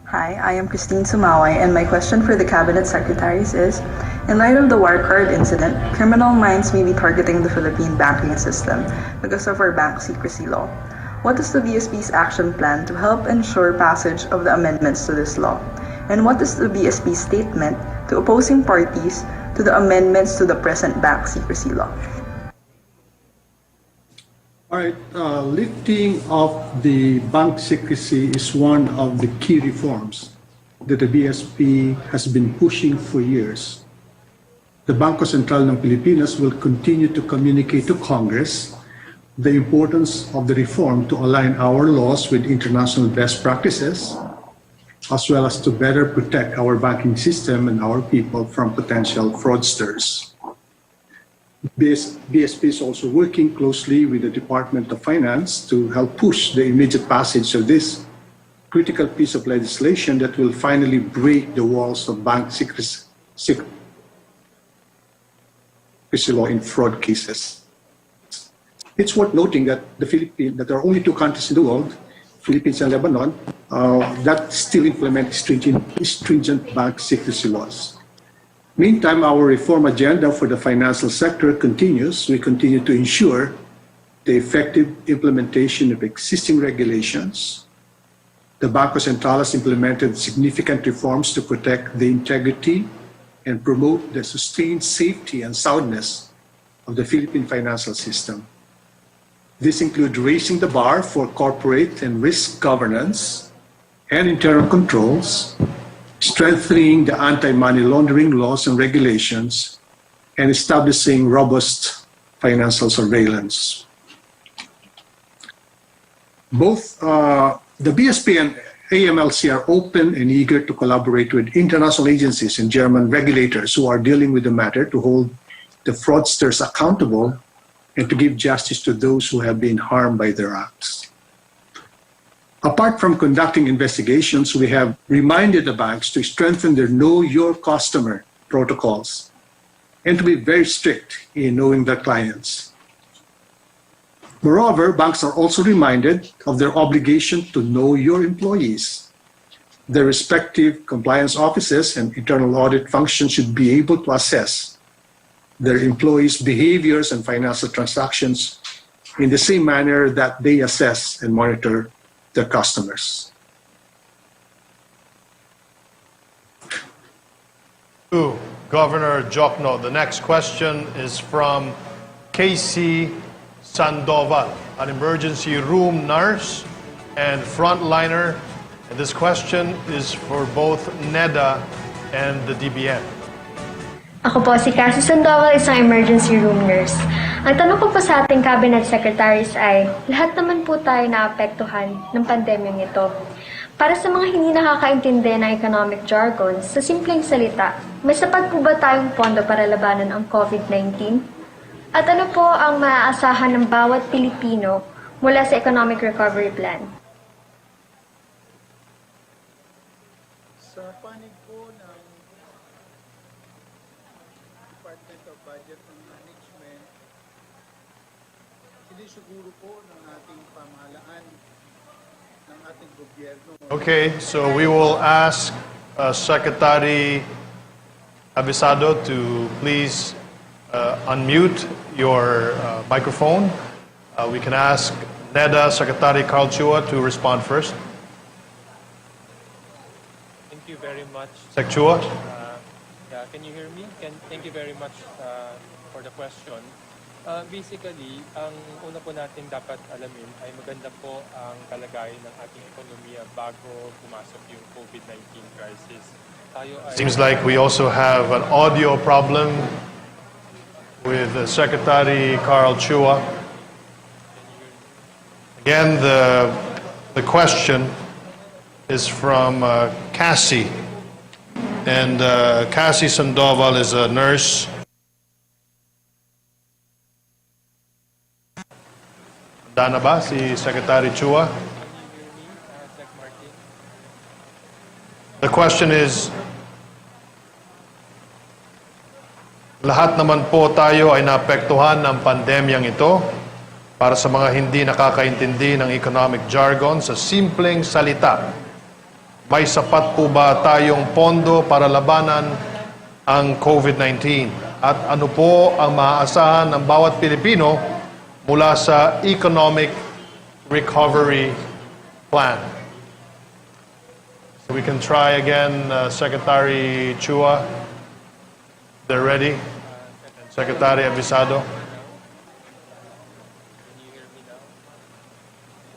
Hi, I am Christine Sumaway, and my question for the Cabinet Secretaries is, in light of the Wirecard incident, criminal minds may be targeting the Philippine banking system because of our bank secrecy law. What is the BSP's action plan to help ensure passage of the amendments to this law? And what is the BSP's statement to opposing parties to the amendments to the present bank secrecy law? All right, lifting of the bank secrecy is one of the key reforms that the BSP has been pushing for years. The Bangko Sentral ng Pilipinas will continue to communicate to Congress the importance of the reform to align our laws with international best practices, as well as to better protect our banking system and our people from potential fraudsters. BSP is also working closely with the Department of Finance to help push the immediate passage of this critical piece of legislation that will finally break the walls of bank secrecy law in fraud cases. It's worth noting that that there are only two countries in the world, Philippines and Lebanon, that still implement stringent bank secrecy laws. Meantime, our reform agenda for the financial sector continues. We continue to ensure the effective implementation of existing regulations. The Bangko Sentral has implemented significant reforms to protect the integrity and promote the sustained safety and soundness of the Philippine financial system. This includes raising the bar for corporate and risk governance and internal controls, strengthening the anti-money laundering laws and regulations, and establishing robust financial surveillance. Both the BSP and AMLC are open and eager to collaborate with international agencies and German regulators who are dealing with the matter to hold the fraudsters accountable and to give justice to those who have been harmed by their acts. Apart from conducting investigations, we have reminded the banks to strengthen their Know Your Customer protocols and to be very strict in knowing their clients. Moreover, banks are also reminded of their obligation to know your employees. Their respective compliance offices and internal audit functions should be able to assess their employees' behaviors and financial transactions in the same manner that they assess and monitor their customers. To Governor Jokno. The next question is from Casey Sandoval, an emergency room nurse and frontliner. And this question is for both NEDA and the DBM. Ako po si Cassie Sandoval, isang emergency room nurse. Ang tanong ko po sa ating cabinet secretaries ay, lahat naman po tayo naapektuhan ng pandemyang ito. Para sa mga hindi nakakaintindi ng economic jargon, sa simpleng salita, may sapat po ba tayong pondo para labanan ang COVID-19? At ano po ang maaasahan ng bawat Pilipino mula sa Economic Recovery Plan? Sa panig po ng Department of Budget and Management, sinisuguro po ng ating pamahalaan, ng ating gobyerno. Okay, so we will ask Secretary Abisado to please unmute your microphone. We can ask NEDA Secretary Carl Chua to respond first. Thank you very much. Sec Chua. Yeah, can you hear me? Thank you very much for the question. Basically, ang una po natin dapat alamin ay maganda po ang kalagayan ng ating ekonomiya bago pumasok yung COVID-19 crisis. Seems like we also have an audio problem with Secretary Carl Chua. Again, the question is from Cassie. And Cassie Sandoval is a nurse. Dana ba si Secretary Chua? The question is, lahat naman po tayo ay naapektuhan ng pandemyang ito. Para sa mga hindi nakakaintindi ng economic jargon, sa simpleng salita, may sapat po ba tayong pondo para labanan ang COVID-19? At ano po ang maaasahan ng bawat Pilipino mula sa Economic Recovery Plan? So we can try again, Secretary Chua. They're ready. Secretary Abisado.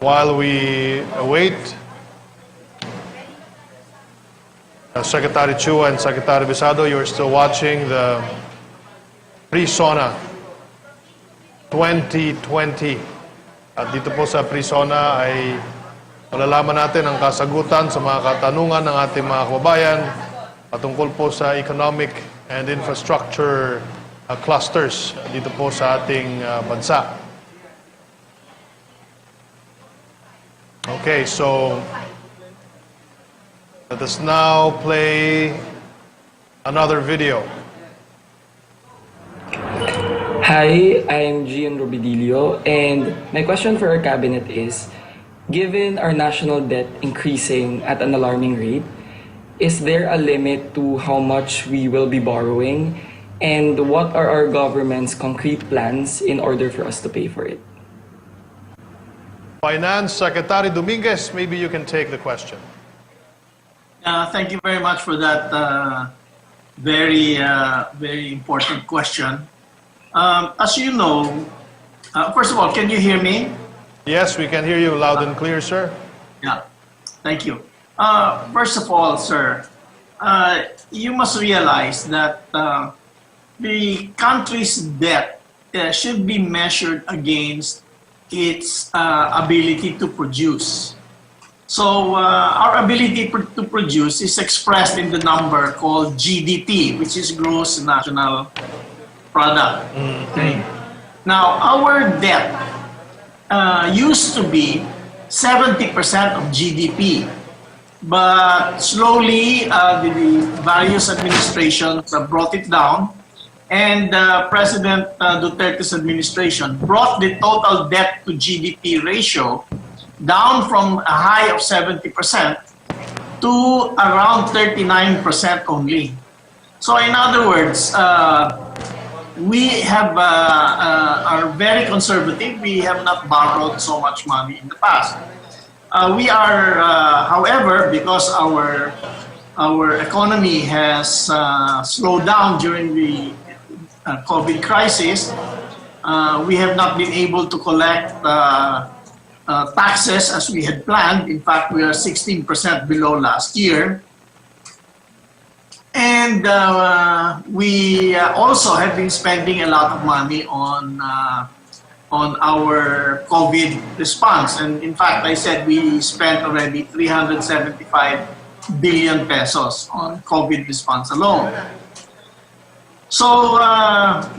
While we await Secretary Chua and Secretary Bisado, you are still watching the Pre-SONA 2020. At dito po sa Pre-SONA ay malalaman natin ang kasagutan sa mga katanungan ng ating mga kababayan patungkol po sa economic and infrastructure clusters dito po sa ating bansa. Okay, so let us now play another video. Hi, I'm Gian Robidilio, and my question for our cabinet is, given our national debt increasing at an alarming rate, is there a limit to how much we will be borrowing, and what are our government's concrete plans in order for us to pay for it? Finance Secretary Dominguez, maybe you can take the question. Thank you very much for that very important question. As you know, first of all, can you hear me? Yes, we can hear you loud and clear, sir. Yeah, thank you. First of all, sir, you must realize that the country's debt should be measured against its ability to produce. So our ability to produce is expressed in the number called GDP, which is Gross National Product. Okay. Now, our debt used to be 70% of GDP, but slowly the various administrations brought it down, and President Duterte's administration brought the total debt to GDP ratio down from a high of 70% to around 39% only. So in other words, we have are very conservative. We have not borrowed so much money in the past. We are, however, because our economy has slowed down during the COVID crisis, we have not been able to collect taxes as we had planned. In fact, we are 16% below last year. And we also have been spending a lot of money on our COVID response. And in fact, I said we spent already 375 billion pesos on COVID response alone. So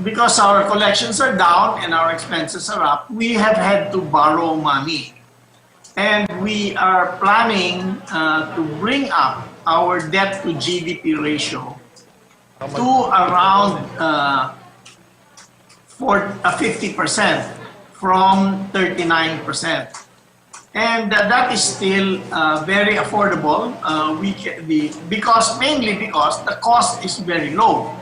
because our collections are down and our expenses are up, we have had to borrow money. And we are planning to bring up our debt to GDP ratio to around 50% from 39%. And that is still very affordable mainly because the cost is very low.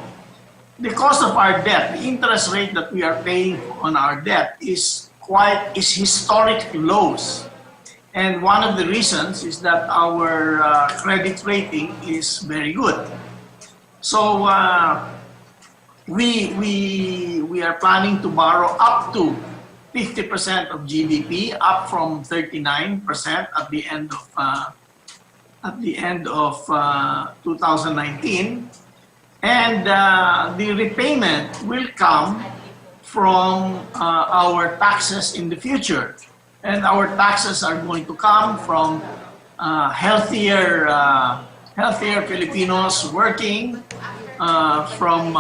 The cost of our debt, the interest rate that we are paying on our debt is historic lows. And one of the reasons is that our credit rating is very good. So we are planning to borrow up to 50% of GDP, up from 39% at the end of 2019. And the repayment will come from our taxes in the future. And our taxes are going to come from healthier Filipinos working, from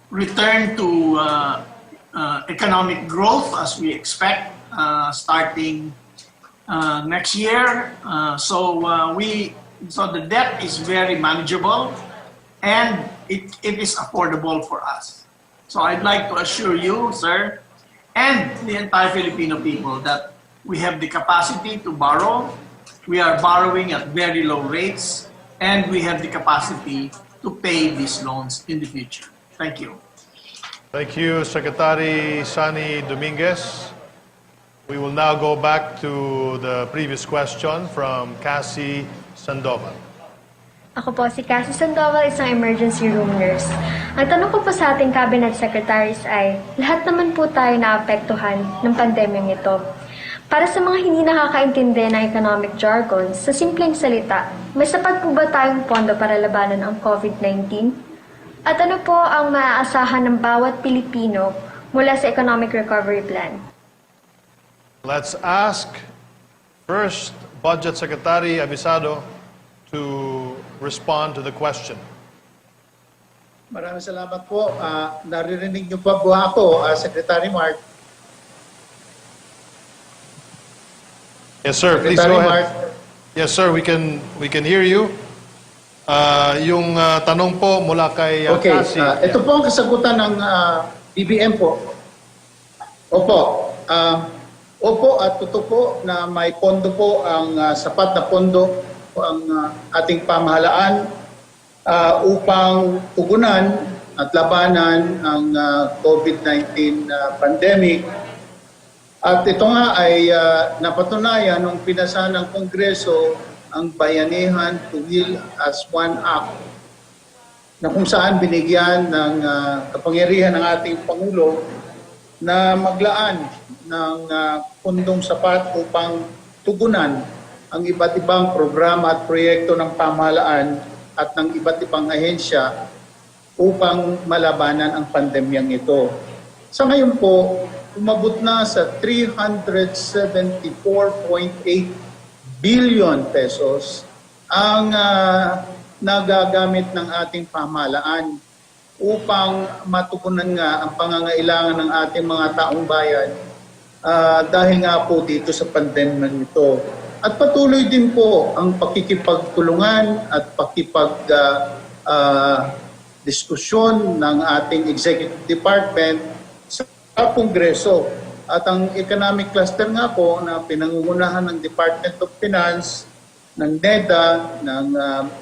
return to economic growth as we expect starting next year. So the debt is very manageable, and it is affordable for us. So I'd like to assure you, sir, and the entire Filipino people that we have the capacity to borrow. We are borrowing at very low rates, and we have the capacity to pay these loans in the future. Thank you. Thank you, Secretary Sani Dominguez. We will now go back to the previous question from Cassie Sandoval. Ako po si Cassie Sandoval, isang emergency room nurse. Ang tanong ko po sa ating cabinet secretaries ay, lahat naman po tayo naapektuhan ng pandemyang ito. Para sa mga hindi nakakaintindi ng economic jargon, sa simpleng salita, may sapat po ba tayong pondo para labanan ang COVID-19? At ano po ang maaasahan ng bawat Pilipino mula sa Economic Recovery Plan? Let's ask first Budget Secretary Abisado to respond to the question. Maraming salamat po. Naririnig niyo pa po ako, Secretary Mark? Yes, sir. Please go Secretary ahead. Yes, sir. We can hear you. Yung tanong po mula kay Okay. Cassie. Ito po ang kasagutan ng BBM po. Opo. Opo at totoo po na may pondo po ang sapat na pondo po ang ating pamahalaan upang tugunan at labanan ang COVID-19 pandemic. At ito nga ay napatunayan nung pinasa ng Kongreso ang Bayanihan to Heal as One Act na kung saan binigyan ng kapangyarihan ng ating Pangulo na maglaan ng pundong sapat upang tugunan ang iba't ibang programa at proyekto ng pamahalaan at ng iba't ibang ahensya upang malabanan ang pandemyang ito. Sa ngayon po, umabot na sa 374.8 billion pesos ang nagagamit ng ating pamahalaan upang matugunan nga ang pangangailangan ng ating mga taong bayan dahil nga po dito sa pandemyang ito. At patuloy din po ang pakikipagtulungan at diskusyon ng ating Executive Department sa Kongreso. At ang economic cluster nga po na pinangungunahan ng Department of Finance, ng NEDA, ng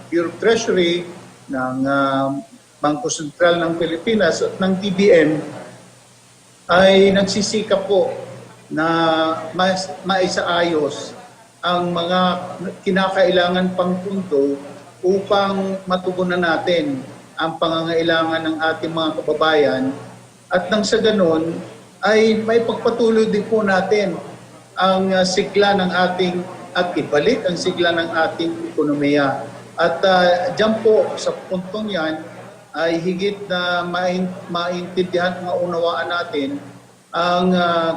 Bureau of Treasury, ng Bangko Sentral ng Pilipinas at ng DBM ay nagsisikap po na maisaayos ang mga kinakailangan pang pundo upang matugunan natin ang pangangailangan ng ating mga kababayan at nang sa ganon ay may pagpatuloy din po natin ang sigla ng ating at ibalik ang sigla ng ating ekonomiya. At dyan po sa puntong yan ay higit na maintindihan at maunawaan natin ang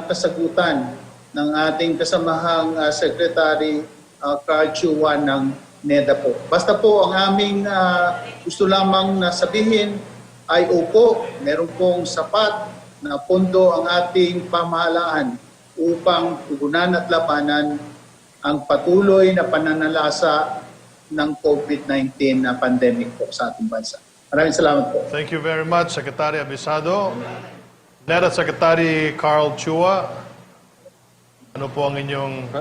kasagutan ng ating kasamahang Secretary Carl Chua ng NEDA po. Basta po ang aming gusto lamang na sabihin ay opo, meron pong sapat na pondo ang ating pamahalaan upang tugunan at labanan ang patuloy na pananalasa ng COVID-19 na pandemic po sa ating bansa. Maraming salamat po. Thank you very much, Secretary Abisado. NEDA Secretary Carl Chua, ano po ang inyong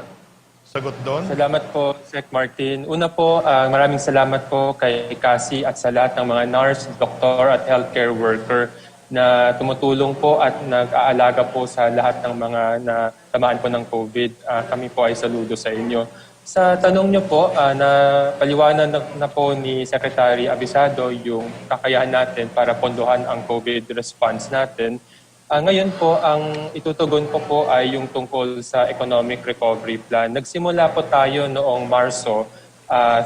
sagot doon? Salamat po, Sec. Martin. Una po, maraming salamat po kay Cassie at sa lahat ng mga nurse, doktor at healthcare worker na tumutulong po at nag-aalaga po sa lahat ng mga natamaan po ng COVID. Kami po ay saludo sa inyo. Sa tanong niyo po, na paliwanan na po ni Secretary Abisado yung kakayahan natin para pondohan ang COVID response natin. Ngayon po, ang itutugon po ay yung tungkol sa Economic Recovery Plan. Nagsimula po tayo noong Marso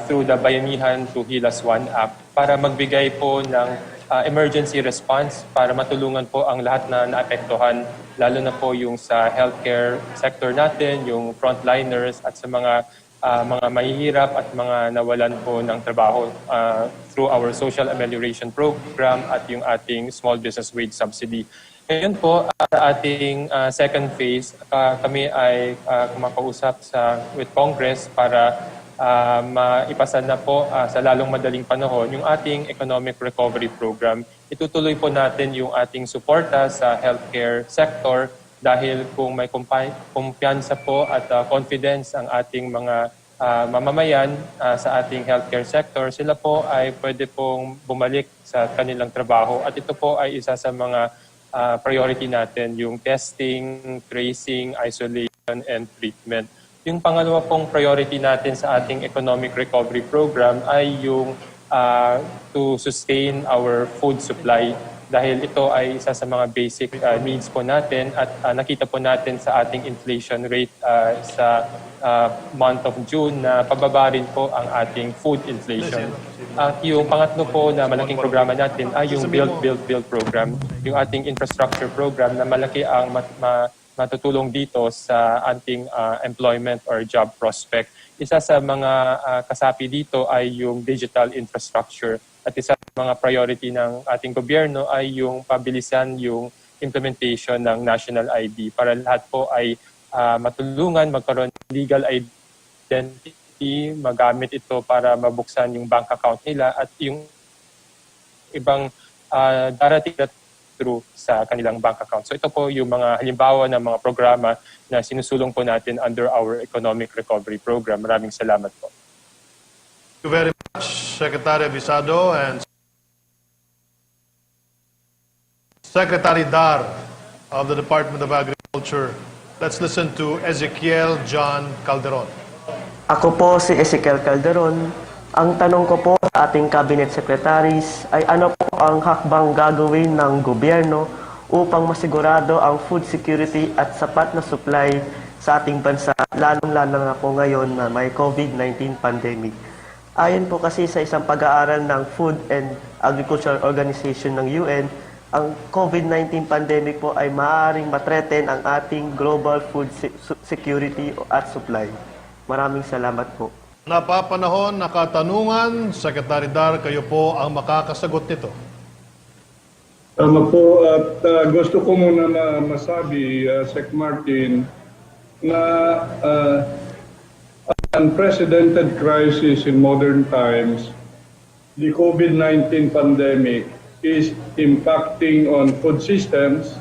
through the Bayanihan to Heal as One Act para magbigay po ng emergency response para matulungan po ang lahat na naapektuhan, lalo na po yung sa healthcare sector natin, yung frontliners at sa mga mahihirap at mga nawalan po ng trabaho through our Social Amelioration Program at yung ating Small Business Wage Subsidy. Ngayon po, sa ating second phase, kami ay kumakausap with Congress para maipasa na po sa lalong madaling panahon yung ating Economic Recovery Program. Itutuloy po natin yung ating suporta sa healthcare sector dahil kung may kumpiyansa po at confidence ang ating mga mamamayan sa ating healthcare sector, sila po ay pwede pong bumalik sa kanilang trabaho. At ito po ay isa sa mga priority natin, yung testing, tracing, isolation, and treatment. Yung pangalawa pong priority natin sa ating Economic Recovery Program ay yung to sustain our food supply. dahil ito ay isa sa mga basic needs po natin at nakita po natin sa ating inflation rate sa month of June na pababa rin po ang ating food inflation. At yung pangatlo po na malaking programa natin ay yung Build program, yung ating infrastructure program na malaki ang matutulong dito sa ating employment or job prospect. Isa sa mga kasapi dito ay yung digital infrastructure at isa sa mga priority ng ating gobyerno ay yung pabilisan yung implementation ng national ID para lahat po ay matulungan, magkaroon ng legal identity, magamit ito para mabuksan yung bank account nila at yung ibang darating na through sa kanilang bank account. So ito po yung mga halimbawa ng mga programa na sinusulong po natin under our Economic Recovery Program. Maraming salamat po. Thank you very much, Secretary Visado and Secretary Dar of the Department of Agriculture. Let's listen to Ezekiel John Calderon. Ako po si Ezekiel Calderon. Ang tanong ko po sa ating cabinet secretaries ay ano po ang hakbang gagawin ng gobyerno upang masigurado ang food security at sapat na supply sa ating bansa, lalong-lalo na po ngayon na may COVID-19 pandemic. Ayon po kasi sa isang pag-aaral ng Food and Agriculture Organization ng UN, ang COVID-19 pandemic po ay maaaring matreten ang ating global food security at supply. Maraming salamat po. Napapanahon na katanungan, Secretary Dar, kayo po ang makakasagot nito. Tama po at gusto ko muna masabi, Sec Martin, na unprecedented crisis in modern times, the COVID-19 pandemic is impacting on food systems,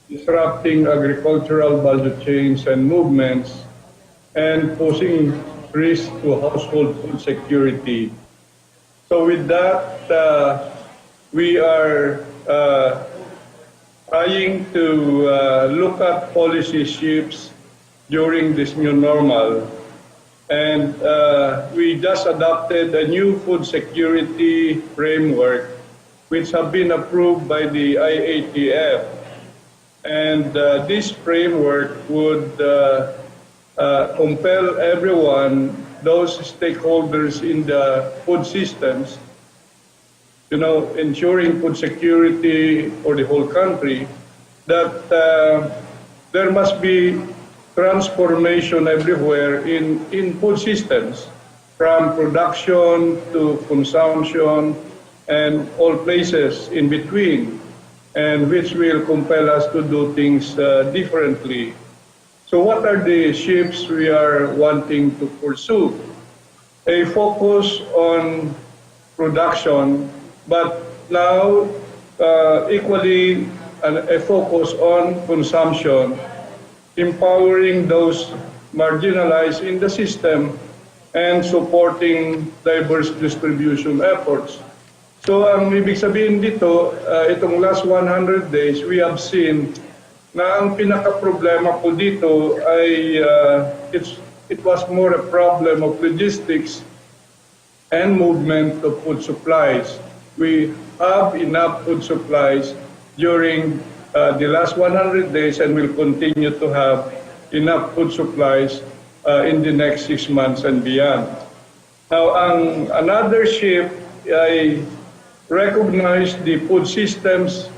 disrupting agricultural value chains and movements, and posing risk to household food security. So with that, we are trying to look at policy shifts during this new normal. And we just adopted a new food security framework which have been approved by the IATF. And this framework would compel everyone, those stakeholders in the food systems, ensuring food security for the whole country, that there must be transformation everywhere in food systems, from production to consumption and all places in between, and which will compel us to do things differently. So what are the shifts we are wanting to pursue? A focus on production, but now equally a focus on consumption, empowering those marginalized in the system and supporting diverse distribution efforts. So ang ibig sabihin dito, itong last 100 days, we have seen na ang pinaka-problema po dito ay it was more a problem of logistics and movement of food supplies. We have enough food supplies during the last 100 days and will continue to have enough food supplies in the next 6 months and beyond. Now, another shift ay recognize the food systems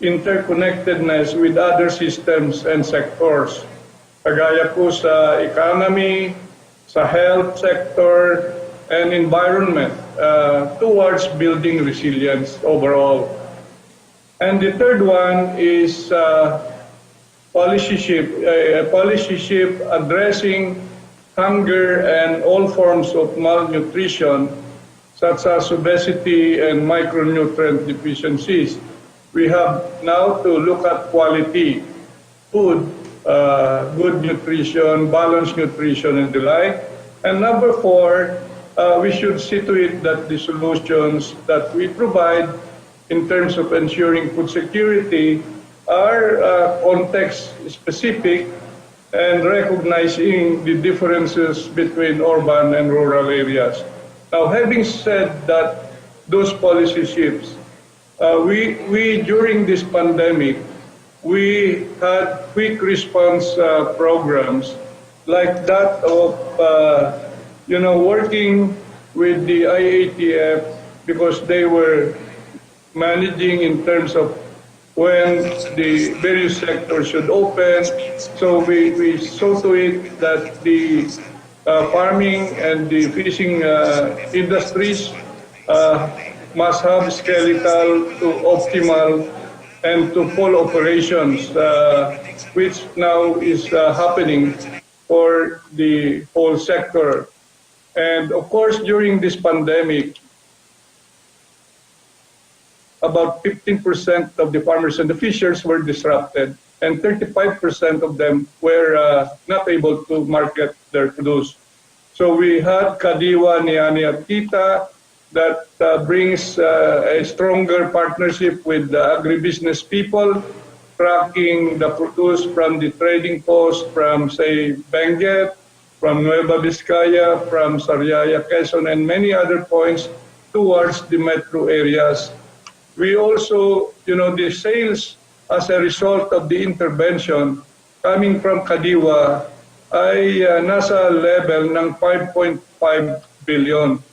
interconnectedness with other systems and sectors. Kagaya po sa economy, sa health sector, and environment towards building resilience overall. And the third one is policy shift addressing hunger and all forms of malnutrition, such as obesity and micronutrient deficiencies. We have now to look at quality food, good nutrition, balanced nutrition, and the like. And number 4, we should see to it that the solutions that we provide in terms of ensuring food security are context-specific and recognizing the differences between urban and rural areas. Now, having said that, those policy shifts, we during this pandemic, we had quick response programs like that of working with the IATF because they were managing in terms of when the various sectors should open. So we saw to it that the farming and the fishing industries must have skeletal to optimal and to full operations, which now is happening for the whole sector. And of course, during this pandemic, about 15% of the farmers and the fishers were disrupted, and 35% of them were not able to market their produce. So we had Kadiwa Niani at Kita that brings a stronger partnership with the agribusiness people, tracking the produce from the trading post from, say, Benguet, from Nueva Vizcaya, from Sariaya, Quezon, and many other points towards the metro areas. We also, the sales as a result of the intervention coming from Kadiwa ay nasa level ng 5.5 billion.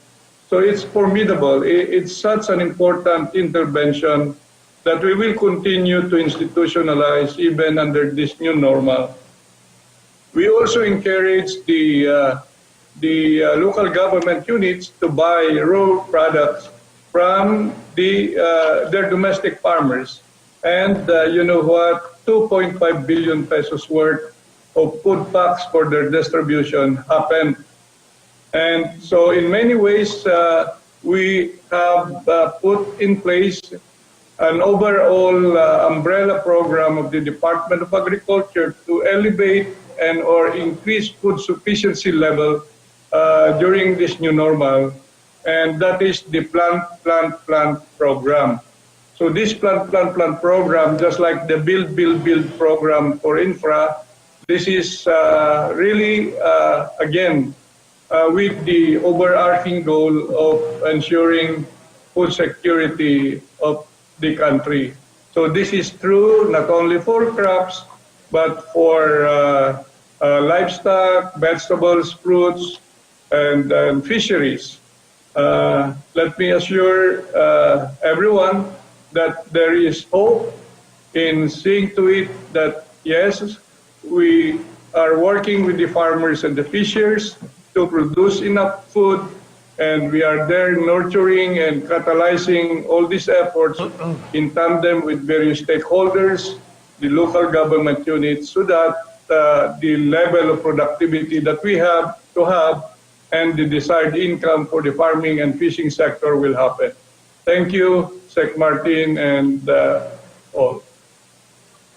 So it's formidable. It's such an important intervention that we will continue to institutionalize even under this new normal. We also encourage the local government units to buy raw products from their domestic farmers. And you know what? 2.5 billion pesos worth of food packs for their distribution happened. And so in many ways, we have put in place an overall umbrella program of the Department of Agriculture to elevate and or increase food sufficiency level during this new normal. And that is the Plant program. So this Plant program, just like the Build program for infra, this is really, again, with the overarching goal of ensuring food security of the country. So this is true not only for crops, but for livestock, vegetables, fruits, and fisheries. Let me assure everyone that there is hope in seeing to it that, yes, we are working with the farmers and the fishers to produce enough food, and we are there nurturing and catalyzing all these efforts in tandem with various stakeholders, the local government units, so that the level of productivity that we have to have and the desired income for the farming and fishing sector will happen. Thank you, Sec Martin, and all.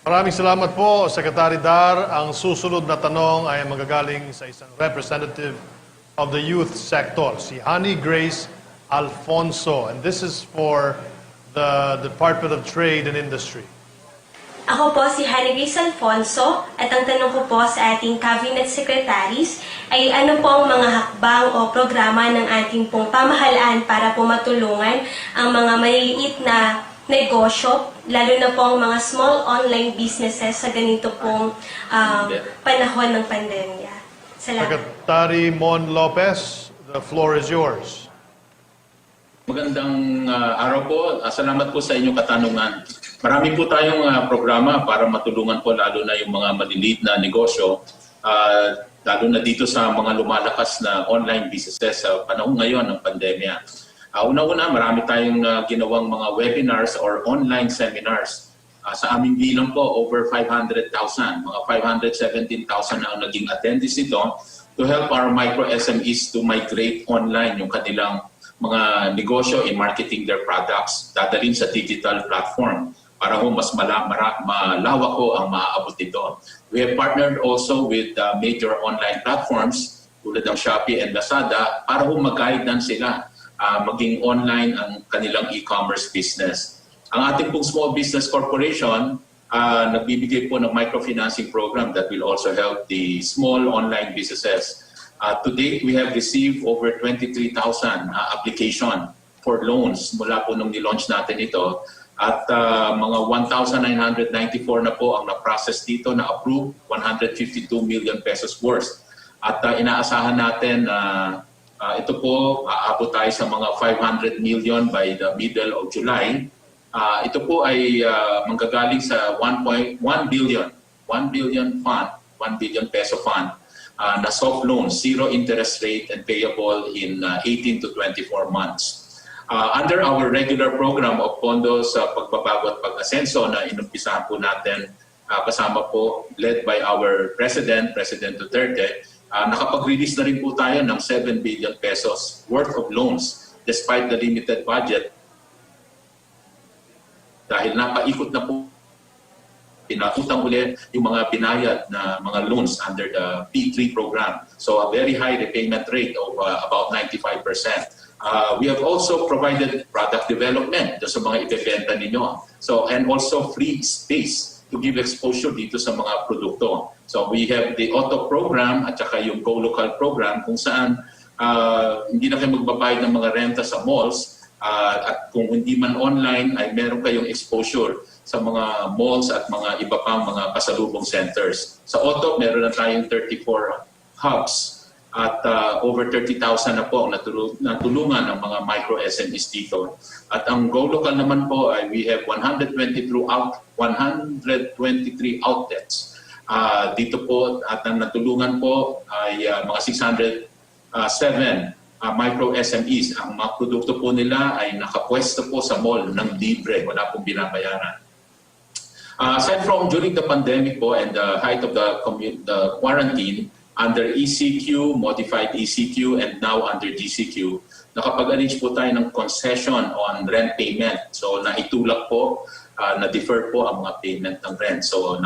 Maraming salamat po, Secretary Dar. Ang susunod na tanong ay magagaling sa isang representative of the youth sector, si Honey Grace Alfonso. And this is for the Department of Trade and Industry. Ako po si Honey Grace Alfonso at ang tanong ko po sa ating Cabinet Secretaries ay ano po ang mga hakbang o programa ng ating pong pamahalaan para po matulungan ang mga maliliit na negosyo, lalo na po ang mga small online businesses sa ganito pong panahon ng pandemya. Salamat. Secretary Mon Lopez, the floor is yours. Magandang araw po. Salamat po sa inyong katanungan. Marami po tayong programa para matulungan po lalo na yung mga maliliit na negosyo, lalo na dito sa mga lumalakas na online businesses sa panahon ngayon ng pandemya. Una-una, marami tayong ginawang mga webinars or online seminars. Sa aming bilang po, over 500,000, mga 517,000 na ang naging attendees nito to help our micro SMEs to migrate online yung kanilang mga negosyo in marketing their products, dadalhin sa digital platform para ho mas malawak ho ang maaabot nito. We have partnered also with major online platforms tulad ng Shopee and Lazada para ho mag-guide sila maging online ang kanilang e-commerce business. Ang ating pong Small Business Corporation nagbibigay po ng microfinancing program that will also help the small online businesses. To date, we have received over 23,000 application for loans mula po nung nilaunch natin ito. At mga 1,994 na po ang na-process dito, na-approve, 152 million pesos worth. At inaasahan natin na ito po, aabot tayo sa mga 500 million by the middle of July. Ito po ay manggagaling sa 1 billion fund, 1 billion peso fund na soft loans, zero interest rate and payable in 18 to 24 months. Under our regular program of pondo sa pagbabago at pag-asenso na inumpisahan po natin, kasama po, led by our President Duterte, nakapag-release na rin po tayo ng 7 billion pesos worth of loans despite the limited budget. Dahil napaikot na po, pinakutang ulit yung mga binayad na mga loans under the P3 program. So a very high repayment rate of about 95%. We have also provided product development sa mga ibebenta ninyo. So, and also free space to give exposure dito sa mga produkto. So we have the auto program at saka yung Go Local program kung saan hindi na kayo magbabayad ng mga renta sa malls at kung hindi man online ay meron kayong exposure sa mga malls at mga iba pang mga pasalubong centers. Sa auto, meron na tayong 34 hubs. At over 30,000 na po ang natulungan ng mga micro SMEs dito. At ang Go Local naman po ay we have 123 outlets. Dito po at ang natulungan po ay mga 607 micro SMEs. Ang mga produkto po nila ay nakapwesto po sa mall ng libre, wala pong binabayaran. Aside from during the pandemic po and the height of the quarantine, under ECQ, modified ECQ, and now under GCQ, nakapag-arrange po tayo ng concession on rent payment. So naitulak po, na-defer po ang mga payment ng rent. So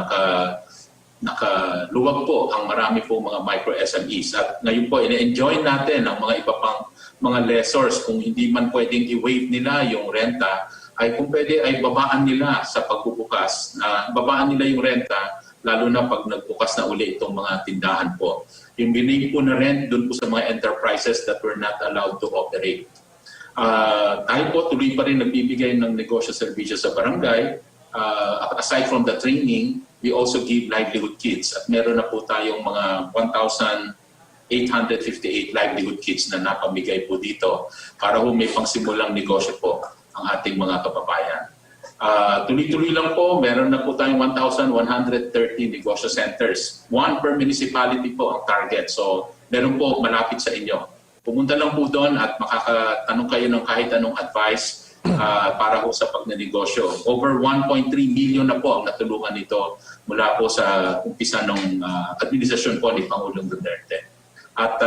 nakaluwag po ang marami po mga micro SMEs. At ngayon po, ina-enjoy natin ang mga iba pang mga lessors. Kung hindi man pwedeng i-waive nila yung renta, ay kung pwede ay babaan nila sa pagbubukas, babaan nila yung renta, lalo na pag nagbukas na uli itong mga tindahan po. Yung binigay po na rent doon po sa mga enterprises that were not allowed to operate. Tayo po tuloy pa rin nagbibigay ng negosyo serbisyo sa barangay. Aside from the training, we also give livelihood kits. At meron na po tayong mga 1,858 livelihood kits na napamigay po dito para po may pangsimulang negosyo po ang ating mga kababayan. Tuloy-tuloy lang po, meron na po tayong 1,130 negosyo centers. One per municipality po ang target. So, meron po malapit sa inyo. Pumunta lang po doon at makakatanong kayo ng kahit anong advice para po sa pagnenegosyo. Over 1.3 million na po ang natulungan nito mula po sa umpisa ng administrasyon po ni Pangulong Duterte. At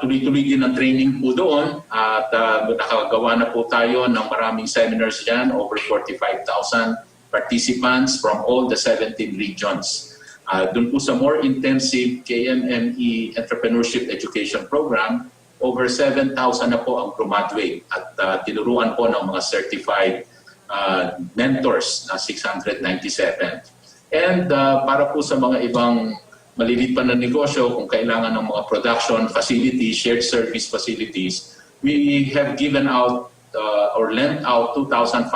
tuloy-tuloy din ang training po doon at nakagawa na po tayo ng maraming seminars dyan, over 45,000 participants from all the 17 regions. Doon po sa more intensive KMME Entrepreneurship Education Program, over 7,000 na po ang graduate at tinuruan po ng mga certified mentors na 697. And para po sa mga ibang maliliit pa na negosyo, kung kailangan ng mga production facilities, shared service facilities, we have given out or lent out 2,569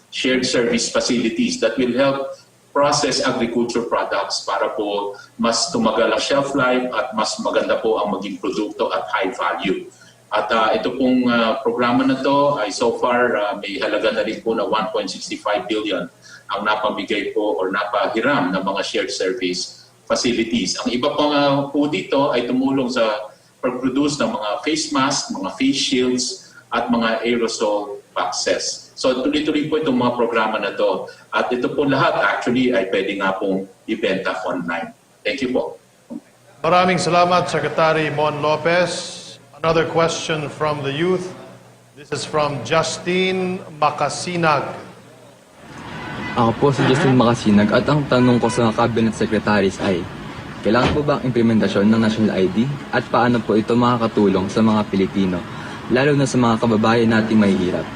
shared service facilities that will help process agriculture products para po mas tumagal ang shelf life at mas maganda po ang maging produkto at high value. At ito pong programa na to ay so far may halaga na rin po na 1.65 billion ang napamigay po or napahiram ng mga shared service facilities. Ang iba pang po dito ay tumulong sa pag-produce ng mga face mask, mga face shields, at mga aerosol boxes. So tuloy-tuloy po itong mga programa na to. At ito po lahat actually ay pwede nga pong ibenta online. Thank you po. Maraming salamat, Secretary Mon Lopez. Another question from the youth. This is from Justine Makasinag. Ako po si Justin Makasinag at ang tanong ko sa Cabinet Secretaries ay, kailangan po ba ang implementasyon ng National ID at paano po ito makakatulong sa mga Pilipino, lalo na sa mga kababayan nating mahihirap?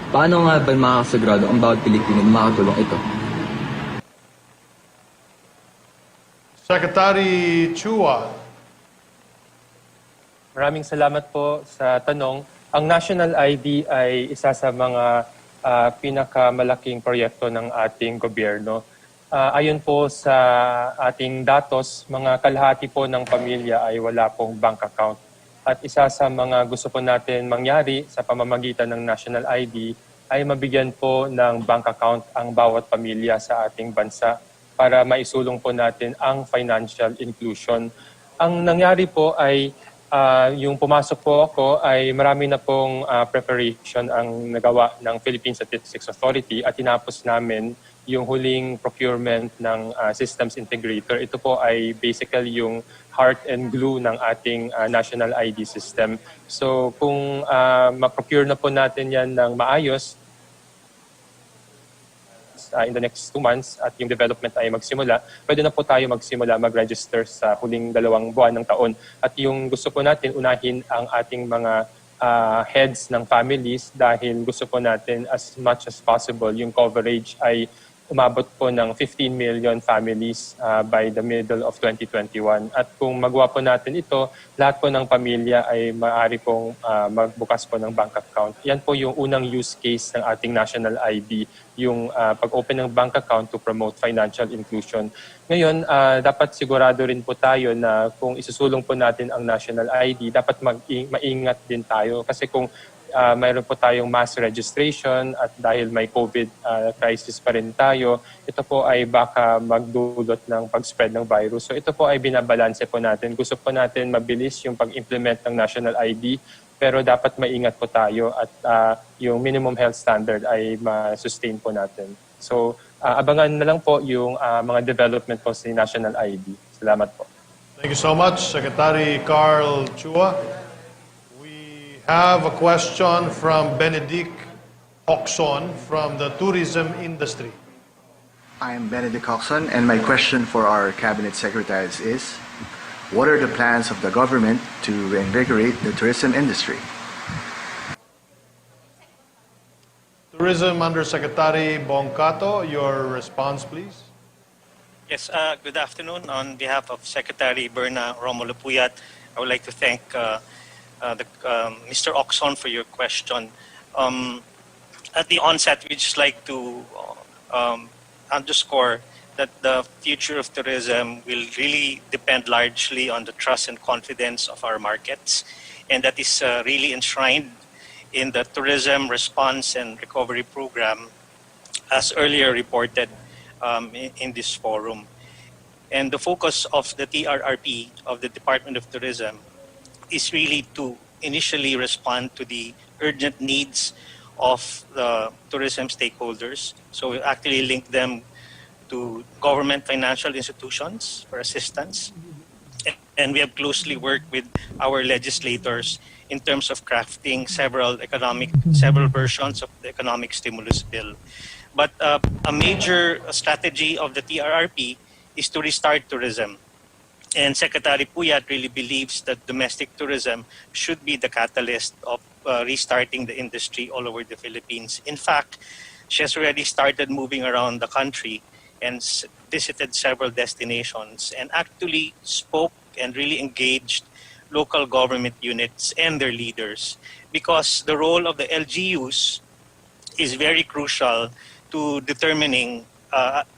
Paano nga ba makakasigurado ang bawat Pilipino na makatulong ito? Secretary Chua. Maraming salamat po sa tanong. Ang National ID ay isa sa mga pinakamalaking proyekto ng ating gobyerno. Ayon po sa ating datos, mga kalahati po ng pamilya ay wala pong bank account. At isa sa mga gusto po natin mangyari sa pamamagitan ng National ID ay mabigyan po ng bank account ang bawat pamilya sa ating bansa para maisulong po natin ang financial inclusion. Ang nangyari po ay yung pumasok po ako ay marami na pong preparation ang nagawa ng Philippine Statistics Authority at tinapos namin yung huling procurement ng systems integrator. Ito po ay basically yung heart and glue ng ating national ID system. So kung ma-procure na po natin yan ng maayos, in the next 2 months at yung development ay magsimula, pwede na po tayo magsimula mag-register sa huling 2 buwan ng taon. At yung gusto po natin, unahin ang ating mga heads ng families dahil gusto po natin as much as possible yung coverage ay umabot po ng 15 million families by the middle of 2021. At kung magawa po natin ito, lahat po ng pamilya ay maaari pong magbukas po ng bank account. Yan po yung unang use case ng ating national ID, yung pag-open ng bank account to promote financial inclusion. Ngayon, dapat sigurado rin po tayo na kung isusulong po natin ang national ID, dapat maingat din tayo. Kasi kung mayroon po tayong mass registration at dahil may COVID crisis pa rin tayo, ito po ay baka magdulot ng pag-spread ng virus. So ito po ay binabalanse po natin. Gusto po natin mabilis yung pag-implement ng national ID, pero dapat maingat po tayo at yung minimum health standard ay ma-sustain po natin. So abangan na lang po yung mga development po sa national ID. Salamat po. Thank you so much, Secretary Carl Chua. Have a question from Benedict Oxon from the tourism industry. I'm Benedict Oxon, and my question for our cabinet secretaries is, what are the plans of the government to reinvigorate the tourism industry? Tourism Undersecretary Bongkato, your response, please. Yes, good afternoon. On behalf of Secretary Berna Romulo Puyat, I would like to thank Mr. Oxon for your question. At the onset, we'd just like to underscore that the future of tourism will really depend largely on the trust and confidence of our markets, and that is really enshrined in the Tourism Response and Recovery Program, as earlier reported in this forum. And the focus of the TRRP of the Department of Tourism is really to initially respond to the urgent needs of the tourism stakeholders. So we actually link them to government financial institutions for assistance. And we have closely worked with our legislators in terms of crafting several versions of the economic stimulus bill. But a major strategy of the TRRP is to restart tourism. And Secretary Puyat really believes that domestic tourism should be the catalyst of restarting the industry all over the Philippines. In fact, she has already started moving around the country and visited several destinations and actually spoke and really engaged local government units and their leaders, because the role of the LGUs is very crucial to determining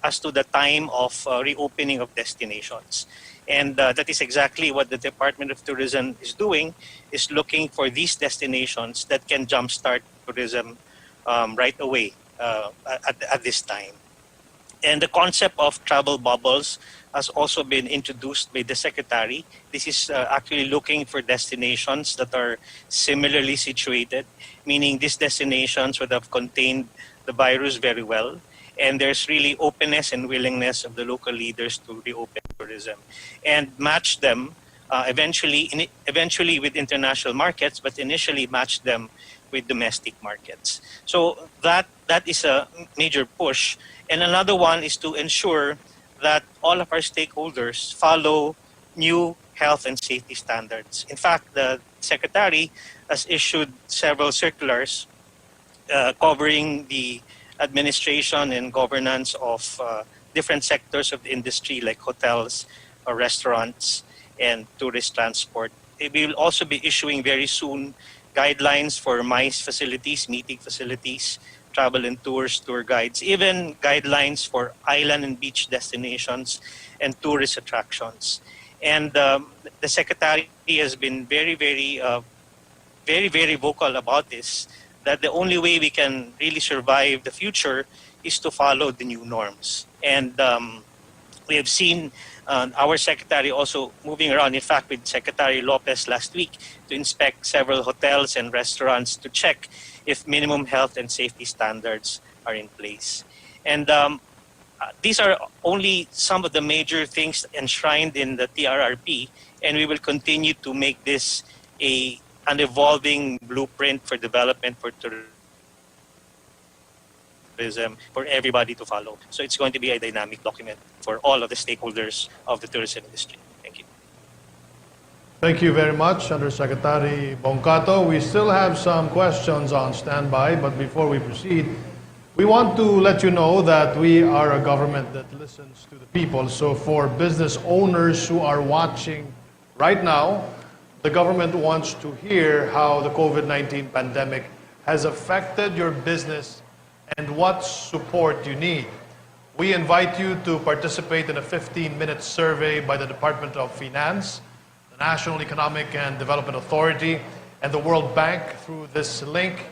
as to the time of reopening of destinations. And that is exactly what the Department of Tourism is doing, is looking for these destinations that can jumpstart tourism right away at this time. And the concept of travel bubbles has also been introduced by the Secretary. This is actually looking for destinations that are similarly situated, meaning these destinations would have contained the virus very well. And there's really openness and willingness of the local leaders to reopen tourism and match them eventually with international markets, but initially match them with domestic markets. So that is a major push. And another one is to ensure that all of our stakeholders follow new health and safety standards. In fact, the Secretary has issued several circulars covering the administration and governance of different sectors of the industry like hotels, restaurants, and tourist transport. We will also be issuing very soon guidelines for MICE facilities, meeting facilities, travel and tours, tour guides, even guidelines for island and beach destinations and tourist attractions. And the Secretary has been very, very vocal about this, that the only way we can really survive the future is to follow the new norms. And we have seen our Secretary also moving around, in fact, with Secretary Lopez last week, to inspect several hotels and restaurants to check if minimum health and safety standards are in place. And these are only some of the major things enshrined in the TRRP, and we will continue to make this an evolving blueprint for development for tourism for everybody to follow. So it's going to be a dynamic document for all of the stakeholders of the tourism industry. Thank you. Thank you very much, Undersecretary Bongcato. We still have some questions on standby, but before we proceed, we want to let you know that we are a government that listens to the people. So for business owners who are watching right now, the government wants to hear how the COVID-19 pandemic has affected your business and what support you need. We invite you to participate in a 15-minute survey by the Department of Finance, the National Economic and Development Authority, and the World Bank through this link,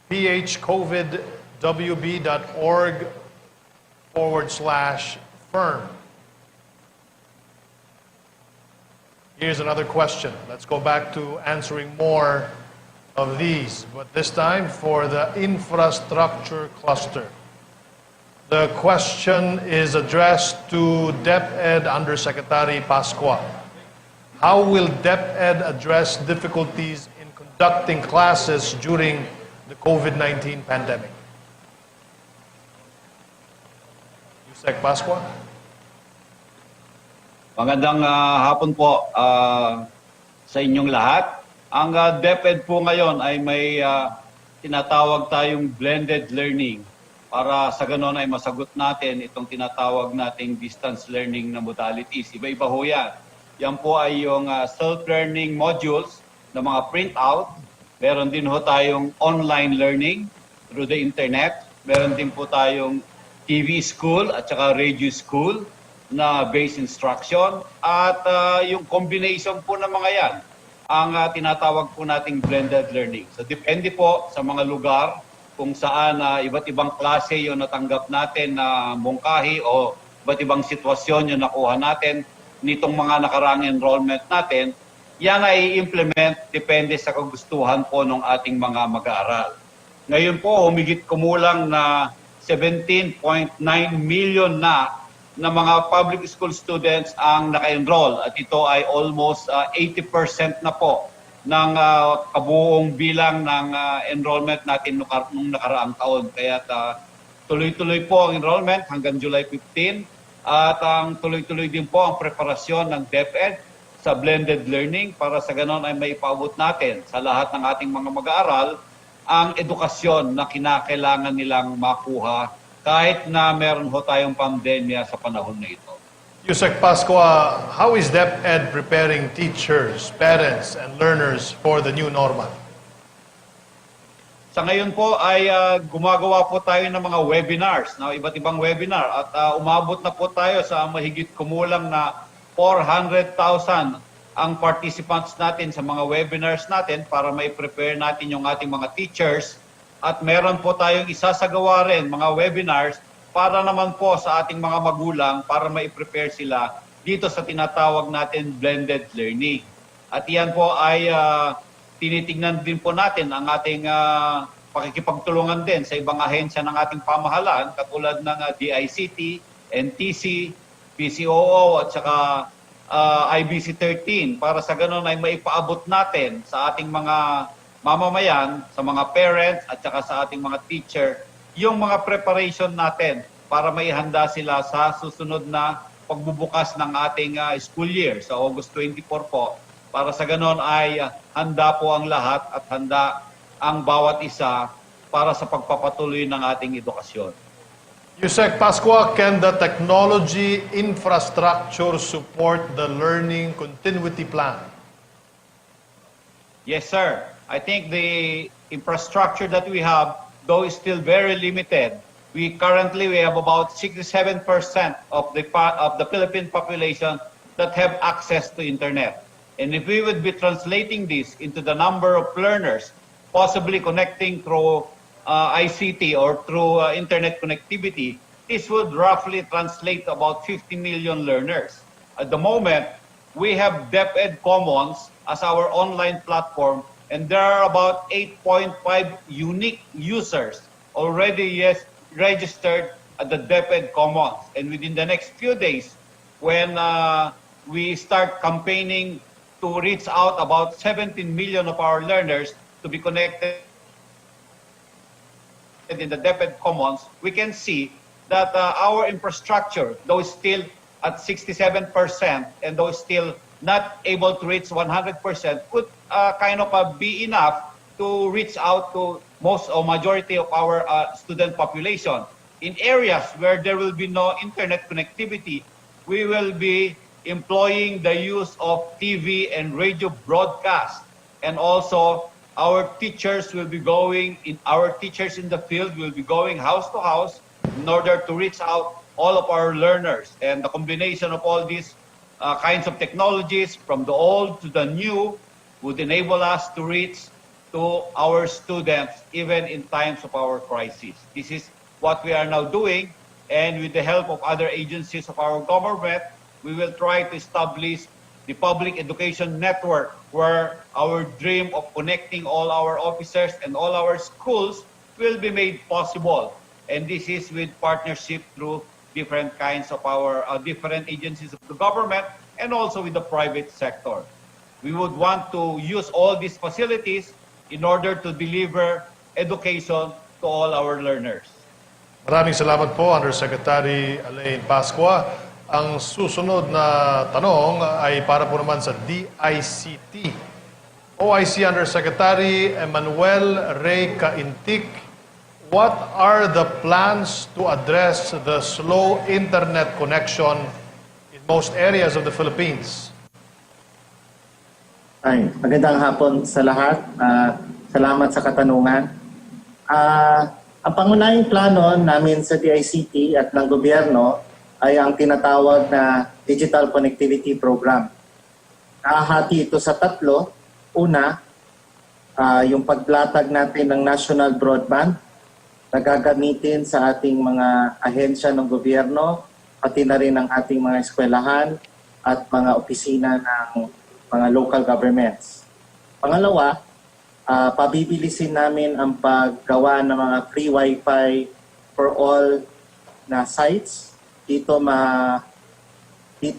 phcovidwb.org/firm. Here's another question. Let's go back to answering more of these, but this time for the infrastructure cluster. The question is addressed to DepEd Undersecretary Pascua. How will DepEd address difficulties in conducting classes during the COVID-19 pandemic? Yusek Pascua. Magandang hapon po sa inyong lahat. Ang DepEd po ngayon ay may tinatawag tayong blended learning para sa ganon ay masagot natin itong tinatawag nating distance learning na modalities. Iba-iba ho yan. Yan po ay yung self-learning modules na mga printout. Meron din ho tayong online learning through the internet. Meron din po tayong TV school at saka radio school na based instruction. At yung combination po ng mga yan ang tinatawag po nating blended learning. So depende po sa mga lugar kung saan iba't ibang klase yung natanggap natin na mungkahi o iba't ibang sitwasyon yung nakuha natin nitong mga nakaraang enrollment natin, yan ay implement depende sa kagustuhan po ng ating mga mag-aaral. Ngayon po, humigit kumulang na 17.9 million na mga public school students ang naka-enroll at ito ay almost 80% na po ng kabuong bilang ng enrollment natin nung nakaraang taon. Kaya tuloy-tuloy po ang enrollment hanggang July 15 at ang tuloy-tuloy din po ang preparasyon ng DepEd sa blended learning para sa ganon ay maipaabot natin sa lahat ng ating mga mag-aaral ang edukasyon na kinakailangan nilang makuha kahit na meron ho tayong pandemya sa panahon na ito. Yusek Pascua, how is DepEd preparing teachers, parents, and learners for the new normal? Sa ngayon po ay gumagawa po tayo ng mga webinars, iba't ibang webinar at umabot na po tayo sa mahigit kumulang na 400,000 ang participants natin sa mga webinars natin para mai-prepare natin yung ating mga teachers. At meron po tayong isasagawa rin mga webinars para naman po sa ating mga magulang para mai-prepare sila dito sa tinatawag natin blended learning. At yan po ay tinitingnan din po natin ang ating pakikipagtulungan din sa ibang ahensya ng ating pamahalaan katulad ng DICT, NTC, PCOO at saka IBC 13 para sa ganon ay maipaabot natin sa ating mga mamamayan, sa mga parents at saka sa ating mga teacher, yung mga preparation natin para maihanda sila sa susunod na pagbubukas ng ating school year sa August 24 po. Para sa ganon ay handa po ang lahat at handa ang bawat isa para sa pagpapatuloy ng ating edukasyon. Yusek Pascua, can the technology infrastructure support the learning continuity plan? Yes, sir. I think the infrastructure that we have though still very limited. We have about 67% of the Philippine population that have access to internet. And if we would be translating this into the number of learners possibly connecting through ICT or through internet connectivity, this would roughly translate to about 50 million learners. At the moment, we have DepEd Commons as our online platform, and there are about 8.5 unique users already registered at the DepEd Commons. And within the next few days, when we start campaigning to reach out about 17 million of our learners to be connected in the DepEd Commons, we can see that our infrastructure, though still at 67% and though still not able to reach 100%, could be enough to reach out to most or majority of our student population. In areas where there will be no internet connectivity, we will be employing the use of TV and radio broadcast, and also our teachers in the field will be going house to house in order to reach out all of our learners. And the combination of all these kinds of technologies, from the old to the new, would enable us to reach to our students even in times of our crisis. This is what we are now doing, and with the help of other agencies of our government, we will try to establish the public education network, where our dream of connecting all our officers and all our schools will be made possible. And this is with partnership through different kinds of our different agencies of the government and also with the private sector. We would want to use all these facilities in order to deliver education to all our learners. Maraming salamat po, Undersecretary Elaine Pascua. Ang susunod na tanong ay para po naman sa DICT. OIC Undersecretary Emmanuel Ray Caintic, what are the plans to address the slow internet connection in most areas of the Philippines? Ay, magandang hapon sa lahat. Salamat sa katanungan. Ang pangunahing plano namin sa DICT at ng gobyerno ay ang tinatawag na Digital Connectivity Program. Nakahati ito sa tatlo. Una, yung paglatag natin ng national broadband na gagamitin sa ating mga ahensya ng gobyerno, pati na rin ang ating mga eskwelahan at mga opisina ng mga local governments. Pangalawa, pabibilisin namin ang paggawa ng mga free wifi for all na sites. Dito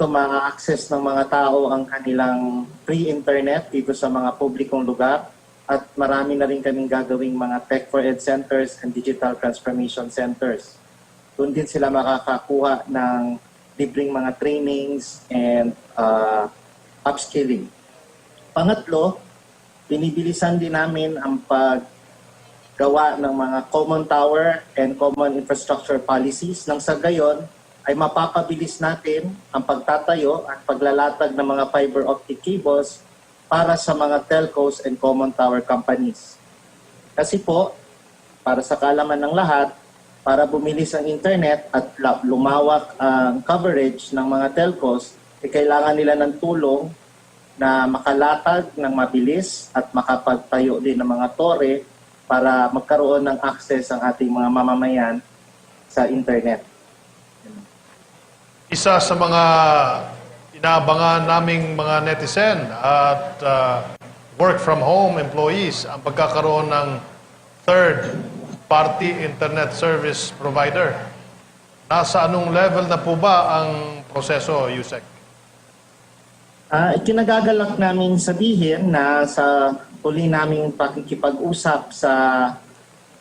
ma-access ng mga tao ang kanilang free internet dito sa mga publikong lugar, at marami na rin kaming gagawing mga Tech for Ed centers and digital transformation centers. Doon din sila makakakuha ng libreng mga trainings and upskilling. Pangatlo, binibilisan din namin ang paggawa ng mga common tower and common infrastructure policies, nang sa gayon ay mapapabilis natin ang pagtatayo at paglalatag ng mga fiber optic cables para sa mga telcos and common tower companies. Kasi po, para sa kaalaman ng lahat, para bumilis ang internet at lumawak ang coverage ng mga telcos, kailangan nila ng tulong na makalatag ng mabilis at makapagtayo din ng mga tore para magkaroon ng access ang ating mga mamamayan sa internet. Isa sa mga inaabangan naming mga netizen at work from home employees ang pagkakaroon ng third-party internet service provider. Nasa anong level na po ba ang proseso, Yusek? Ikinagagalak namin sabihin na sa huli naming pakikipag-usap sa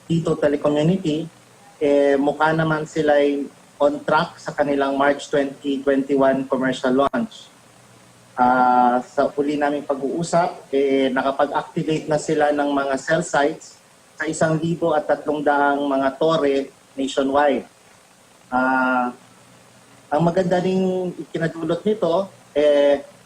Tito Telecommunity, mukha naman sila'y on track sa kanilang March 2021 commercial launch. Sa huli naming pag-uusap, nakapag-activate na sila ng mga cell sites sa 1,300 mga tore nationwide. Ang maganda ring ikinadulot nito,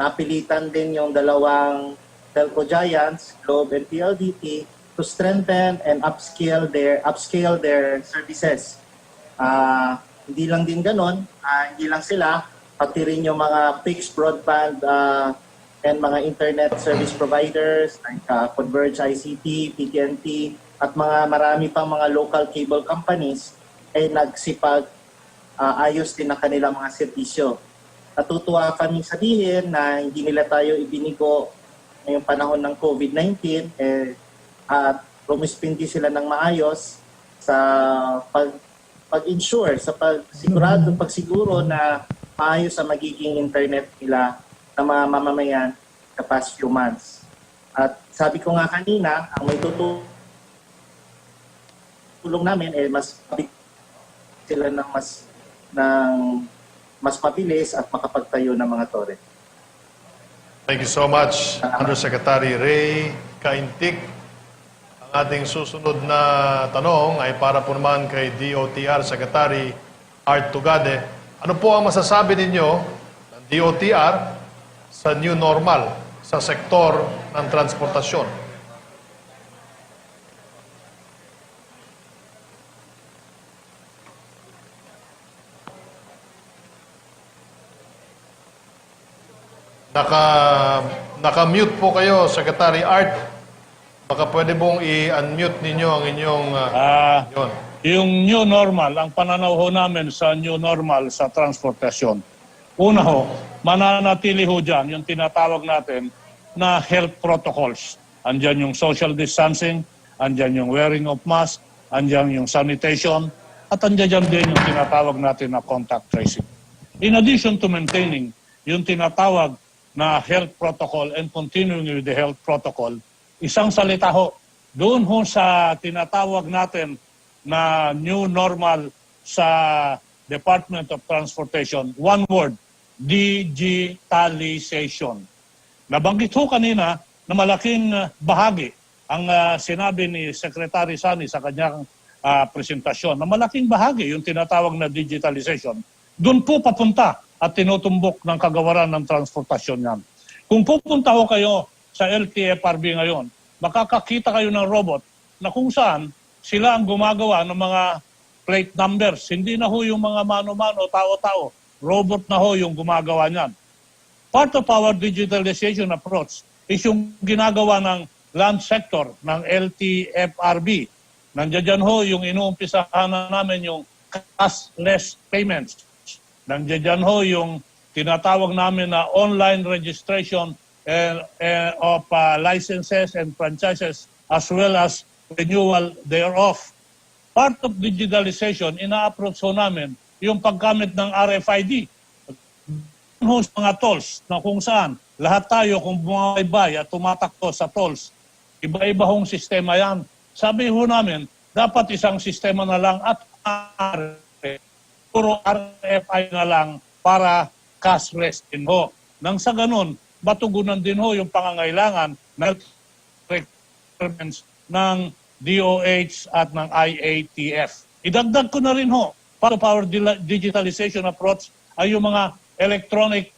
napilitan din yung dalawang telco giants, Globe and PLDT, to strengthen and upscale their services. Hindi lang din ganon, hindi lang sila, pati rin yung mga fixed broadband and mga internet service providers like Converge ICT, PTNT, at marami pang mga local cable companies ay nagsipag ayos din ang kanilang mga serbisyo. Natutuwa kami sabihin na hindi nila tayo ibinigo ngayong panahon ng COVID-19 at rumispindi sila ng maayos sa pag-insure, sa pagsiguro na maayos ang magiging internet nila na mga mamamayan the past few months. At sabi ko nga kanina, ang may tutulong namin mas sila ng mas mabilis at makapagtayo ng mga tore. Thank you so much, Undersecretary Ray Caintic. Ang ating susunod na tanong ay para po naman kay DOTR Secretary Art Tugade. Ano po ang masasabi ninyo ng DOTR sa new normal sa sektor ng transportasyon? Naka-mute po kayo, Secretary Art. Baka pwede pong i-unmute ninyo ang inyong... yun. Yung new normal, ang pananaw ho namin sa new normal sa transportasyon. Una ho, mananatili ho dyan yung tinatawag natin na health protocols. Andyan yung social distancing, andyan yung wearing of mask, andyan yung sanitation, at andyan din yung tinatawag natin na contact tracing. In addition to maintaining yung tinatawag na health protocol and continuing with the health protocol, isang salita ho, doon ho sa tinatawag natin na new normal sa Department of Transportation, one word, digitalization. Nabanggit ho kanina na malaking bahagi ang sinabi ni Secretary Sani sa kanyang presentasyon, na malaking bahagi yung tinatawag na digitalization. Doon po papunta at tinutumbok ng kagawaran ng transportasyon yan. Kung pupunta ho kayo sa LTFRB ngayon, makakakita kayo ng robot na kung saan sila ang gumagawa ng mga plate numbers. Hindi na ho yung mga mano-mano, tao-tao. Robot na ho yung gumagawa niyan. Part of our digitalization approach is yung ginagawa ng land sector ng LTFRB. Nandiyan ho yung inuumpisahan na namin yung cashless payments. Nandiyan ho yung tinatawag namin na online registration of licenses and franchises as well as renewal thereof. Part of digitalization, ina-approach ho namin yung paggamit ng RFID. Mga tolls na kung saan lahat tayo kung bumaybay at tumatakbo sa tolls, iba-iba hong sistema yan. Sabi ho namin, dapat isang sistema na lang at puro RFI na lang para cashless din ho. Nang sa ganun, matugunan din ho yung pangangailangan na requirements ng DOH at ng IATF. Idagdag ko na rin ho, part of our digitalization approach ay yung mga electronic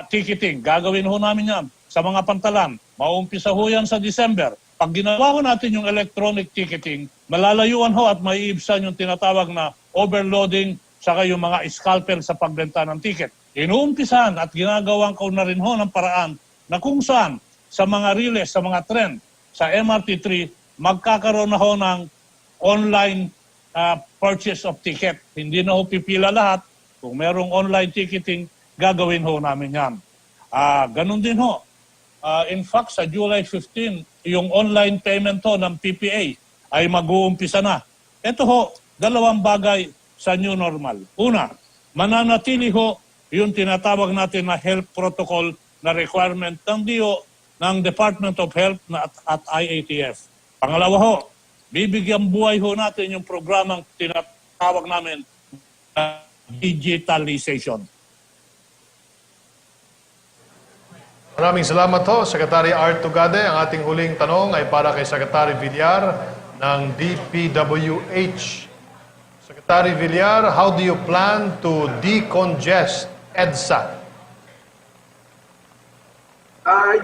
ticketing. Gagawin ho namin yan sa mga pantalan. Mauumpisa ho yan sa December. Pag ginawa ho natin yung electronic ticketing, malalayuan ho at maiibsan yung tinatawag na overloading saka yung mga scalper sa pagbenta ng ticket. Inuumpisahan at ginagawan ko na rin ho ng paraan na kung saan sa mga riles, sa mga tren, sa MRT3, magkakaroon na ho ng online purchase of ticket. Hindi na ho pipila lahat. Kung merong online ticketing, gagawin ho namin yan. Ganun din ho. In fact, sa July 15, yung online payment ho ng PPA ay mag-uumpisa na. Ito ho, dalawang bagay sa new normal. Una, mananatili ho yung tinatawag natin na health protocol na requirement ng Department of Health at IATF. Pangalawa ho, bibigyan buhay ho natin yung programang tinatawag namin na digitalization. Maraming salamat ho, Secretary Art Tugade. Ang ating huling tanong ay para kay Secretary Villar ng DPWH. Secretary Villar, how do you plan to decongest EDSA?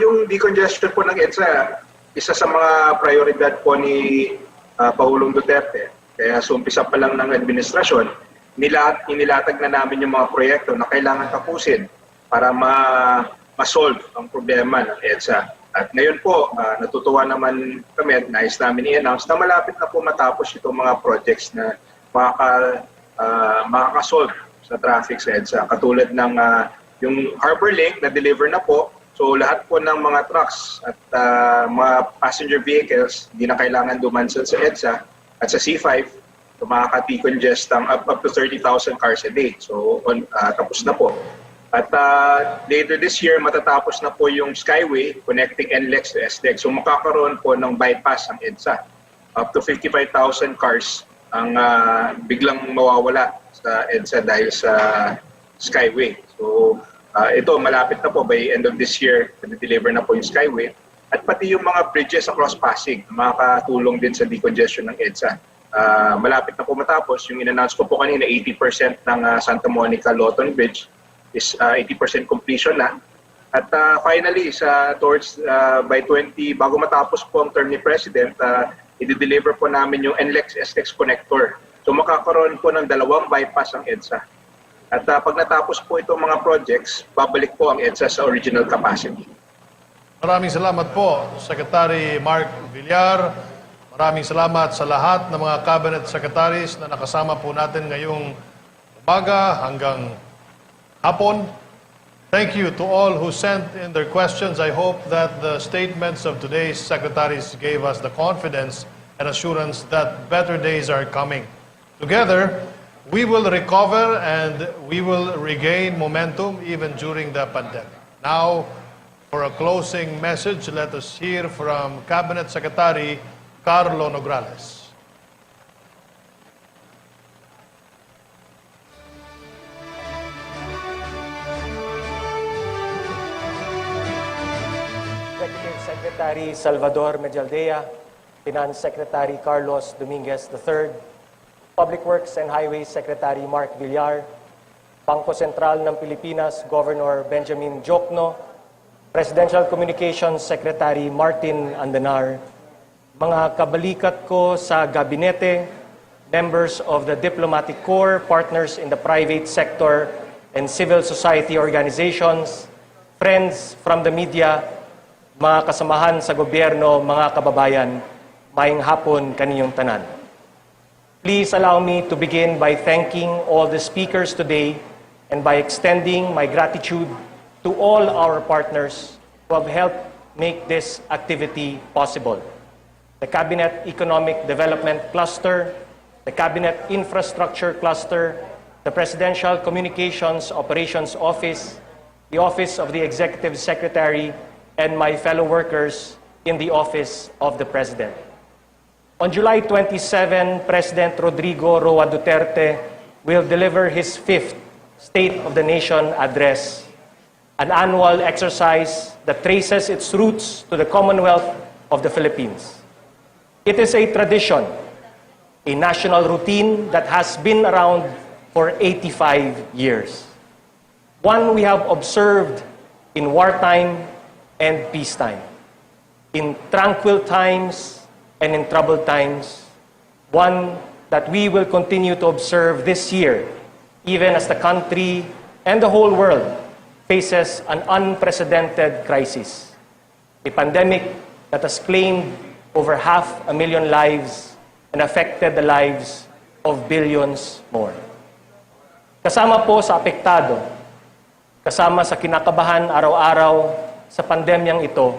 Yung decongestion po ng EDSA, isa sa mga prioridad po ni Pangulong Duterte. Kaya sa umpisa pa lang ng administrasyon, inilatag na namin yung mga proyekto na kailangan tapusin para ma-solve ang problema ng EDSA. At ngayon po, natutuwa naman kami at nais namin i-announce na malapit na po matapos itong mga projects na makakasolve sa traffic sa EDSA. Katulad ng yung Harbor Link na deliver na po. So lahat po ng mga trucks at mga passenger vehicles hindi na kailangan dumansan sa EDSA at sa C5 so makaka-decongest ang up to 30,000 cars a day. So tapos na po. At later this year matatapos na po yung Skyway connecting NLEX to SLEX. So makakaroon po ng bypass ang EDSA. Up to 55,000 cars ang biglang mawawala sa EDSA dahil sa Skyway. So ito, malapit na po by end of this year, na-deliver na po yung Skyway. At pati yung mga bridges across Pasig, makakatulong din sa decongestion ng EDSA. Malapit na po matapos, yung in-announce ko po kanina, 80% ng Santa Monica Lawton Bridge is 80% completion na. At finally, by 20, bago matapos po ang term ni President, i-deliver po namin yung NLEX SLEX connector. So makakaroon po ng 2 bypass ang EDSA. At pag natapos po itong mga projects, babalik po ang EDSA sa original capacity. Maraming salamat po, Secretary Mark Villar. Maraming salamat sa lahat ng mga cabinet secretaries na nakasama po natin ngayong umaga hanggang hapon. Thank you to all who sent in their questions. I hope that the statements of today's secretaries gave us the confidence and assurance that better days are coming. Together, we will recover and we will regain momentum even during the pandemic. Now, for a closing message, let us hear from Cabinet Secretary Carlo Nograles. Executive Secretary Salvador Medialdea, Finance Secretary Carlos Dominguez III, Public Works and Highways Secretary Mark Villar, Bangko Sentral ng Pilipinas Governor Benjamin Diokno, Presidential Communications Secretary Martin Andanar, mga kabalikat ko sa gabinete, members of the Diplomatic Corps, partners in the private sector and civil society organizations, friends from the media, mga kasamahan sa gobyerno, mga kababayan, maayong hapon kaninyong tanan. Please allow me to begin by thanking all the speakers today and by extending my gratitude to all our partners who have helped make this activity possible. The Cabinet Economic Development Cluster, the Cabinet Infrastructure Cluster, the Presidential Communications Operations Office, the Office of the Executive Secretary, and my fellow workers in the Office of the President. On July 27, President Rodrigo Roa Duterte will deliver his 5th State of the Nation address, an annual exercise that traces its roots to the Commonwealth of the Philippines. It is a tradition, a national routine that has been around for 85 years. One we have observed in wartime and peacetime, in tranquil times and in troubled times, one that we will continue to observe this year, even as the country and the whole world faces an unprecedented crisis, a pandemic that has claimed over 500,000 lives and affected the lives of billions more. Kasama po sa apektado, kasama sa kinakabahan araw-araw sa pandemyang ito,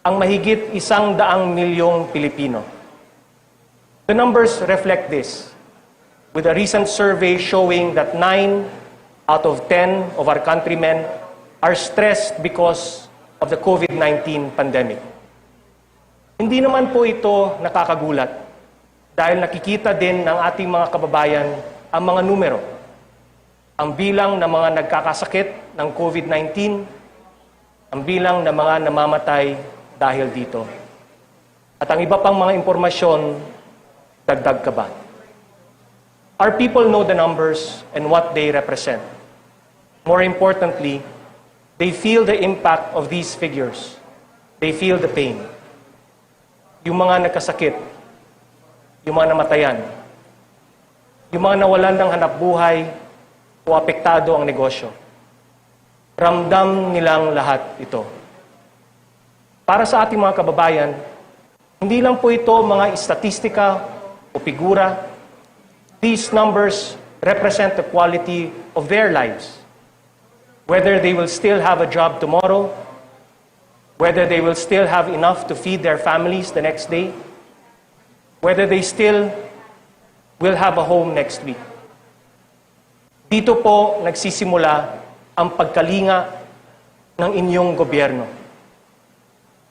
ang mahigit 100 milyong Pilipino. The numbers reflect this, with a recent survey showing that 9 out of 10 of our countrymen are stressed because of the COVID-19 pandemic. Hindi naman po ito nakakagulat dahil nakikita din ng ating mga kababayan ang mga numero. Ang bilang ng mga nagkakasakit ng COVID-19, ang bilang ng mga namamatay dahil dito. At ang iba pang mga impormasyon, dagdag ka ba? Our people know the numbers and what they represent. More importantly, they feel the impact of these figures. They feel the pain. yung mga nagkasakit, yung mga namatayan, yung mga nawalan ng hanap buhay o apektado ang negosyo. Ramdam nilang lahat ito. Para sa ating mga kababayan, hindi lang po ito mga istatistika o figura. These numbers represent the quality of their lives. Whether they will still have a job tomorrow, whether they will still have enough to feed their families the next day, whether they still will have a home next week. Dito po nagsisimula ang pagkalinga ng inyong gobyerno.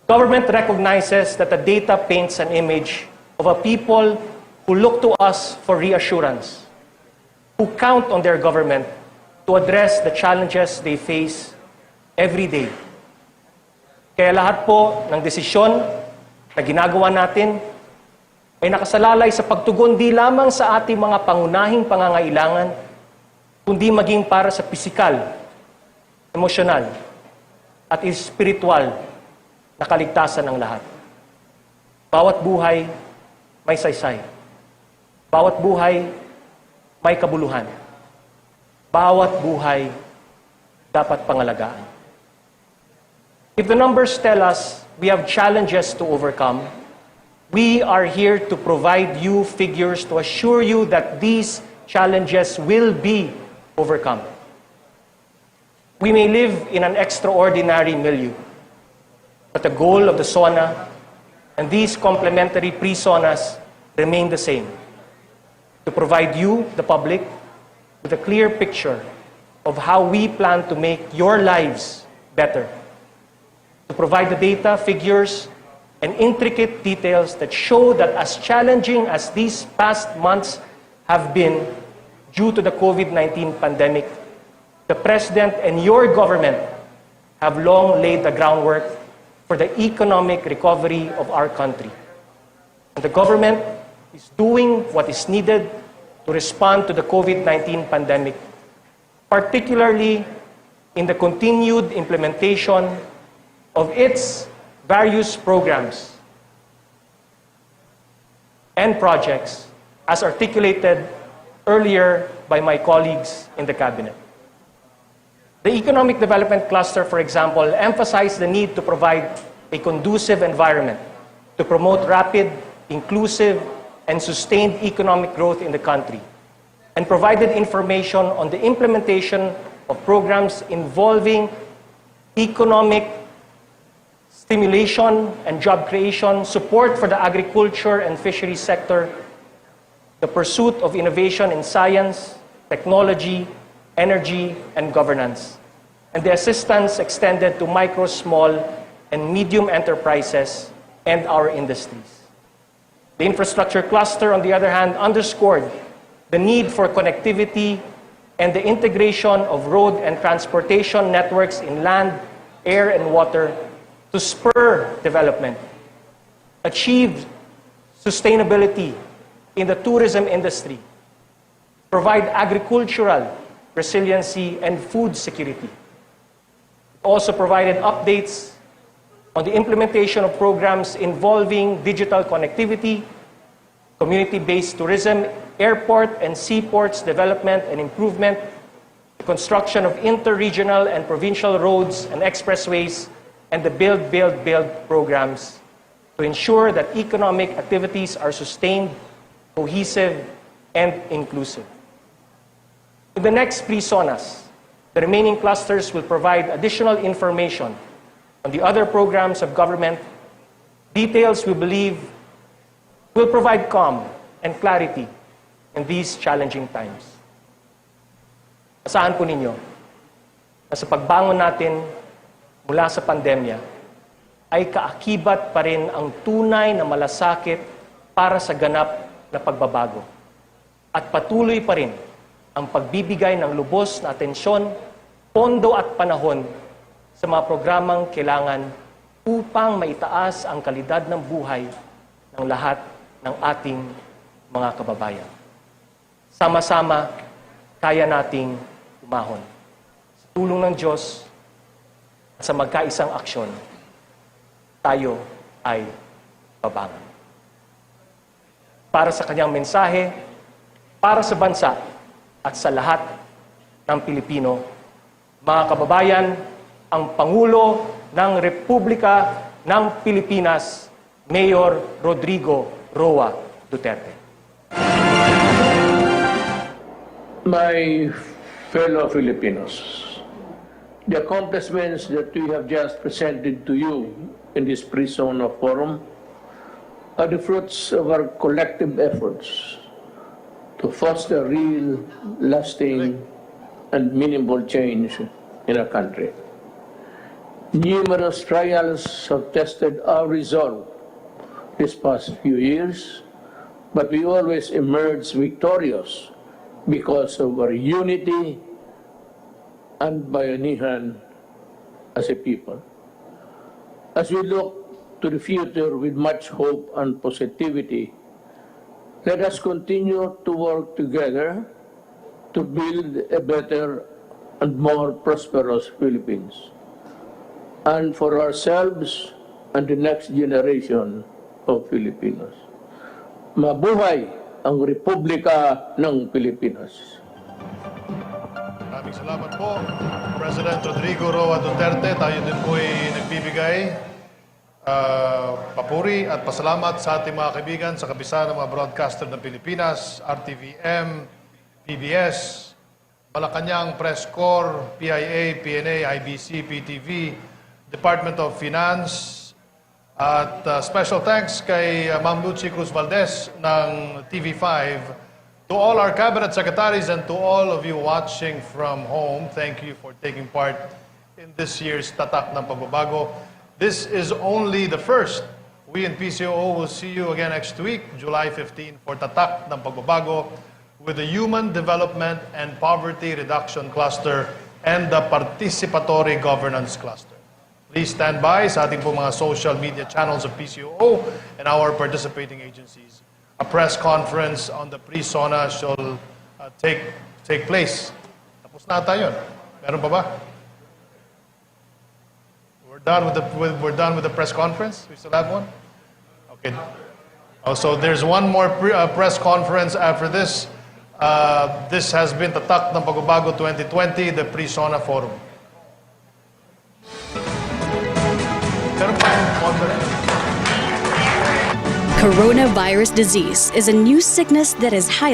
Government recognizes that the data paints an image of a people who look to us for reassurance, who count on their government to address the challenges they face every day. Kaya lahat po ng desisyon na ginagawa natin ay nakasalalay sa pagtugon di lamang sa ating mga pangunahing pangangailangan, kundi maging para sa pisikal, emosyonal, at espiritual na kaligtasan ng lahat. Bawat buhay may saysay. Bawat buhay may kabuluhan. Bawat buhay dapat pangalagaan. If the numbers tell us we have challenges to overcome, we are here to provide you figures to assure you that these challenges will be overcome. We may live in an extraordinary milieu, but the goal of the SONA and these complementary pre-SONAs remain the same: to provide you, the public, with a clear picture of how we plan to make your lives better, to provide the data, figures, and intricate details that show that as challenging as these past months have been due to the COVID-19 pandemic, the President and your government have long laid the groundwork for the economic recovery of our country. And the government is doing what is needed to respond to the COVID-19 pandemic, particularly in the continued implementation of its various programs and projects as articulated earlier by my colleagues in the Cabinet. The Economic Development Cluster, for example, emphasized the need to provide a conducive environment to promote rapid, inclusive, and sustained economic growth in the country, and provided information on the implementation of programs involving economic stimulation and job creation, support for the agriculture and fisheries sector, the pursuit of innovation in science, technology, energy, and governance, and the assistance extended to micro, small, and medium enterprises and our industries. The infrastructure cluster, on the other hand, underscored the need for connectivity and the integration of road and transportation networks in land, air, and water to spur development, achieve sustainability in the tourism industry, provide agricultural resiliency and food security. It also provided updates on the implementation of programs involving digital connectivity, community-based tourism, airport and seaports development and improvement, the construction of inter-regional and provincial roads and expressways, and the Build, Build, Build programs to ensure that economic activities are sustained, cohesive, and inclusive. In the next pre-SONAs, the remaining clusters will provide additional information on the other programs of government, details we believe will provide calm and clarity in these challenging times. Asahan po ninyo na sa pagbangon natin mula sa pandemya ay kaakibat pa rin ang tunay na malasakit para sa ganap na pagbabago. At patuloy pa rin ang pagbibigay ng lubos na atensyon, pondo at panahon sa mga programang kailangan upang maitaas ang kalidad ng buhay ng lahat ng ating mga kababayan. Sama-sama, kaya nating umahon. Sa tulong ng Diyos at sa magkaisang aksyon, tayo ay Pabangon. Para sa kanyang mensahe, para sa bansa at sa lahat ng Pilipino, mga kababayan, ang Pangulo ng Republika ng Pilipinas, Mayor Rodrigo Roa Duterte. My fellow Filipinos, the accomplishments that we have just presented to you in this pre-SONA forum are the fruits of our collective efforts to foster real, lasting, and meaningful change in our country. Numerous trials have tested our resolve these past few years, but we always emerge victorious because of our unity and bayanihan as a people. As we look to the future with much hope and positivity, let us continue to work together to build a better and more prosperous Philippines, and for ourselves and the next generation of Filipinos. Mabuhay ang Republika ng Pilipinas. Maraming salamat po, President Rodrigo Roa Duterte. Tayo din po ay nagbibigay papuri at pasalamat sa ating mga kaibigan sa kabisa ng mga broadcaster ng Pilipinas, RTVM, PBS, Malacanang Press Corps, PIA, PNA, IBC, PTV, Department of Finance, at special thanks kay Ma'am Lucy Cruz Valdez ng TV5, to all our cabinet secretaries and to all of you watching from home. Thank you for taking part in this year's Tatak ng Pagbabago. This is only the first. We in PCOO will see you again next week, July 15, for Tatak ng Pagbabago with the Human Development and Poverty Reduction Cluster and the Participatory Governance Cluster. Please stand by sa ating po mga social media channels of PCOO and our participating agencies. A press conference on the pre-SONA shall take place. Tapos na tayo. Meron pa ba? We're done with the press conference? We still have one? Okay. So there's one more press conference after this. This has been Tatak ng Pagbabago 2020, the pre-SONA forum. Coronavirus disease is a new sickness that is highly